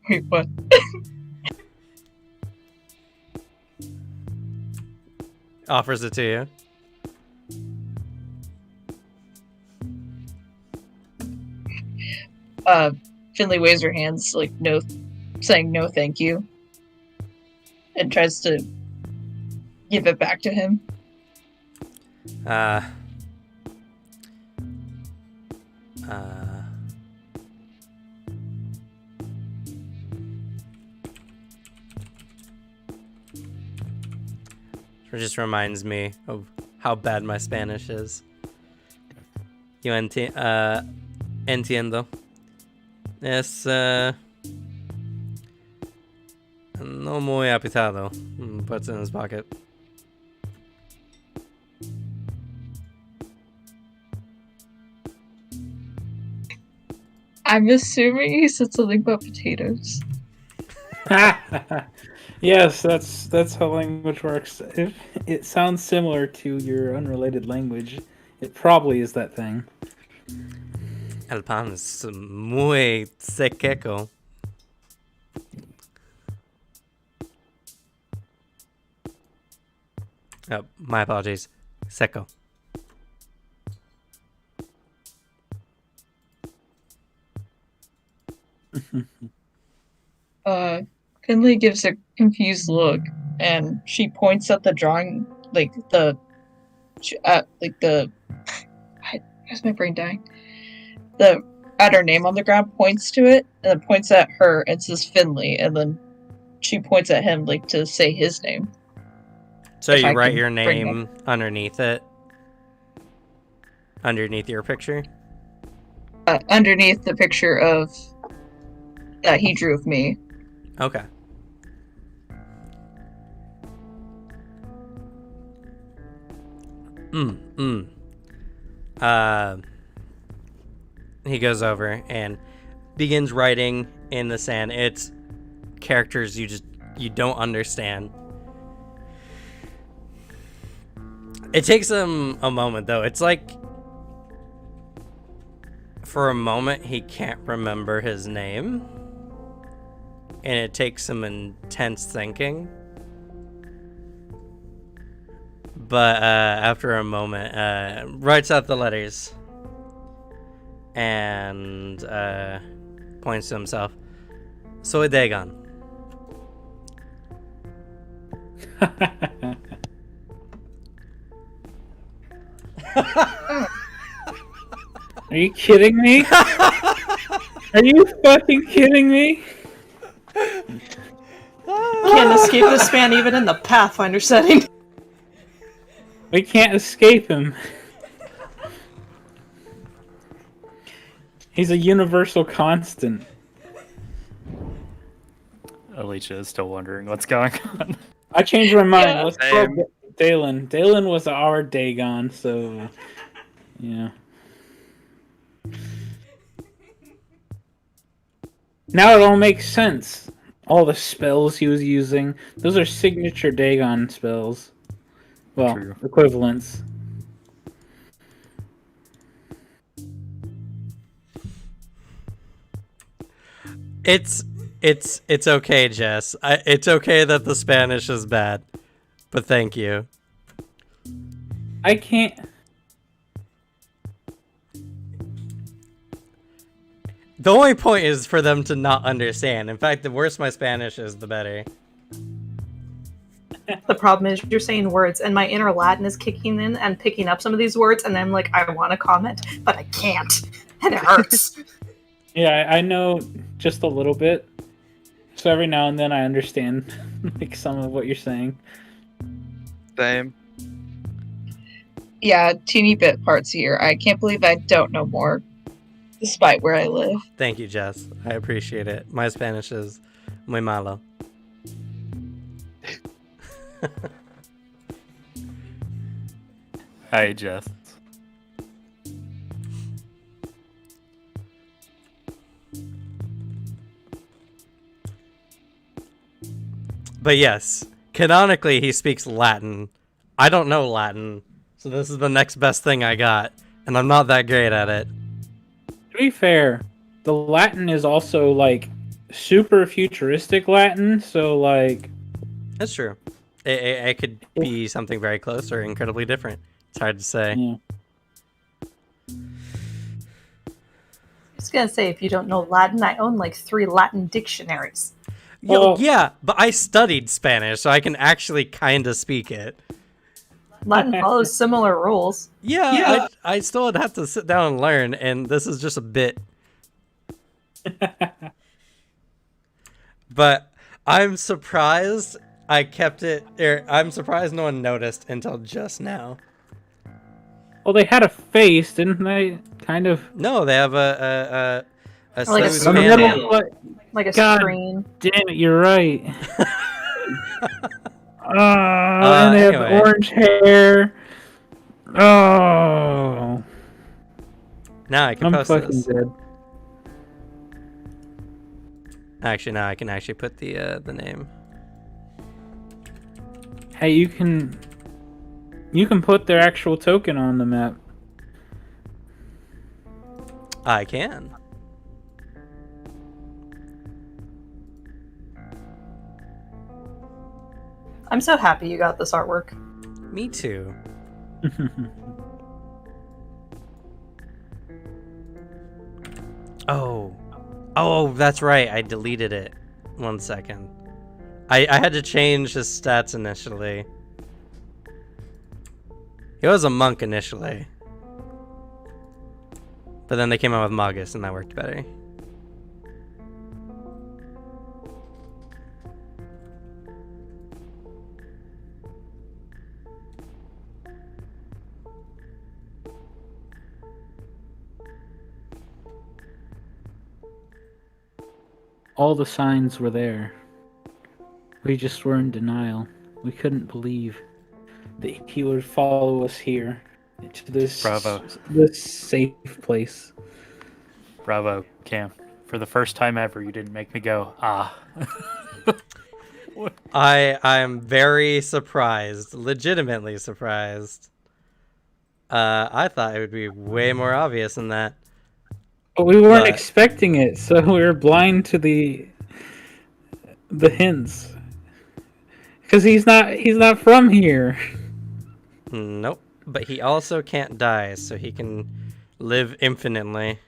Wait, what? Offers it to you. Finley waves her hands, like, no, saying no thank you. And tries to give it back to him. It just reminds me of how bad my Spanish is. Yo entiendo. Es no muy apretado. Puts it in his pocket. I'm assuming he said something about potatoes. Yes, that's how language works. If it sounds similar to your unrelated language, it probably is that thing. El pan es muy seco. Oh, my apologies. Seco. Finley gives a confused look, and she points at the drawing, where's my brain dying? At her name on the ground, points to it, and then points at her and says Finley, and then she points at him, like, to say his name. So If you I write can your bring name underneath it? Underneath your picture? Underneath the picture of that he drew of me. Okay. He goes over and begins writing in the sand. It's characters you don't understand. It takes him a moment though. It's like for a moment he can't remember his name. And it takes some intense thinking. But after a moment, writes out the letters. And points to himself. Soy Dagon. Are you kidding me? Are you fucking kidding me? Can't escape this man even in the Pathfinder setting. We can't escape him. He's a universal constant. Alicia is still wondering what's going on. I changed my mind. Yeah. Let's Dalen was our Dagon, so yeah. Now it all makes sense. All the spells he was using, those are signature Dagon spells. Well, True. equivalents. It's okay, Jess. It's okay that the Spanish is bad, but thank you. I can't. The only point is for them to not understand. In fact, the worse my Spanish is, the better. The problem is you're saying words, and my inner Latin is kicking in and picking up some of these words, and I'm like, I want to comment, but I can't, and it hurts. Yeah, I know just a little bit. So every now and then I understand like some of what you're saying. Same. Yeah, teeny bit parts here. I can't believe I don't know more, despite where I live. Thank you, Jess. I appreciate it. My Spanish is muy malo. Hi, Jess. But yes, canonically he speaks Latin. I don't know Latin, so this is the next best thing I got, and I'm not that great at it. To be fair, the Latin is also like super futuristic Latin, so like That's true. It could be something very close or incredibly different. It's hard to say. yeah. I was gonna say, if you don't know Latin, I own like 3 Latin dictionaries. Well- Yeah, but I studied Spanish, so I can actually kind of speak it. Latin follows similar rules. Yeah. I still would have to sit down and learn, and this is just a bit. But I'm surprised I kept it. I'm surprised no one noticed until just now. Well, they had a face, didn't they? Kind of. No, they have a Like a smooth screen. panel. Like a God. screen. Damn it, you're right. And they have anyway. orange hair. Oh, Now I can I'm post fucking this. dead. Actually, now I can actually put the name. Hey, you can put their actual token on the map. I can. I'm so happy you got this artwork. Me too. Oh, that's right. I deleted it. 1 second. I had to change his stats initially. He was a monk initially. But then they came out with Magus and that worked better. All the signs were there. We just were in denial. We couldn't believe that he would follow us here to this Bravo. this safe place. Bravo, Cam. For the first time ever, you didn't make me go, ah. I'm very surprised. Legitimately surprised. I thought it would be way more obvious than that. But we weren't But- expecting it, so we were blind to the hints. Because he's not from here. Nope. But he also can't die, so he can live infinitely.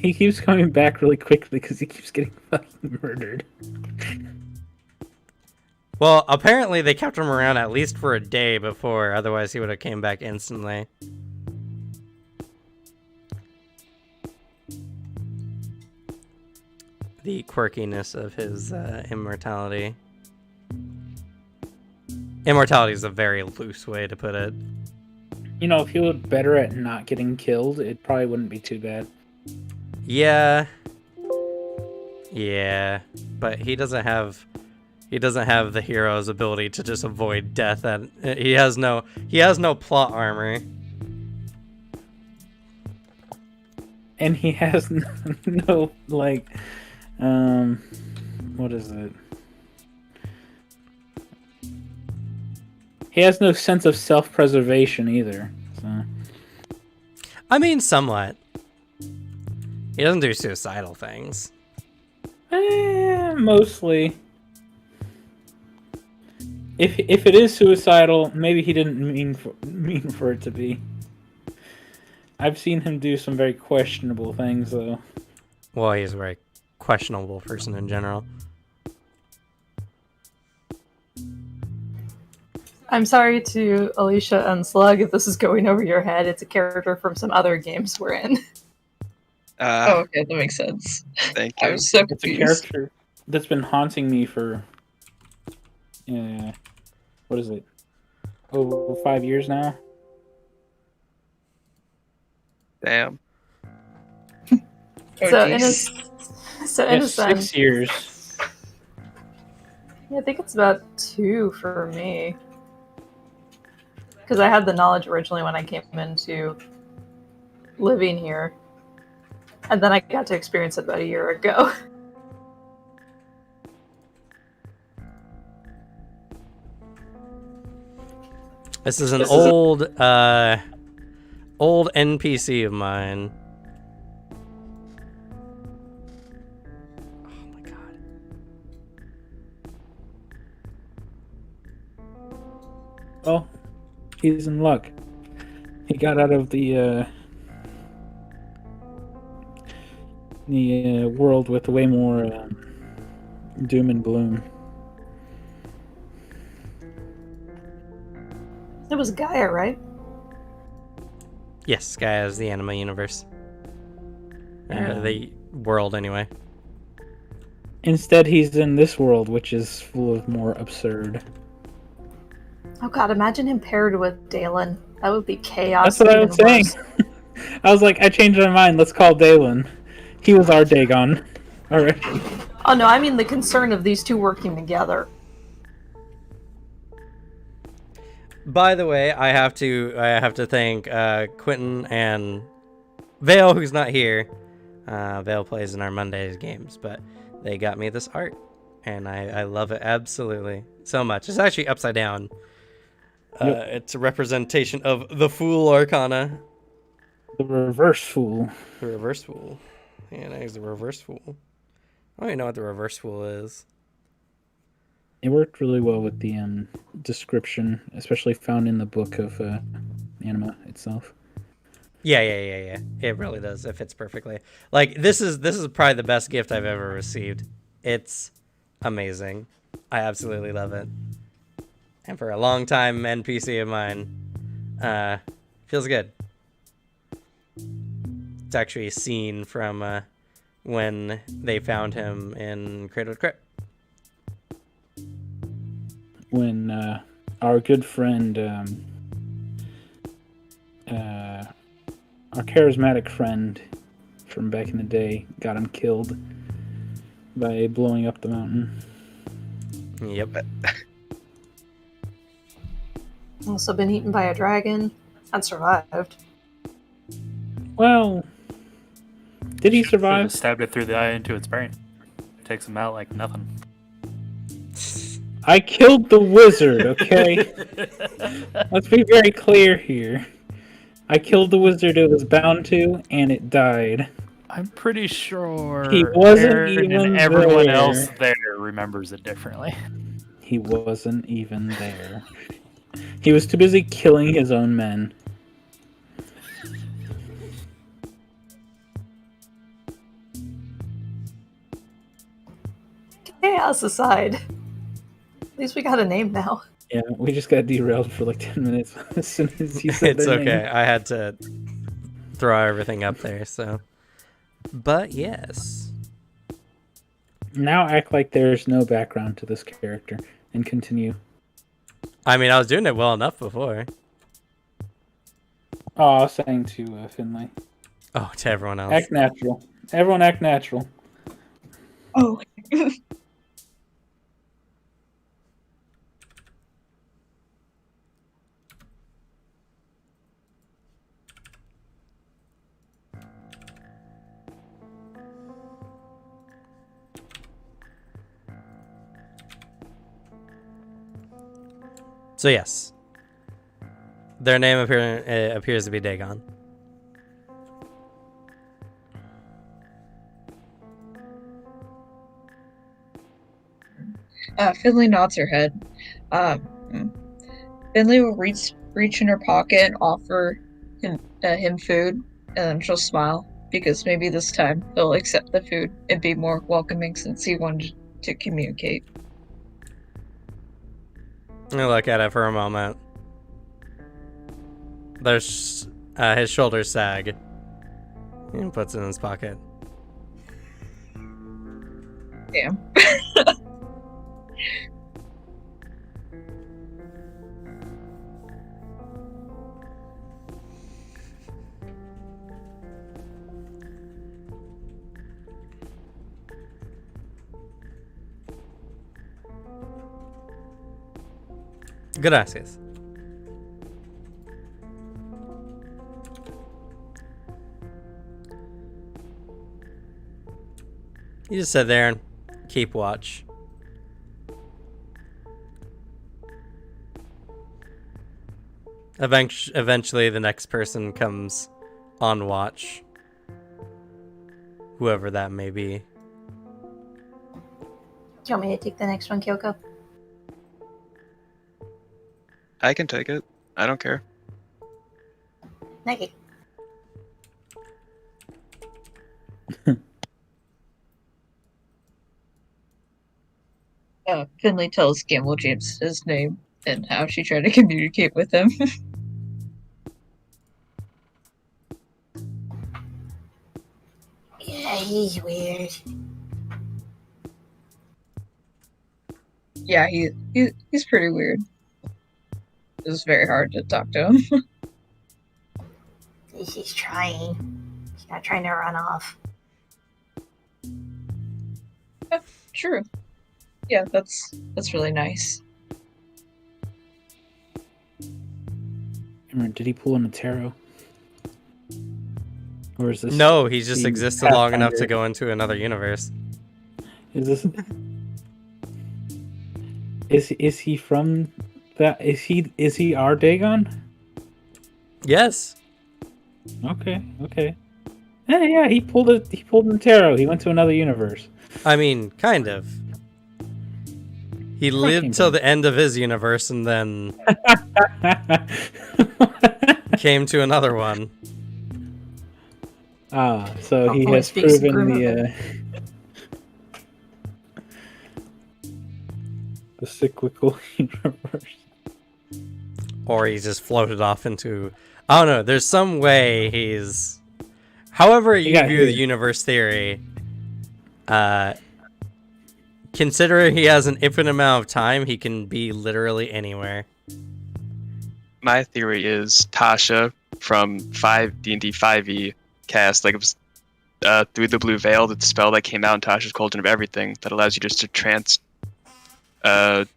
He keeps coming back really quickly because he keeps getting fucking murdered. Well, apparently they kept him around at least for a day before, otherwise he would have came back instantly. The quirkiness of his immortality. Immortality is a very loose way to put it. You know, if he was better at not getting killed, it probably wouldn't be too bad. Yeah. Yeah. But he doesn't have He doesn't have the hero's ability to just avoid death. And he has no plot armor. And he has no like, what is it? He has no sense of self-preservation either. So. I mean, somewhat. He doesn't do suicidal things. Mostly. If it is suicidal, maybe he didn't mean for it to be. I've seen him do some very questionable things, though. Well, he's a very questionable person in general. I'm sorry to Alicia and Slug if this is going over your head. It's a character from some other games we're in. Oh, okay, that makes sense. Thank I you. was so It's a confused. character that's been haunting me for, what is it? Over 5 years now? Damn. Oh, So in a jeez. sense, 6 years. yeah, I think it's about 2 for me. Because I had the knowledge originally when I came into living here. And then I got to experience it about a year ago. This is an old NPC of mine. Oh my god. Well, he's in luck. He got out of the world with way more doom and gloom. It was Gaia, right? Yes, Gaia is the anime universe. Yeah. The world, anyway. Instead, he's in this world, which is full of more absurd. Oh god, imagine him paired with Dalen. That would be chaos. That's what I was even saying. worse. I was like, I changed my mind. Let's call Dalen. He was our Dagon. Alright. Oh no, I mean the concern of these two working together. By the way, I have to thank Quentin and Vale, who's not here. Vale plays in our Mondays games, but they got me this art, and I love it absolutely so much. It's actually upside down. Yep. It's a representation of the Fool Arcana. The reverse fool. The Reverse Fool. Yeah, that is the Reverse Fool. I don't even know what the Reverse Fool is. It worked really well with the description, especially found in the book of Anima itself. Yeah. It really does. It fits perfectly. Like this is probably the best gift I've ever received. It's amazing. I absolutely love it. And for a long time NPC of mine, feels good. It's actually a scene from when they found him in Cradle to Crypt. When our good friend, our charismatic friend from back in the day, got him killed by blowing up the mountain. Yep. Also been eaten by a dragon and survived. Well, did he Should've survive? stabbed it through the eye into its brain. Takes him out like nothing. I killed the wizard, okay? Let's be very clear here. I killed the wizard it was bound to, and it died. I'm pretty sure He wasn't Aaron even and everyone there. else there remembers it differently. He wasn't even there. He was too busy killing his own men. Chaos aside. At least we got a name now. Yeah, we just got derailed for like 10 minutes as soon as you said It's their okay. name. I had to throw everything up there, so. But yes. Now act like there's no background to this character and continue. I mean, I was doing it well enough before. Oh, I was saying to Finlay. Oh, to everyone else. Act natural. Everyone act natural. Oh, So yes, their name appears to be Dagon. Finley nods her head. Finley will reach in her pocket and offer him food, and then she'll smile, because maybe this time he'll accept the food and be more welcoming since he wanted to communicate. I look at it for a moment. There's his shoulders sag. He puts it in his pocket. Damn. Gracias. You just sit there and keep watch. Eventually, the next person comes on watch. Whoever that may be. Do you want me to take the next one, Kyoko? I can take it. I don't care. Okay. Finley tells Gamble James his name and how she tried to communicate with him. Yeah, he's weird. Yeah, he's pretty weird. It was very hard to talk to him. He's trying. He's not trying to run off. True. Yeah, that's really nice. Did he pull in a tarot? Or is this? No, he just the existed long enough to Pathfinder? go into another universe. Is this? Is he from that? Is he our Dagon? Yes. Okay. Yeah, he pulled in tarot. He went to another universe. I mean, kind of. He lived till the end of his universe and then came to another one. So he Only has speaks proven Grim the cyclical universe. Or he's just floated off into... I don't know, there's some way he's... However you view the universe theory, considering he has an infinite amount of time, he can be literally anywhere. My theory is Tasha from D&D 5e cast, like it was through the blue veil, the spell that came out in Tasha's Cauldron of Everything that allows you just to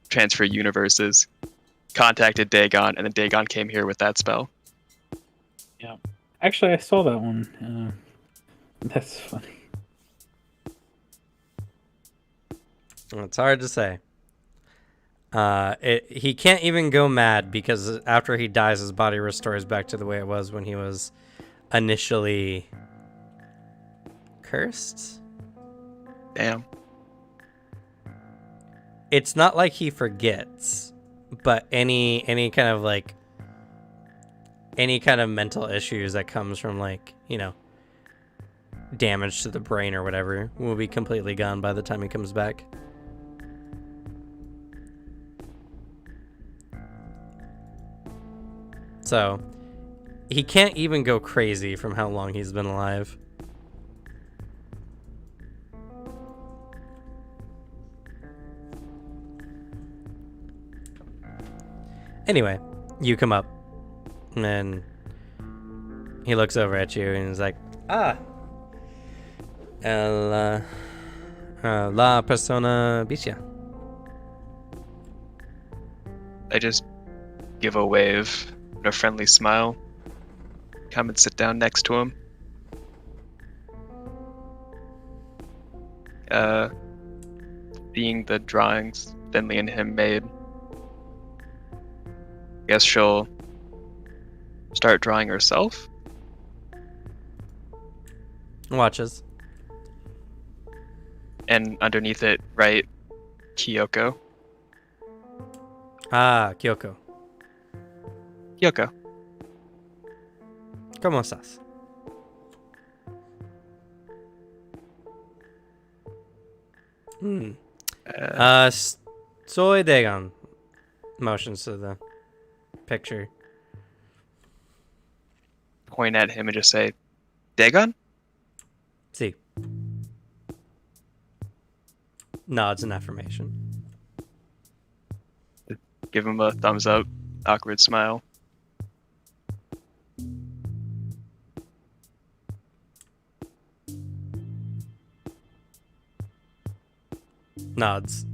transfer universes. Contacted Dagon, and then Dagon came here with that spell. Yeah. Actually, I saw that one. That's funny. It's hard to say. He can't even go mad because after he dies, his body restores back to the way it was when he was initially cursed. Damn. It's not like he forgets, but any kind of like any kind of mental issues that comes from like, you know, damage to the brain or whatever will be completely gone by the time he comes back. So, he can't even go crazy from how long he's been alive. Anyway, you come up, and he looks over at you, and he's like, la persona bicia. I just give a wave and a friendly smile. Come and sit down next to him. Seeing the drawings Finley and him made, guess she'll start drawing herself. Watches. And underneath it, write Kyoko. Ah, Kyoko. Kyoko. ¿Cómo estás? Hmm. Soy Dagon. Motions to the picture. Point at him and just say, Dagon? See. Nods in affirmation. Give him a thumbs up, awkward smile. Nods.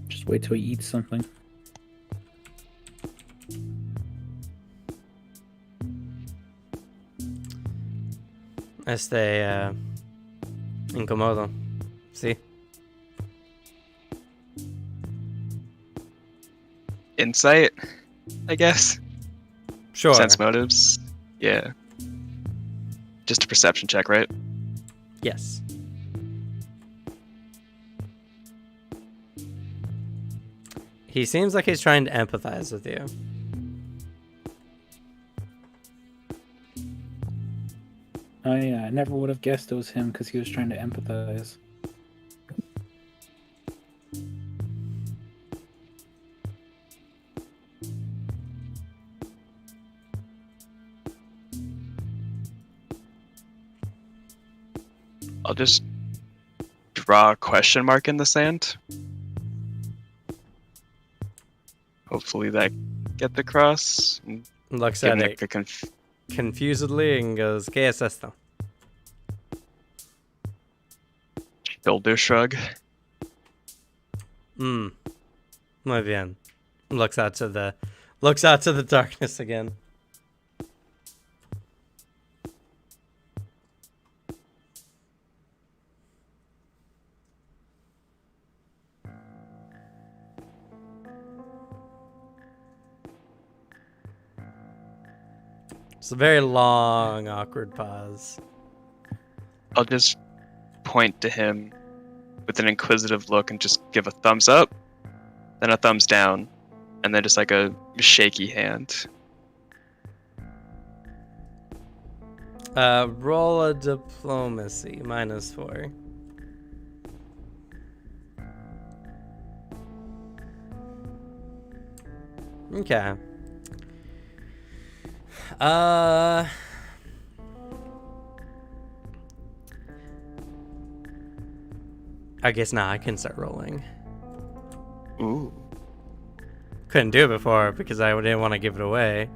Just wait till he eats something. Incomodo. Sí. Insight, I guess. Sure. Sense motives. Yeah. Just a perception check, right? Yes. He seems like he's trying to empathize with you. I never would have guessed it was him because he was trying to empathize. I'll just draw a question mark in the sand. Hopefully that gets across. And Looks give at Nick it a confusedly and goes, ¿Qué es esto? shoulder shrug. Muy bien. Looks out to the darkness again. It's a very long, awkward pause. I'll just point to him with an inquisitive look and just give a thumbs up, then a thumbs down, and then just like a shaky hand. Roll a diplomacy, -4. Okay. I guess now I can start rolling. Ooh. Couldn't do it before because I didn't want to give it away.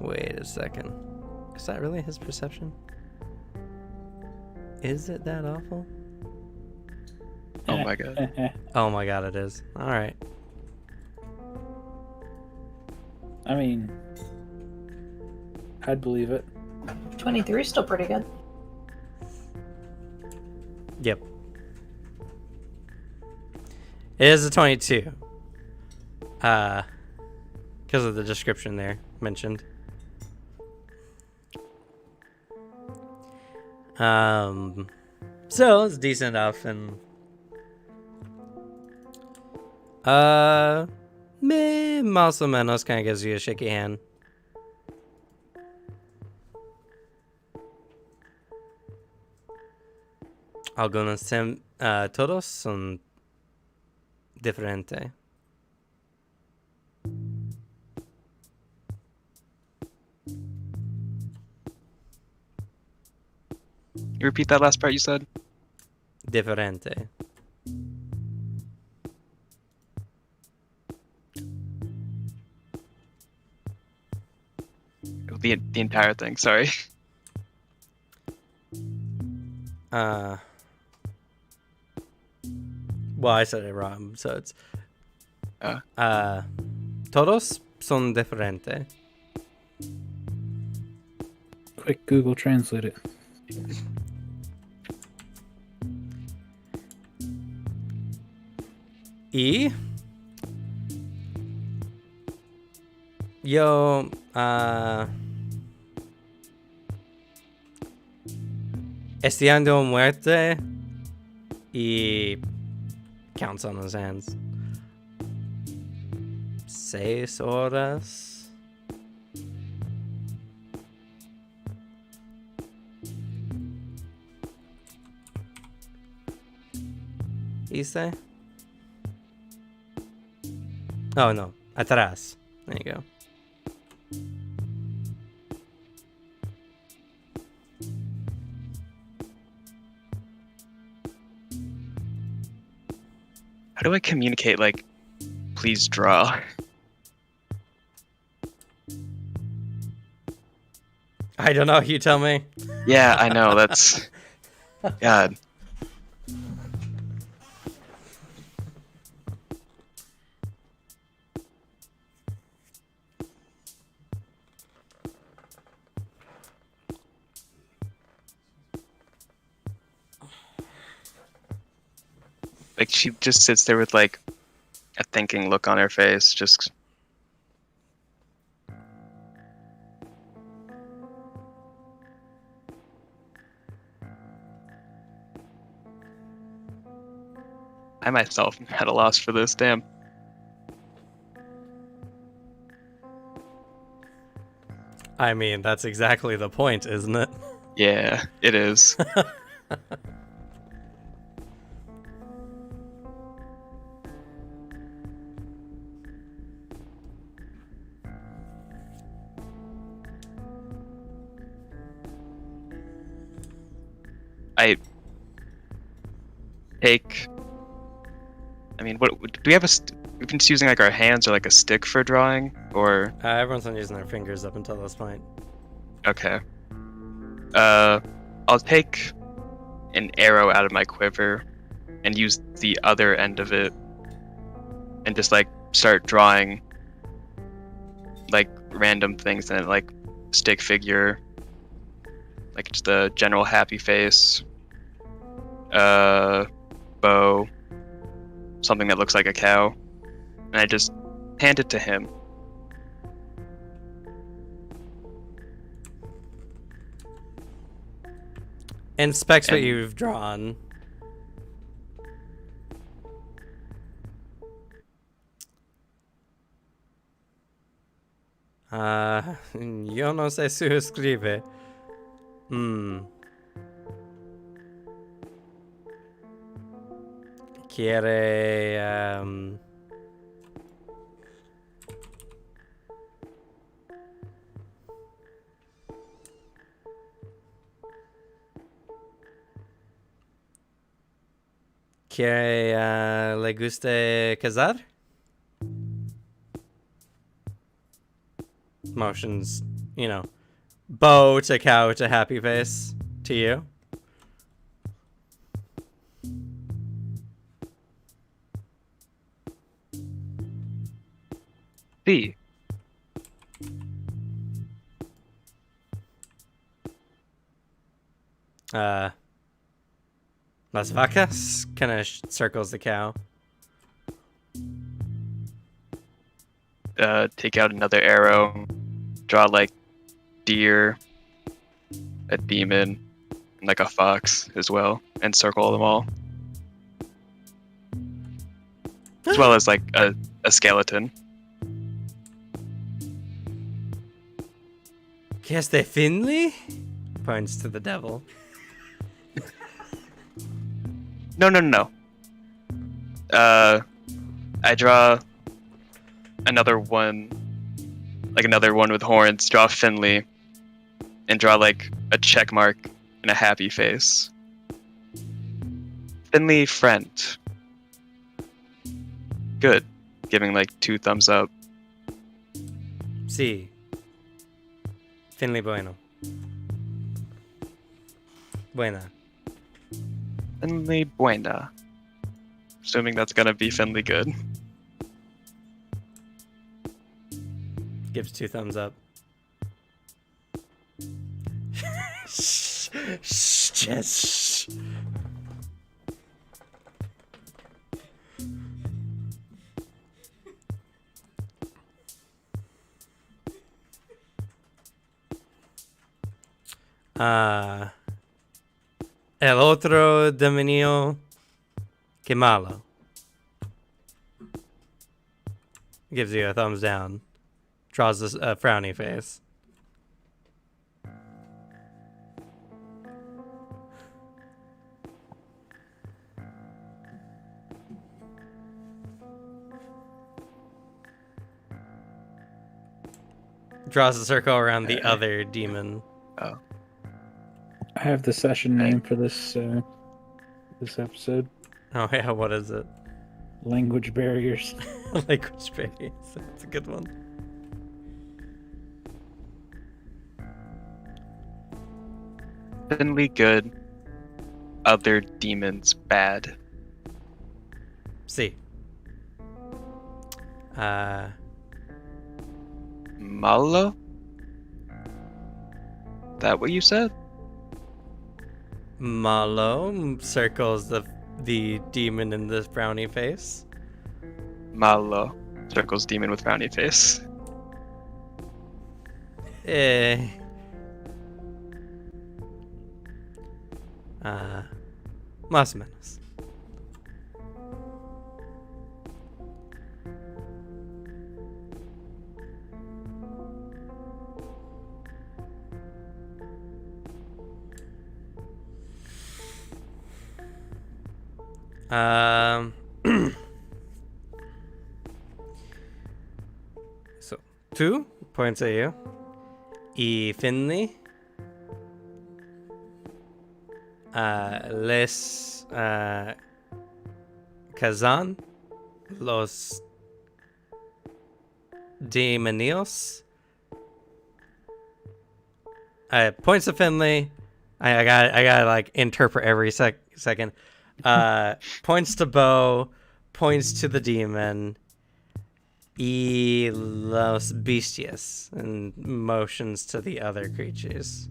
Wait a second. Is that really his perception? Is it that awful? Oh my god. Oh my god, it is. Alright. I mean, I'd believe it. 23 is still pretty good. Yep. It is a 22. Because of the description there mentioned. So it's decent enough, and más o menos kind of gives you a shaky hand. Algunos todos son diferentes. You repeat that last part you said? Diferente. The entire thing, sorry. Well, I said it wrong, so it's Todos son diferentes. Quick Google Translate it. Y yo estudiando muerte y counts on his hands. 6 horas. Hice. Oh no, atrás. There you go. How do I communicate, like, please draw? I don't know, you tell me. Yeah, I know, that's... God. Like, she just sits there with, like, a thinking look on her face, just... I myself am at a loss for this, damn. I mean, that's exactly the point, isn't it? Yeah, it is. I take... I mean, what do we have we've been just using like our hands or like a stick for drawing, or... Everyone's been using their fingers up until this point. Okay. I'll take an arrow out of my quiver and use the other end of it and just like start drawing like random things in it, like stick figure, like just a general happy face, bow, something that looks like a cow, and I just hand it to him. Inspects what And- you've drawn. Yo no sé si escribe. Quiere, quiere, le guste casar? Motions, you know, bow to cow to happy face to you. C. Las vacas kind of circles the cow. Take out another arrow, draw like deer, a demon, and like a fox as well, and circle them all. As well as like a skeleton. ¿Qué es de Finley? Points to the devil. No. I draw another one, like another one with horns, draw Finley, and draw like a check mark and a happy face. Finley friend. Good. Giving like 2 thumbs up. Sí. Finley bueno. Buena. Finley buena. Assuming that's gonna be Finley good. Gives 2 thumbs up. Shh, shh, just shh. El otro demonio, que malo. Gives you a thumbs down. Draws a frowny face. Draws a circle around the other demon. Oh. I have the session name for this episode. Oh yeah, what is it? Language barriers. Language barriers. That's a good one. Finley good. Other demons bad. See. Malo? That what you said? Malo circles the demon in the frowny face. Malo. Circles demon with frowny face. Eh. Más o menos. So 2 points at you. Y Finley. Les Kazan. Los demonios. Points to Finley. I gotta like interpret every second. Points to Bo, points to the demon, y los bestias, and motions to the other creatures.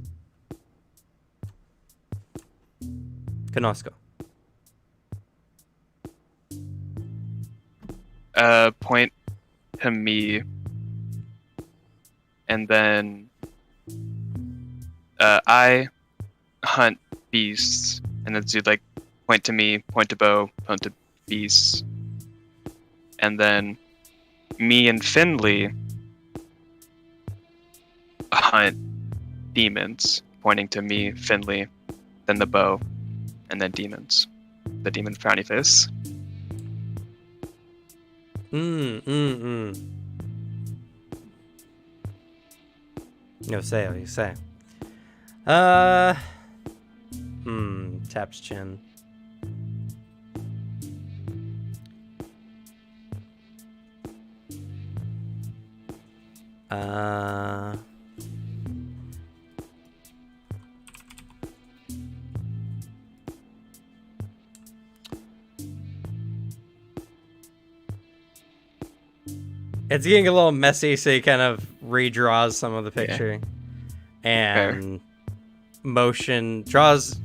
Conozco. Point to me, and then I hunt beasts, and then do like point to me, point to Bo, point to beasts, and then me and Finley hunt demons, pointing to me, Finley, then the bow, and then demons. The demon frowny face. You say. Taps chin. It's getting a little messy, so he kind of redraws some of the picture, and motion draws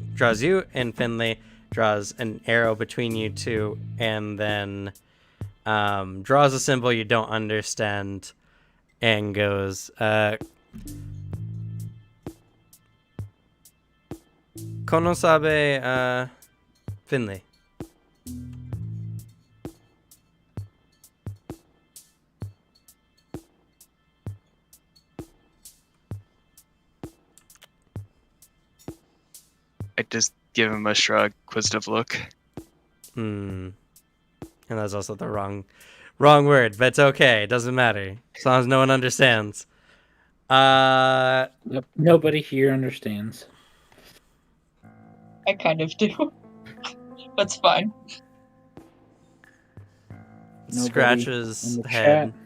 you and Finley, draws an arrow between you two, and then draws a symbol you don't understand, and goes, "Kono sabe, Finley." I just give him a shrug, inquisitive look. And that's also the wrong word, but it's okay. It doesn't matter as long as no one understands. Yep, nobody here understands. I kind of do. That's fine. Nobody Scratches in the head. chat.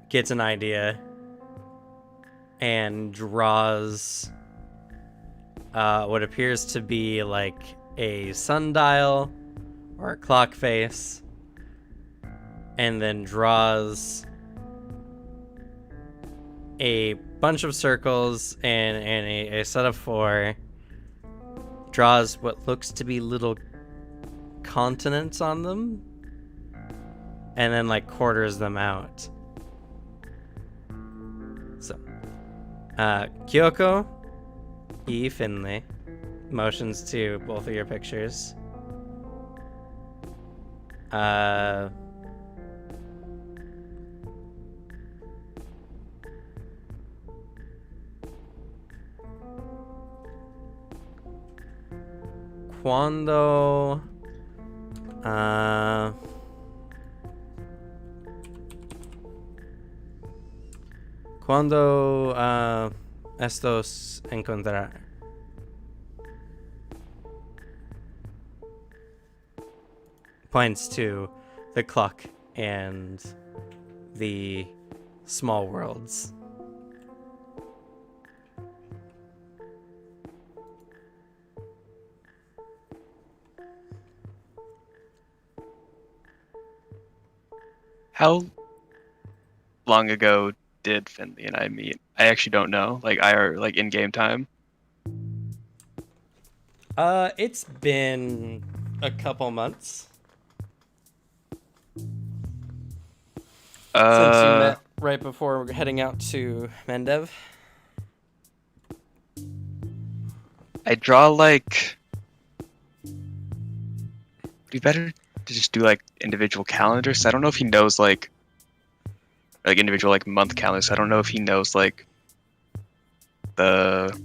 Gets an idea and draws what appears to be like a sundial or a clock face, and then draws a bunch of circles and a set of 4. Draws what looks to be little continents on them, and then like quarters them out. So, Kyoko, E. Finley, motions to both of your pictures. Quando estos encontrar? Points to the clock and the small worlds. How long ago did Finley and I meet? I actually don't know. Like like in game time. It's been a couple months since you met right before heading out to Mendev. I draw like. It'd be better to just do like individual calendars. I don't know if he knows like individual like month calendars. I don't know if he knows like the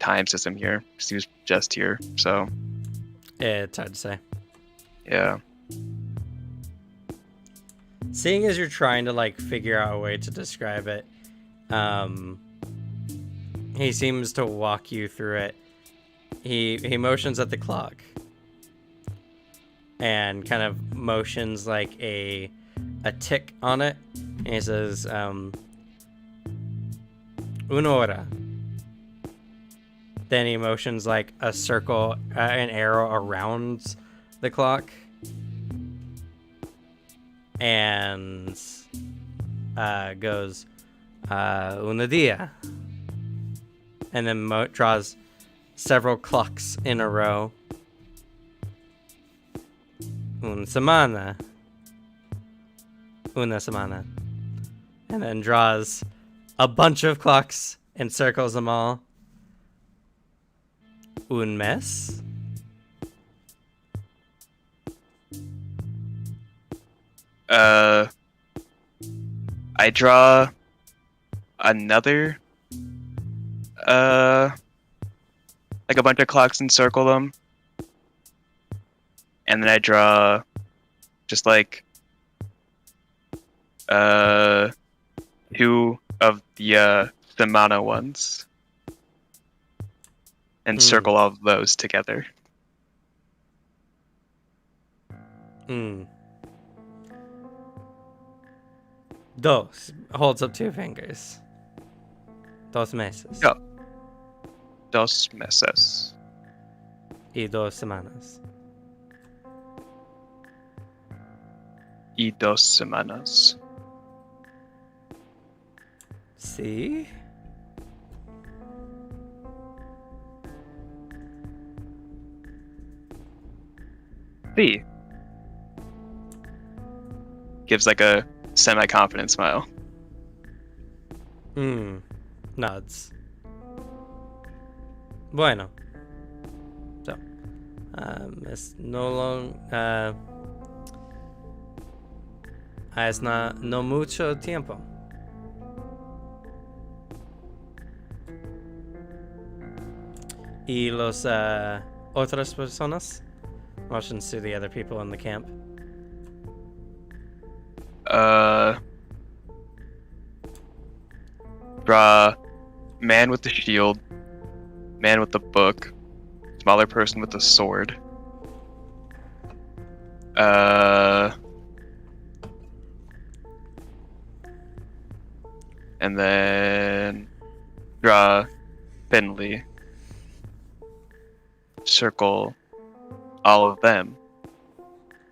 time system here, because he was just here. So It's hard to say. yeah. Seeing as you're trying to like figure out a way to describe it, he seems to walk you through it. He motions at the clock and kind of motions like a tick on it, and he says, una hora. Then he motions like a circle, an arrow around the clock, and goes, una dia. And then draws several clocks in a row. Una semana. Una semana. And then draws a bunch of clocks and circles them all. Un mes. I draw another like a bunch of clocks and circle them, and then I draw just like 2 of the semana ones and circle all of those together. Dos. Holds up 2 fingers. Dos meses. Yeah. Dos meses. Y 2 semanas. Y 2 semanas. See? B. Gives like a semi-confident smile. Nods. Bueno. So, es no long, es no mucho tiempo. Y los otras personas? Motions to the other people in the camp. Draw man with the shield, man with the book, smaller person with the sword. And then draw Finley circle all of them,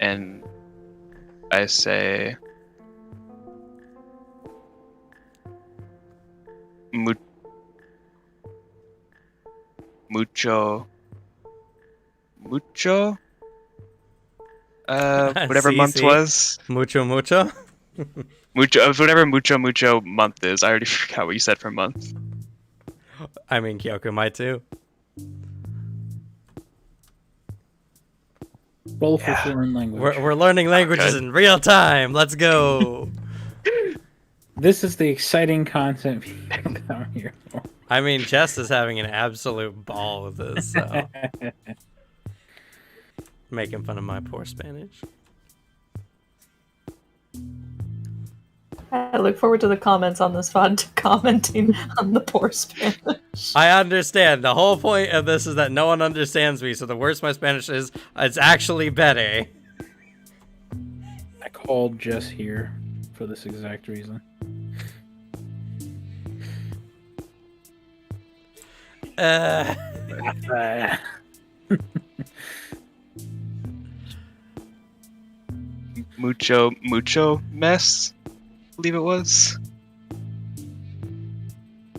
and I say, mucho, whatever Sí, month sí. was. Mucho, mucho. Whatever mucho month is. I already forgot what you said for month. I mean, Kyoko might too. Roll for foreign language. We're learning languages Okay. in real time. Let's go. This is the exciting content people come here for. I mean, Jess is having an absolute ball with this, so. Making fun of my poor Spanish. I look forward to the comments on this font commenting on the poor Spanish. I understand. The whole point of this is that no one understands me, so the worse my Spanish is, it's actually better. I called Jess here for this exact reason. Mucho mess, I believe it was.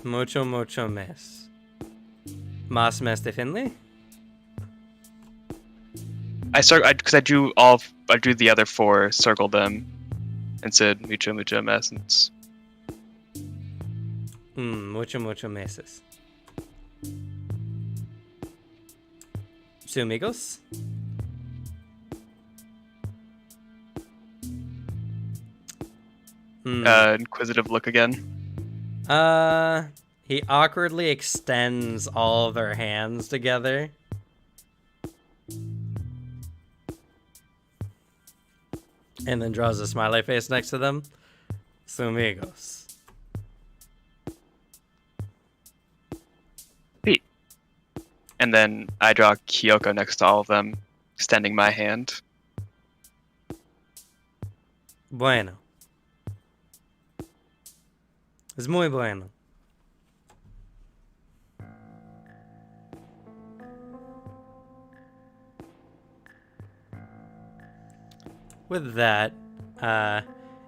Mucho, mucho mes. Más mes de Finley? Because I drew the other 4, circled them, and said mucho mess. Mucho, mucho meses. Su amigos? Inquisitive look again. He awkwardly extends all of their hands together. And then draws a smiley face next to them. Su amigos. Pete. And then I draw Kyoko next to all of them, extending my hand. Bueno. Es muy bueno. With that,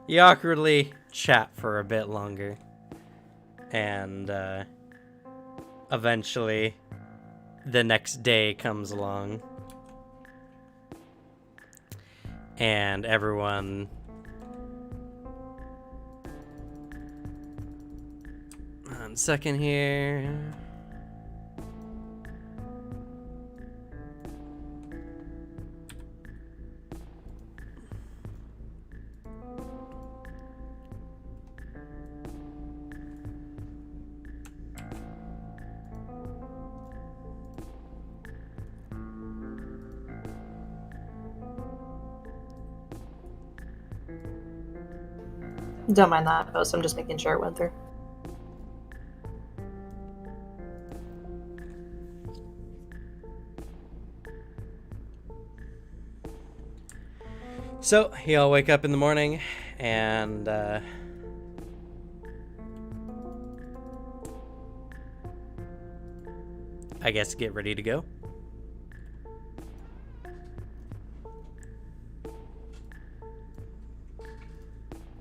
you awkwardly chat for a bit longer. And eventually, the next day comes along. And everyone... One second here. Don't mind that post, I'm just making sure it went through. So, you all wake up in the morning, and I guess get ready to go.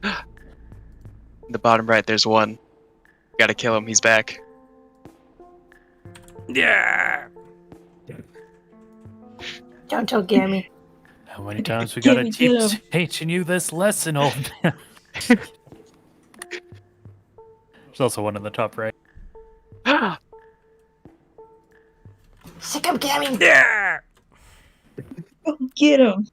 In the bottom right, there's one. Gotta kill him, he's back. Yeah. Don't tell Gammy. How many times we gotta Get keep him. teaching you this lesson, old man? There's also one in the top right. Sick of Gammy. Yeah. Go get him.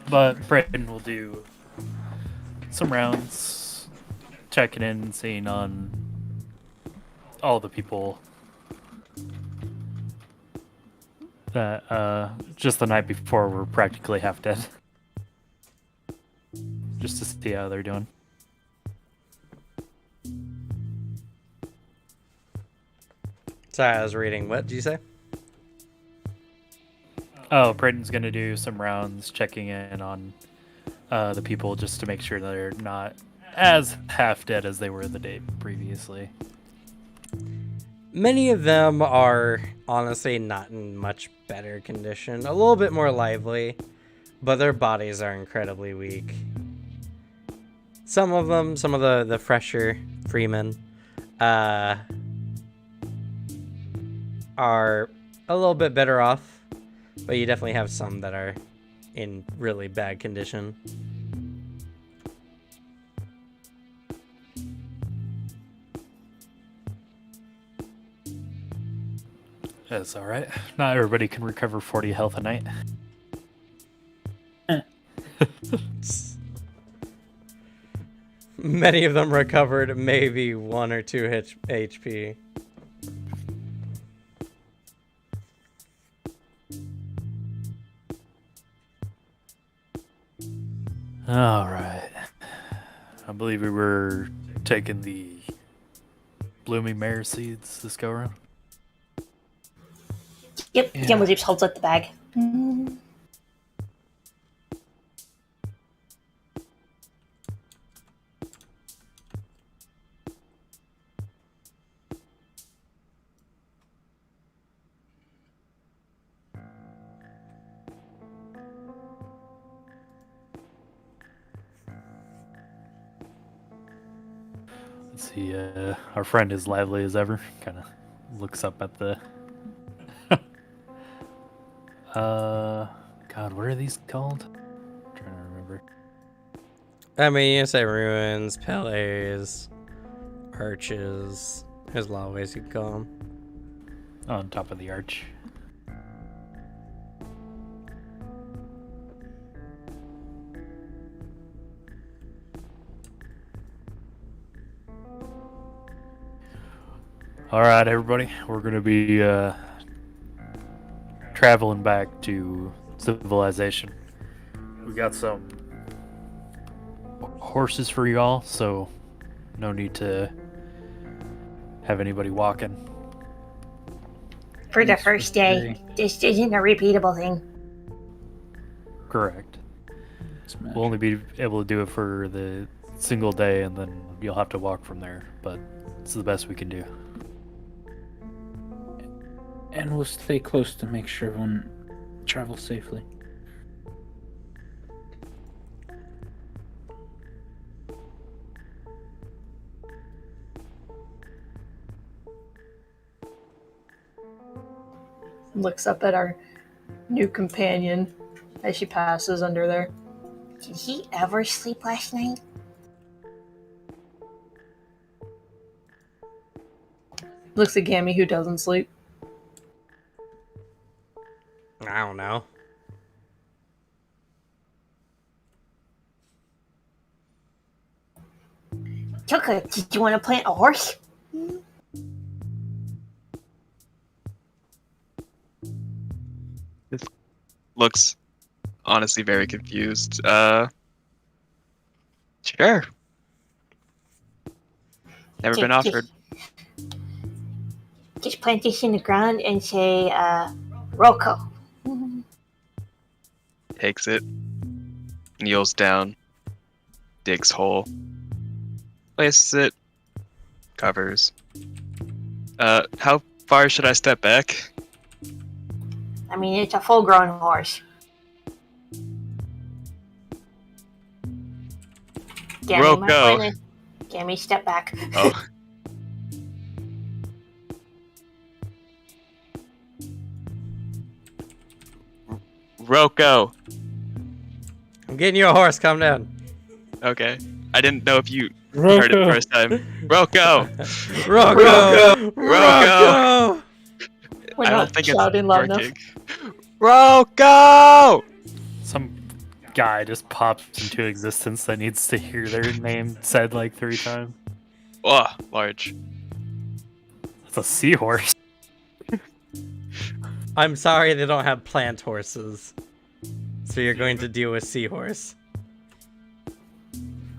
But Brayden will do some rounds, checking in, seeing on all the people that just the night before were practically half dead. Just to see how they're doing. Sorry, I was reading. What did you say? Oh, Brayden's gonna do some rounds checking in on the people just to make sure they're not as half dead as they were the day previously. Many of them are honestly not in much better condition. A little bit more lively, but their bodies are incredibly weak. Some of them, some of the fresher freemen, are a little bit better off, but you definitely have some that are in really bad condition. That's alright. Not everybody can recover 40 health a night. Many of them recovered maybe 1 or 2 HP. Alright. I believe we were taking the blooming mare seeds this go around. Yep, Yeah. Gamble Jeeps holds up the bag. Let's see, our friend is lively as ever. Kind of looks up at the... God, what are these called? I'm trying to remember. I mean, you say ruins, pillars, arches. There's a lot of ways you can call them. On top of the arch. Alright, everybody. We're going to be traveling back to civilization. We got some horses for y'all, so no need to have anybody walking. For the first day, this isn't a repeatable thing. Correct. We'll only be able to do it for the single day, and then you'll have to walk from there, but it's the best we can do. And we'll stay close to make sure everyone travels safely. Looks up at our new companion as she passes under there. Did he ever sleep last night? Looks at Gammy, who doesn't sleep. I don't know. Tuka, did you want to plant a horse? Looks honestly very confused. Sure. Never been offered. Just plant this in the ground and say, Roko. Takes it, kneels down, digs hole, places it, covers. How far should I step back? I mean, it's a full-grown horse. Roko. Gammy, step back. Oh. Roko. I'm getting you a horse. Calm down. Okay. I didn't know if you heard it first time. Roko. Roko. Roko. We're I don't not think shouting it's loud enough. working. Roko! Some guy just pops into existence that needs to hear their name said like 3 times. Oh, large. It's a seahorse. I'm sorry they don't have plant horses. So you're going to deal with seahorse.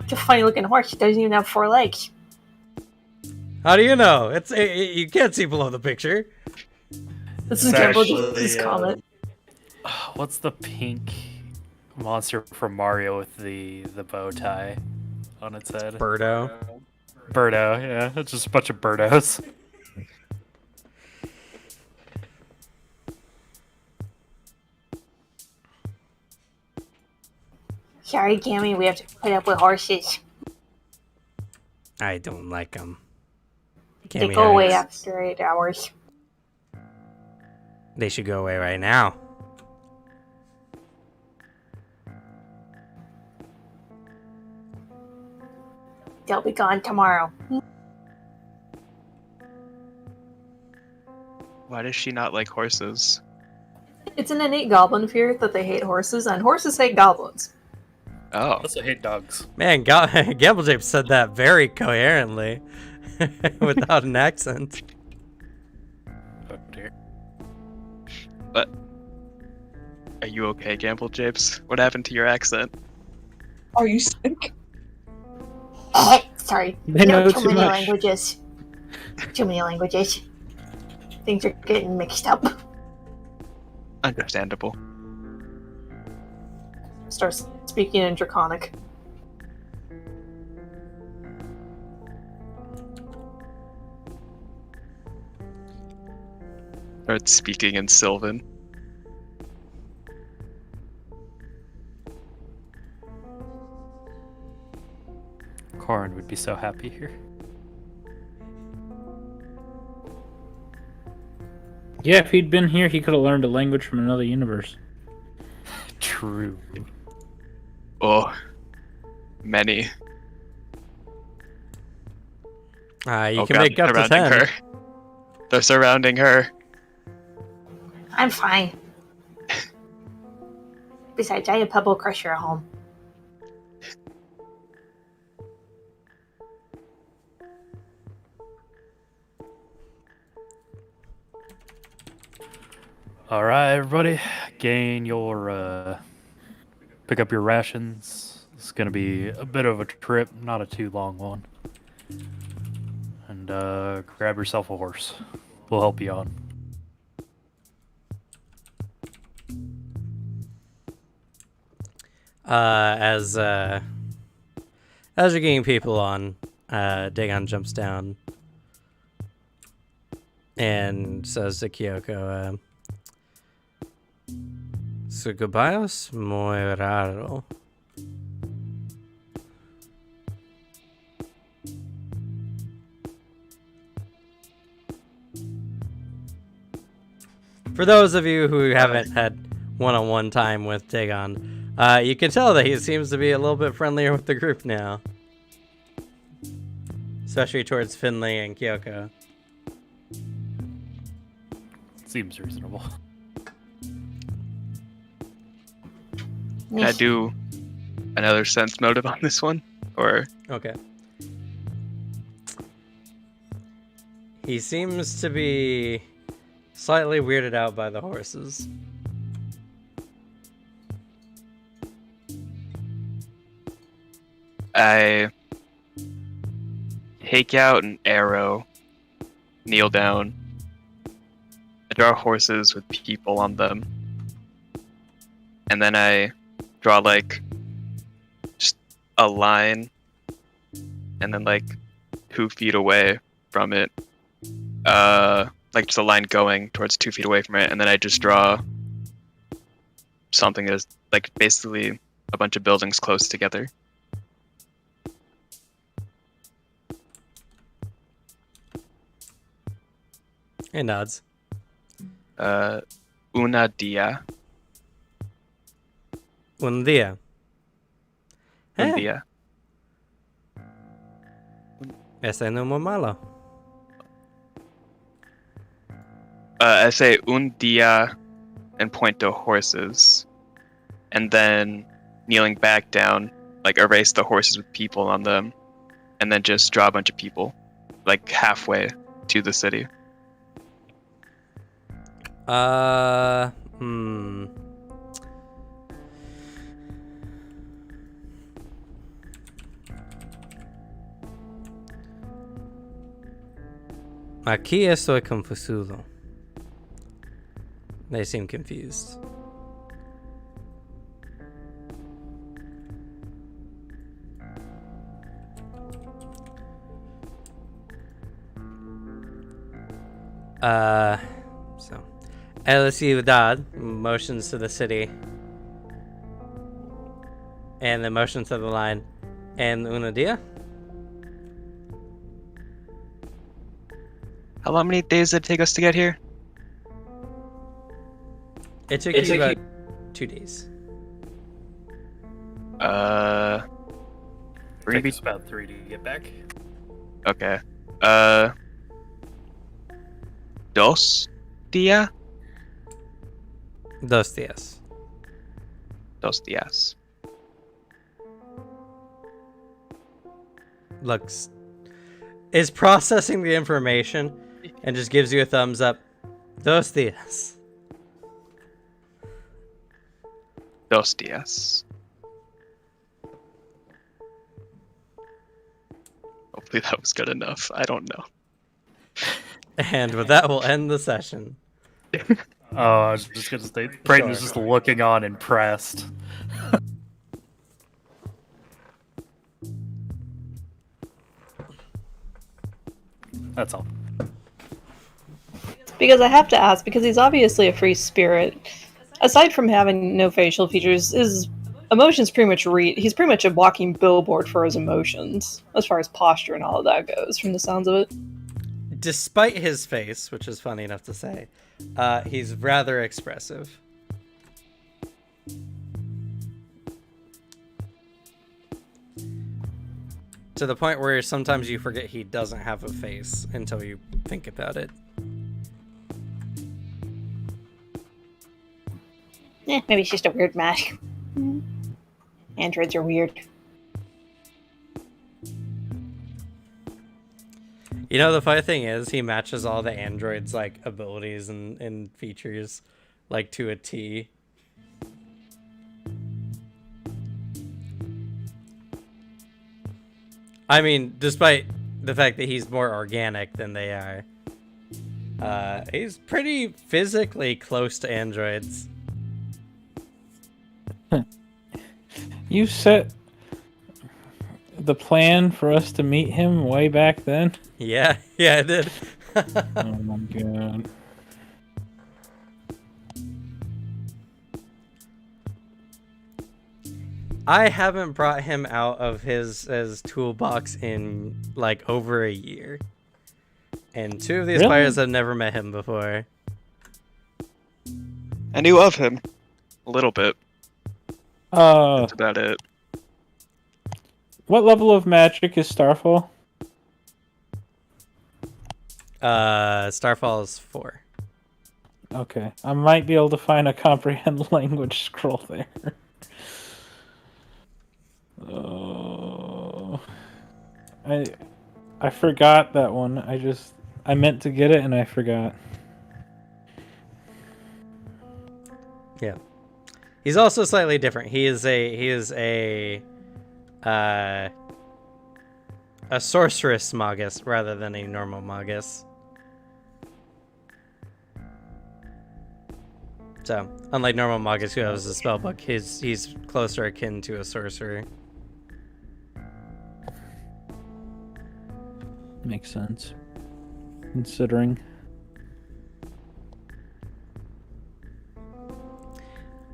It's a funny-looking horse. It doesn't even have 4 legs. How do you know? You can't see below the picture. This is It's Gamble actually, Jeeps' comment. What's the pink monster from Mario with the bow tie? on its head. Birdo. Birdo, yeah. It's just a bunch of birdos. Sorry, Cammy, we have to put up with horses. I don't like them. They go away after 8 hours. They should go away right now. They'll be gone tomorrow. Why does she not like horses? It's an innate goblin fear that they hate horses, and horses hate goblins. Oh. I also hate dogs. Man, Gamblejape said that very coherently, without an accent. Oh dear. But are you okay, Gamble Japes? What happened to your accent? Are you sick? Sorry. They know too too many much. languages. Too many languages. Things are getting mixed up. Understandable. Starts speaking in Draconic. Starts speaking in Sylvan. Corin would be so happy here. Yeah, if he'd been here, he could have learned a language from another universe. True. Oh, many. You Oh can God, make up to surrounding 10. her. They're surrounding her. I'm fine. Besides, I have Pebble Crusher at home. All right, everybody, gain your pick up your rations. It's gonna be a bit of a trip, not a too long one. And grab yourself a horse. We'll help you on. As you're getting people on, Dagon jumps down and says to Kyoko, "Su caballo es muy raro." For those of you who haven't had one-on-one time with Dagon, you can tell that he seems to be a little bit friendlier with the group now. Especially towards Finley and Kyoko. Seems reasonable. Can I do another sense motive on this one? Or Okay. He seems to be slightly weirded out by the horses. I take out an arrow, kneel down, I draw horses with people on them, and then I draw like just a line, and then like 2 feet away from it, like just a line going towards 2 feet away from it, and then I just draw something that's like basically a bunch of buildings close together. He nods. Una dia. Un día. Un Eh, dia. ese no es muy malo. I say un dia and point to horses, and then kneeling back down, like erase the horses with people on them, and then just draw a bunch of people, like halfway to the city. Hmm. Aquí estoy confuso. They seem confused. So, El Ciudad motions to the city. And then motions to the line. And una dia? How many days did it take us to get here? It took you about 2 days. We're gonna Takes be about 3 to get back. okay. Dos dia? Dos días. Dos dias. Looks is processing the information and just gives you a thumbs up. Dos días. Dos dias. Hopefully that was good enough. I don't know. And with that, we'll end the session. Oh, I was just gonna say, Brayden was just looking on, impressed. That's all. Because I have to ask, because he's obviously a free spirit. Aside from having no facial features, his emotions pretty much he's pretty much a walking billboard for his emotions, as far as posture and all of that goes, from the sounds of it. Despite his face, which is funny enough to say, he's rather expressive. To the point where sometimes you forget he doesn't have a face until you think about it. Maybe it's just a weird mask. Androids are weird. You know, the funny thing is, he matches all the androids' like abilities and features, like to a T. I mean, despite the fact that he's more organic than they are, he's pretty physically close to androids. You set the plan for us to meet him way back then? Yeah, I did. Oh my god. I haven't brought him out of his toolbox in like over a year. And 2 of these Really? players have never met him before. I knew of him a little bit. That's about it. What level of magic is Starfall? Starfall is 4. Okay, I might be able to find a comprehend language scroll there. Oh, I forgot that one. I meant to get it and I forgot. Yeah. He's also slightly different. He is a sorceress magus rather than a normal magus. So, unlike normal magus who has a spell book, he's closer akin to a sorcerer. Makes sense. Considering.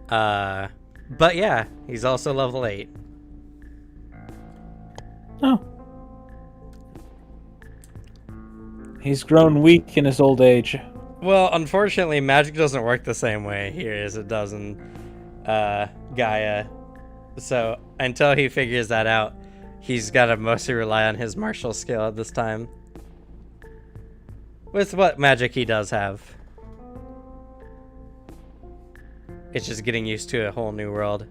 But yeah, he's also level 8. Oh. He's grown weak in his old age. Well, unfortunately, magic doesn't work the same way here as it does in Gaia. So until he figures that out, he's got to mostly rely on his martial skill at this time. With what magic he does have. It's just getting used to a whole new world.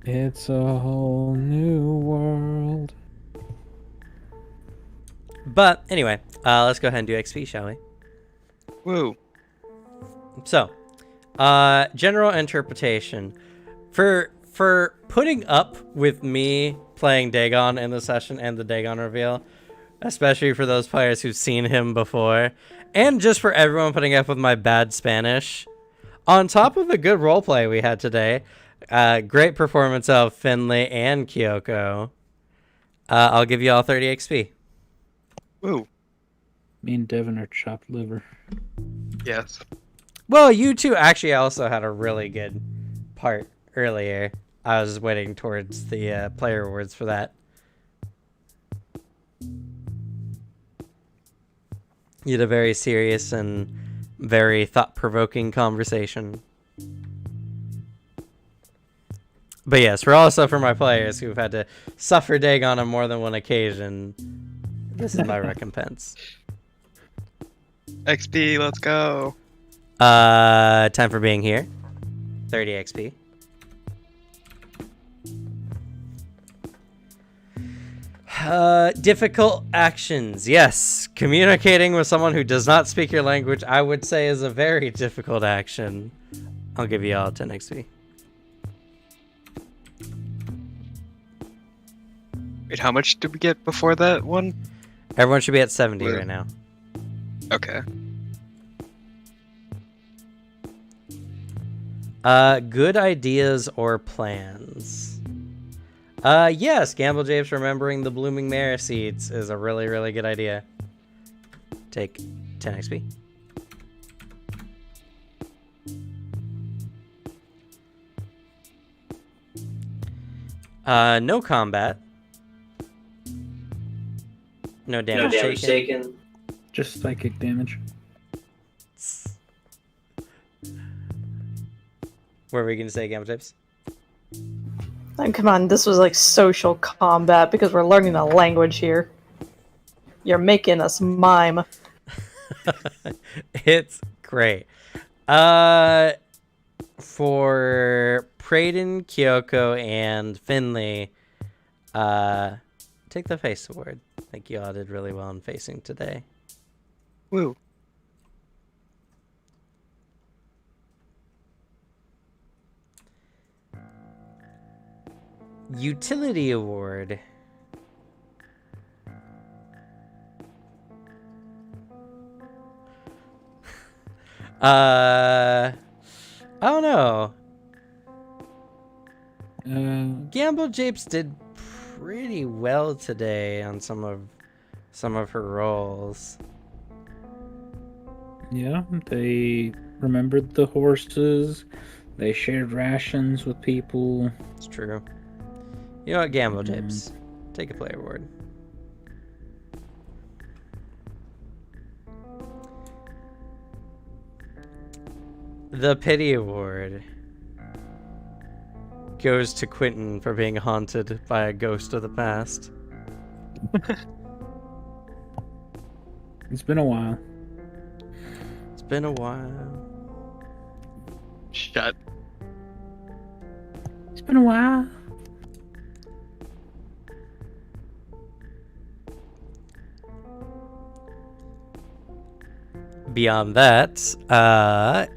It's a whole new world. But anyway, let's go ahead and do XP, shall we? Woo. So, general interpretation. For putting up with me playing Dagon in the session and the Dagon reveal, especially for those players who've seen him before, and just for everyone putting up with my bad Spanish, on top of the good roleplay we had today, great performance of Finley and Kyoko, I'll give you all 30 XP. Ooh, Me and Devin are chopped liver. yes. Well, you two actually also had a really good part earlier. I was waiting towards the player awards for that. You had a very serious and very thought-provoking conversation. But yes, for also for my players who've had to suffer Dagon on more than one occasion, this is my recompense. XP, let's go. Time for being here. 30 XP. Difficult actions. Yes, communicating with someone who does not speak your language, I would say, is a very difficult action. I'll give you all 10 XP. Wait, how much did we get before that one? Everyone should be at 70 Well- right now. Okay. Good ideas or plans? Yes, Gamble Japes remembering the blooming mare seeds is a really, really good idea. Take 10 XP. No combat. No damage taken. Just psychic damage. What were we going to say, Gamble Japes? And come on, this was like social combat because we're learning a language here. You're making us mime. It's great. For Praden, Kyoko, and Finley, take the face award. I think you all did really well in facing today. Woo. Utility award. I don't know. Gamble Japes did pretty well today on some of her roles. Yeah, they remembered the horses. They shared rations with people. It's true. You know what, Gamble Japes? Take a player award. The pity award goes to Quentin for being haunted by a ghost of the past. It's been a while. It's been a while. Shut. It's been a while. Beyond that,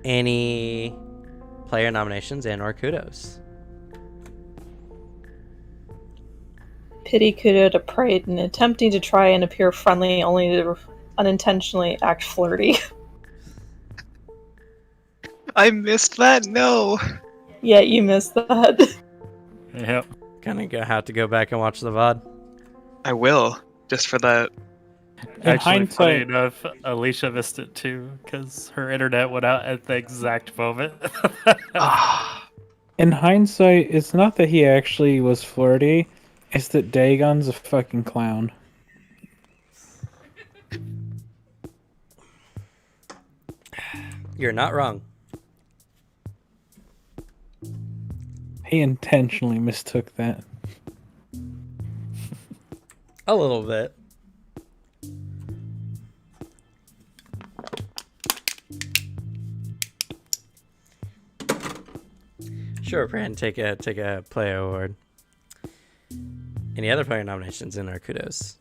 any player nominations and or kudos? Pity kudo to Pride in attempting to try and appear friendly only to unintentionally act flirty. I missed that? No. Yeah, you missed that. Yep. Gonna have to go back and watch the VOD. I will, just for that. In Actually, funny hindsight, enough, Alicia missed it too because her internet went out at the exact moment. Ah, in hindsight, it's not that he actually was flirty. It's that Dagon's a fucking clown. You're not wrong. He intentionally mistook that. A little bit. Sure, Brand, take a player award. Any other player nominations in our kudos?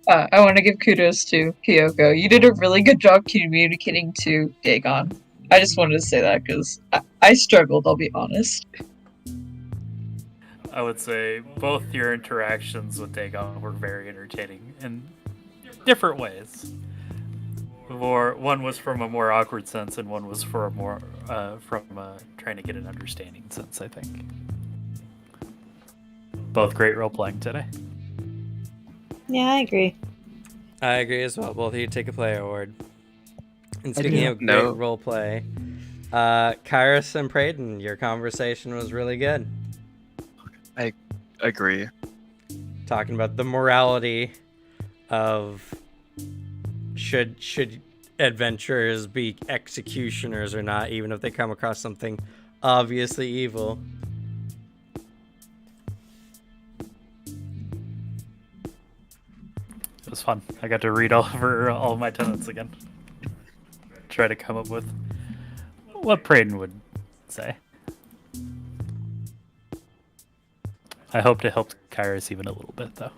I want to give kudos to Kyoko. You did a really good job communicating to Dagon. I just wanted to say that because I struggled, I'll be honest. I would say both your interactions with Dagon were very entertaining in different ways. One was from a more awkward sense, and one was for a more from trying to get an understanding sense, I think. both great role playing today. Yeah, I agree. I agree as well. Both of you take a player award. And I speaking do. of great No. role play, Kairos and Praden, your conversation was really good. I agree. Talking about the morality of should adventurers be executioners or not, even if they come across something obviously evil. It was fun. I got to read over all of my tenants again. Try to come up with what Praden would say. I hope to help Kairos even a little bit, though.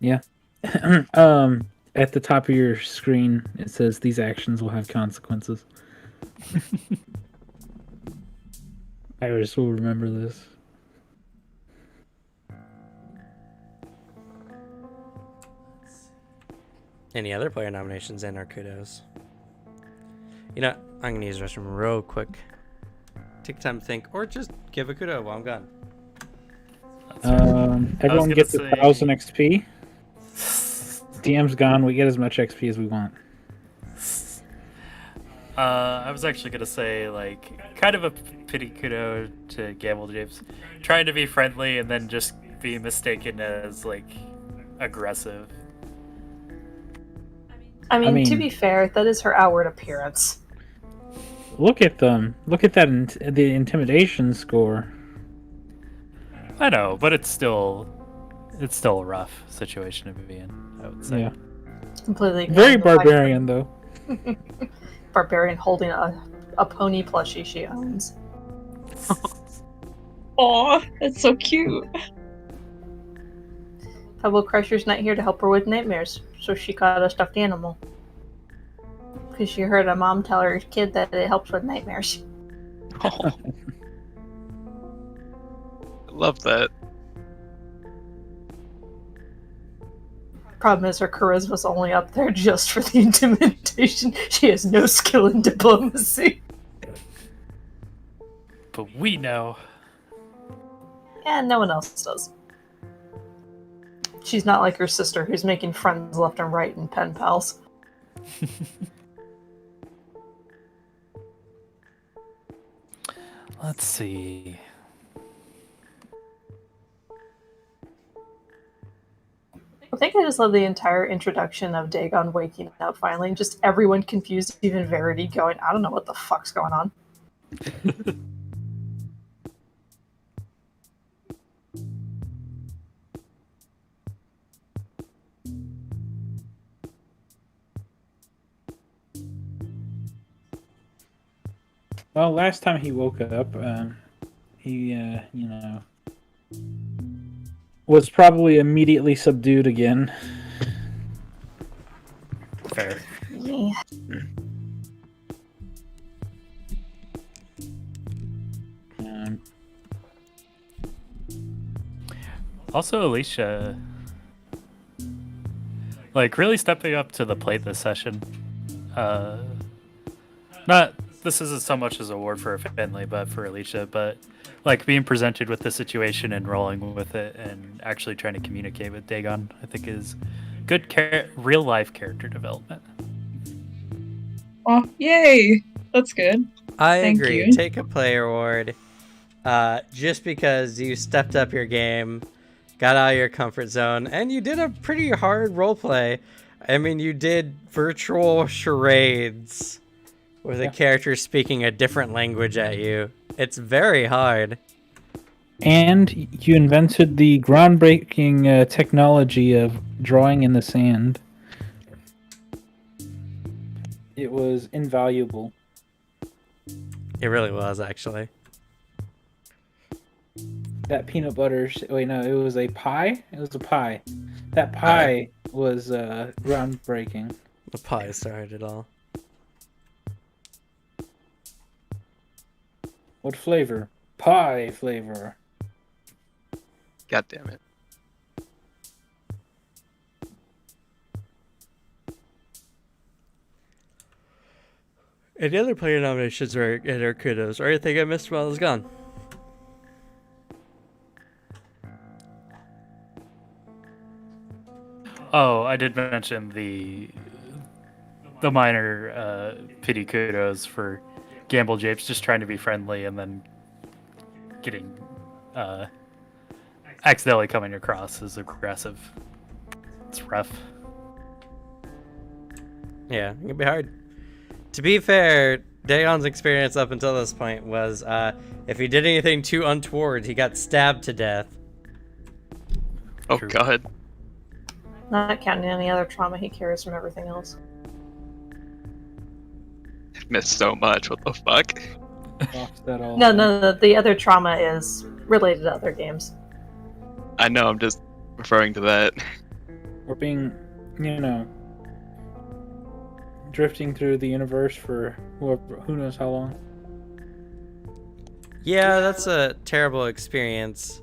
Yeah. At the top of your screen, it says these actions will have consequences. Iris will remember this. Any other player nominations and our kudos? You know, I'm gonna use the restroom real quick. Take time to think, or just give a kudo while I'm gone. Everyone gonna gets say- 1,000 XP. DM's gone. We get as much XP as we want. I was actually gonna say, like, kind of a pity kudo to Gamble Japes, trying to be friendly and then just be mistaken as like aggressive. I mean, to mean- be fair, that is her outward appearance. Look at them. Look at that. The intimidation score. I know, but it's still a rough situation to be in, I would say. Yeah. Completely. Very ignoring the fact barbarian, though. that Barbarian holding a pony plushie she owns. Aw, that's so cute. Pebble Crusher's not here to help her with nightmares, so she got a stuffed animal. Because she heard a mom tell her kid that it helps with nightmares. Oh. I love that. Problem is, her charisma's only up there just for the intimidation. She has no skill in diplomacy. But we know. And no one else does. She's not like her sister, who's making friends left and right in pen pals. Let's see. I think I just love the entire introduction of Dagon waking up finally, and just everyone confused, even Verity going, I don't know what the fuck's going on. Well, last time he woke up, he, was probably immediately subdued again. Fair. Yeah. Um, Also, Alicia, like, really stepping up to the plate this session. This isn't so much as a award for Finley, but for Alicia, but like being presented with the situation and rolling with it and actually trying to communicate with Dagon, I think is good real life character development. Oh, yay! That's good. I Thank agree. you. Take a player award. Just because you stepped up your game, got out of your comfort zone, and you did a pretty hard role play. I mean, you did virtual charades with a character speaking a different language at you. It's very hard. and you invented the groundbreaking technology of drawing in the sand. It was invaluable. It really was, actually. That peanut butter. Wait, no, it was a pie. It was a pie. That pie was groundbreaking. The pie started it all. What flavor? Pie flavor. God damn it. Any other player nominations or kudos or anything I missed while I was gone? Oh, I did mention the minor pity kudos for Gamble Japes just trying to be friendly and then getting accidentally coming across as aggressive. It's rough. Yeah, it can be hard. To be fair, Dagon's experience up until this point was if he did anything too untoward, he got stabbed to death. Oh True. god. Not counting any other trauma he carries from everything else. I've missed so much. What the fuck? Box that all No, the other trauma is related to other games. I know, I'm just referring to that. We're being, drifting through the universe for who knows how long. Yeah, that's a terrible experience.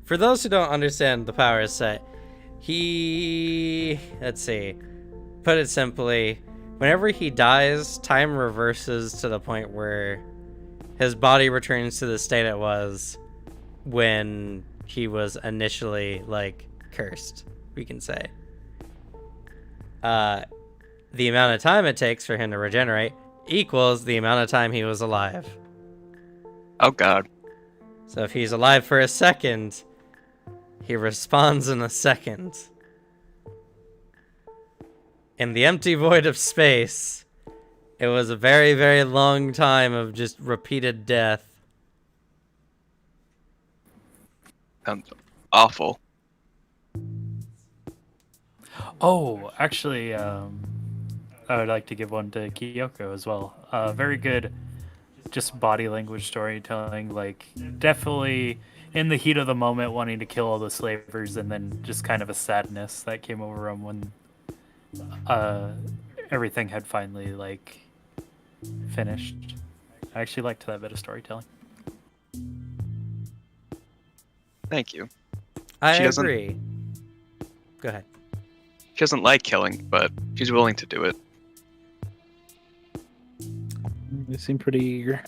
For those who don't understand the power set, let's see, put it simply, whenever he dies, time reverses to the point where his body returns to the state it was when he was initially, cursed, we can say. The amount of time it takes for him to regenerate equals the amount of time he was alive. Oh god. So if he's alive for a second, he respawns in a second. In the empty void of space, it was a very, very long time of just repeated death. Sounds awful. Oh, actually, I would like to give one to Kyoko as well. Very good, just body language storytelling. Definitely in the heat of the moment, wanting to kill all the slavers, and then just kind of a sadness that came over him when everything had finally finished. I actually liked that bit of storytelling. Thank you. I She doesn't- agree. Go ahead. She doesn't like killing, but she's willing to do it. They seem pretty eager.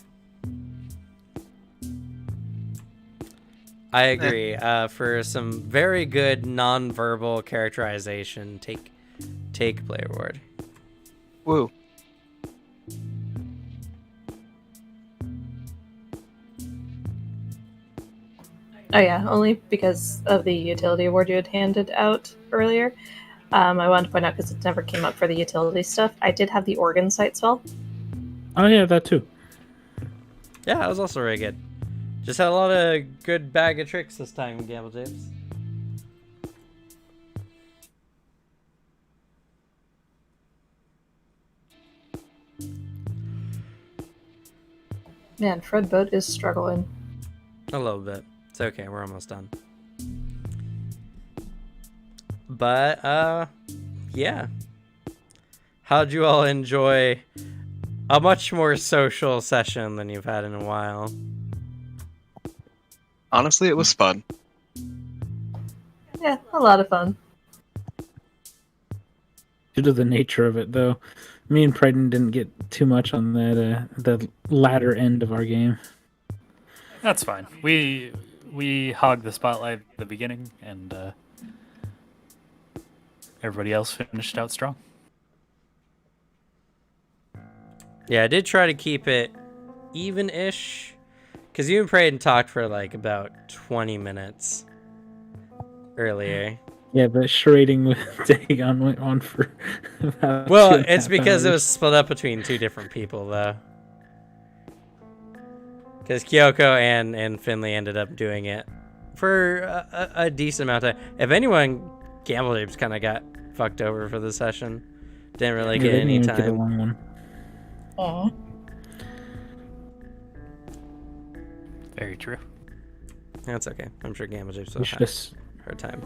I agree. For some very good non-verbal characterization, take player award. Woo. Oh yeah, only because of the utility award you had handed out earlier. I wanted to point out, because it never came up for the utility stuff, I did have the organ sight spell. Oh yeah, that too. Yeah, that was also very good. Just had a lot of good bag of tricks this time, Gamble James. Man, Fred Boat is struggling. A little bit. It's okay, we're almost done. But, yeah. How'd you all enjoy a much more social session than you've had in a while? Honestly, it was fun. Yeah, a lot of fun. Due to the nature of it, though, me and Priden didn't get too much on that the latter end of our game. That's fine. We hogged the spotlight at the beginning, and everybody else finished out strong. Yeah, I did try to keep it even-ish, because you and Prayden talked for about 20 minutes earlier. Yeah, but charading with Dagon went on for about Well, 2.5 it's because it hours. was split up between two different people, though. Because Kyoko and Finley ended up doing it for a decent amount of time. If anyone, Gamble Apes kind of got fucked over for the session. Didn't really Yeah, get they any didn't even get a time. long one. Aw. Very true. That's okay. I'm sure Gamble Apes will We should have have her time.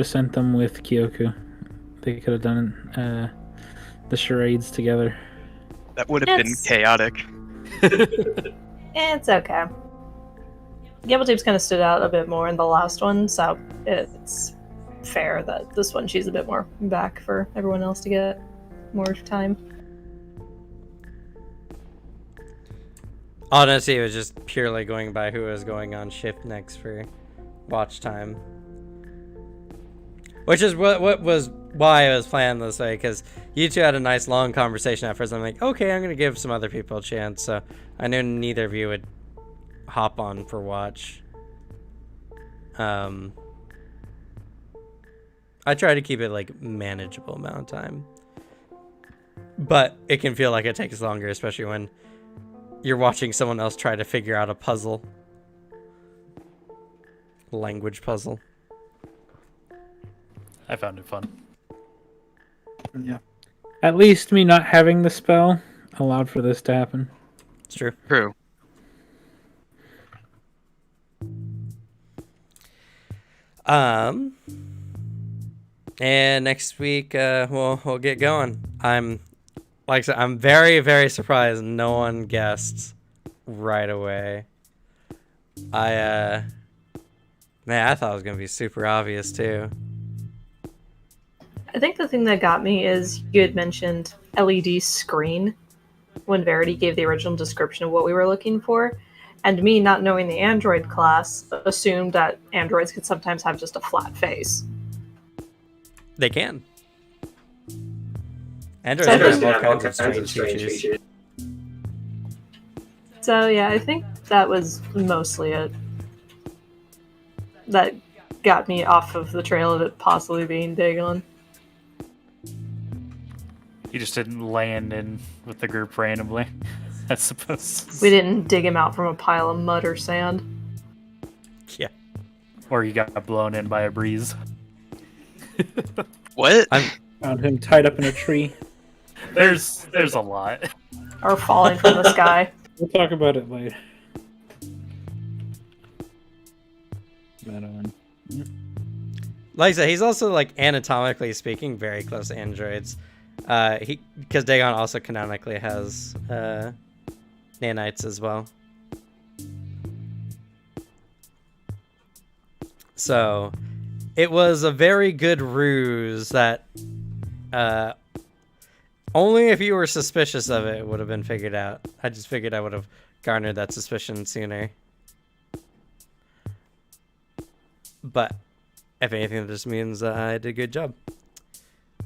sent them with Kyoku. They could have done the charades together. That would have been Yes. chaotic. It's okay. Gamble Tape's kind of stood out a bit more in the last one, so it's fair that this one she's a bit more back for everyone else to get more time. Honestly, it was just purely going by who was going on shift next for watch time. Which is what was why I was planning this way, because you two had a nice long conversation at first. I'm like, okay, I'm gonna give some other people a chance. So I knew neither of you would hop on for watch. I try to keep it like manageable amount of time, but it can feel like it takes longer, especially when you're watching someone else try to figure out a puzzle, language puzzle. I found it fun. Yeah. At least me not having the spell allowed for this to happen. It's true. True. And next week, we'll get going. I'm, like I said, I'm very, very surprised no one guessed right away. Man, I thought it was gonna be super obvious too. I think the thing that got me is you had mentioned LED screen when Verity gave the original description of what we were looking for, and me not knowing the android class assumed that androids could sometimes have just a flat face. They can. So Androids have all kinds of strange features. So yeah, I think that was mostly it. That got me off of the trail of it possibly being Dagon. You just didn't land in with the group randomly, I suppose. We didn't dig him out from a pile of mud or sand. Yeah. Or you got blown in by a breeze. What? Found him tied up in a tree. There's a lot. Or falling from the sky. We'll talk about it later. Like I said, he's also like anatomically speaking very close to androids. Because Dagon also canonically has nanites as well. So it was a very good ruse that only if you were suspicious of it would have been figured out. I just figured I would have garnered that suspicion sooner. But if anything, that just means I did a good job.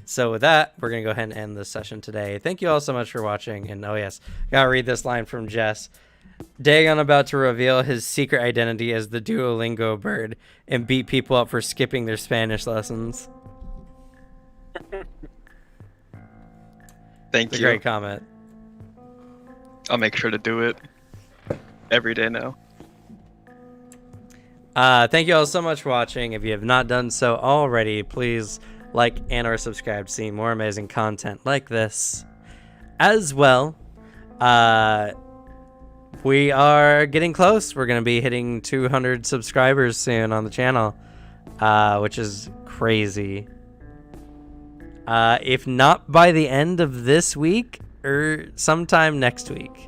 So with that, we're going to go ahead and end this session today. Thank you all so much for watching. And oh yes, gotta read this line from Jess. Dagon about to reveal his secret identity as the Duolingo bird and beat people up for skipping their Spanish lessons. Thank It's a you. great comment. I'll make sure to do it every day now. Thank you all so much for watching. If you have not done so already, please like and or subscribe to see more amazing content like this. As well, we are getting close. We're going to be hitting 200 subscribers soon on the channel, which is crazy. If not by the end of this week or sometime next week.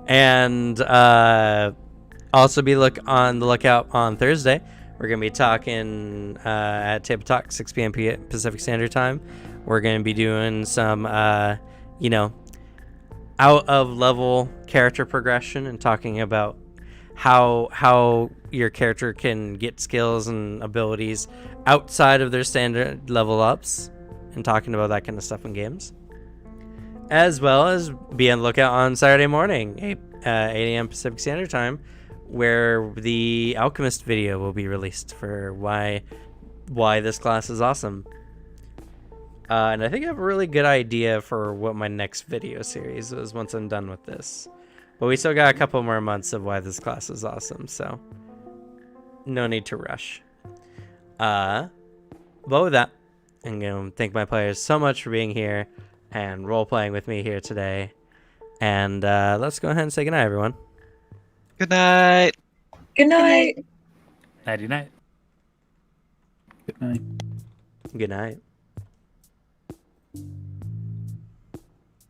And also be on the lookout on Thursday. We're going to be talking at Table Talk, 6 p.m. Pacific Standard Time. We're going to be doing some, out of level character progression and talking about how your character can get skills and abilities outside of their standard level ups, and talking about that kind of stuff in games. As well as be on the lookout on Saturday morning, 8 a.m. Pacific Standard Time, where the Alchemist video will be released for why this class is awesome. And I think I have a really good idea for what my next video series is once I'm done with this. But we still got a couple more months of why this class is awesome, so no need to rush. But with that, I'm going to thank my players so much for being here and role-playing with me here today. And let's go ahead and say goodnight, everyone. Good night. Good night. Nighty night. Good night. Good night.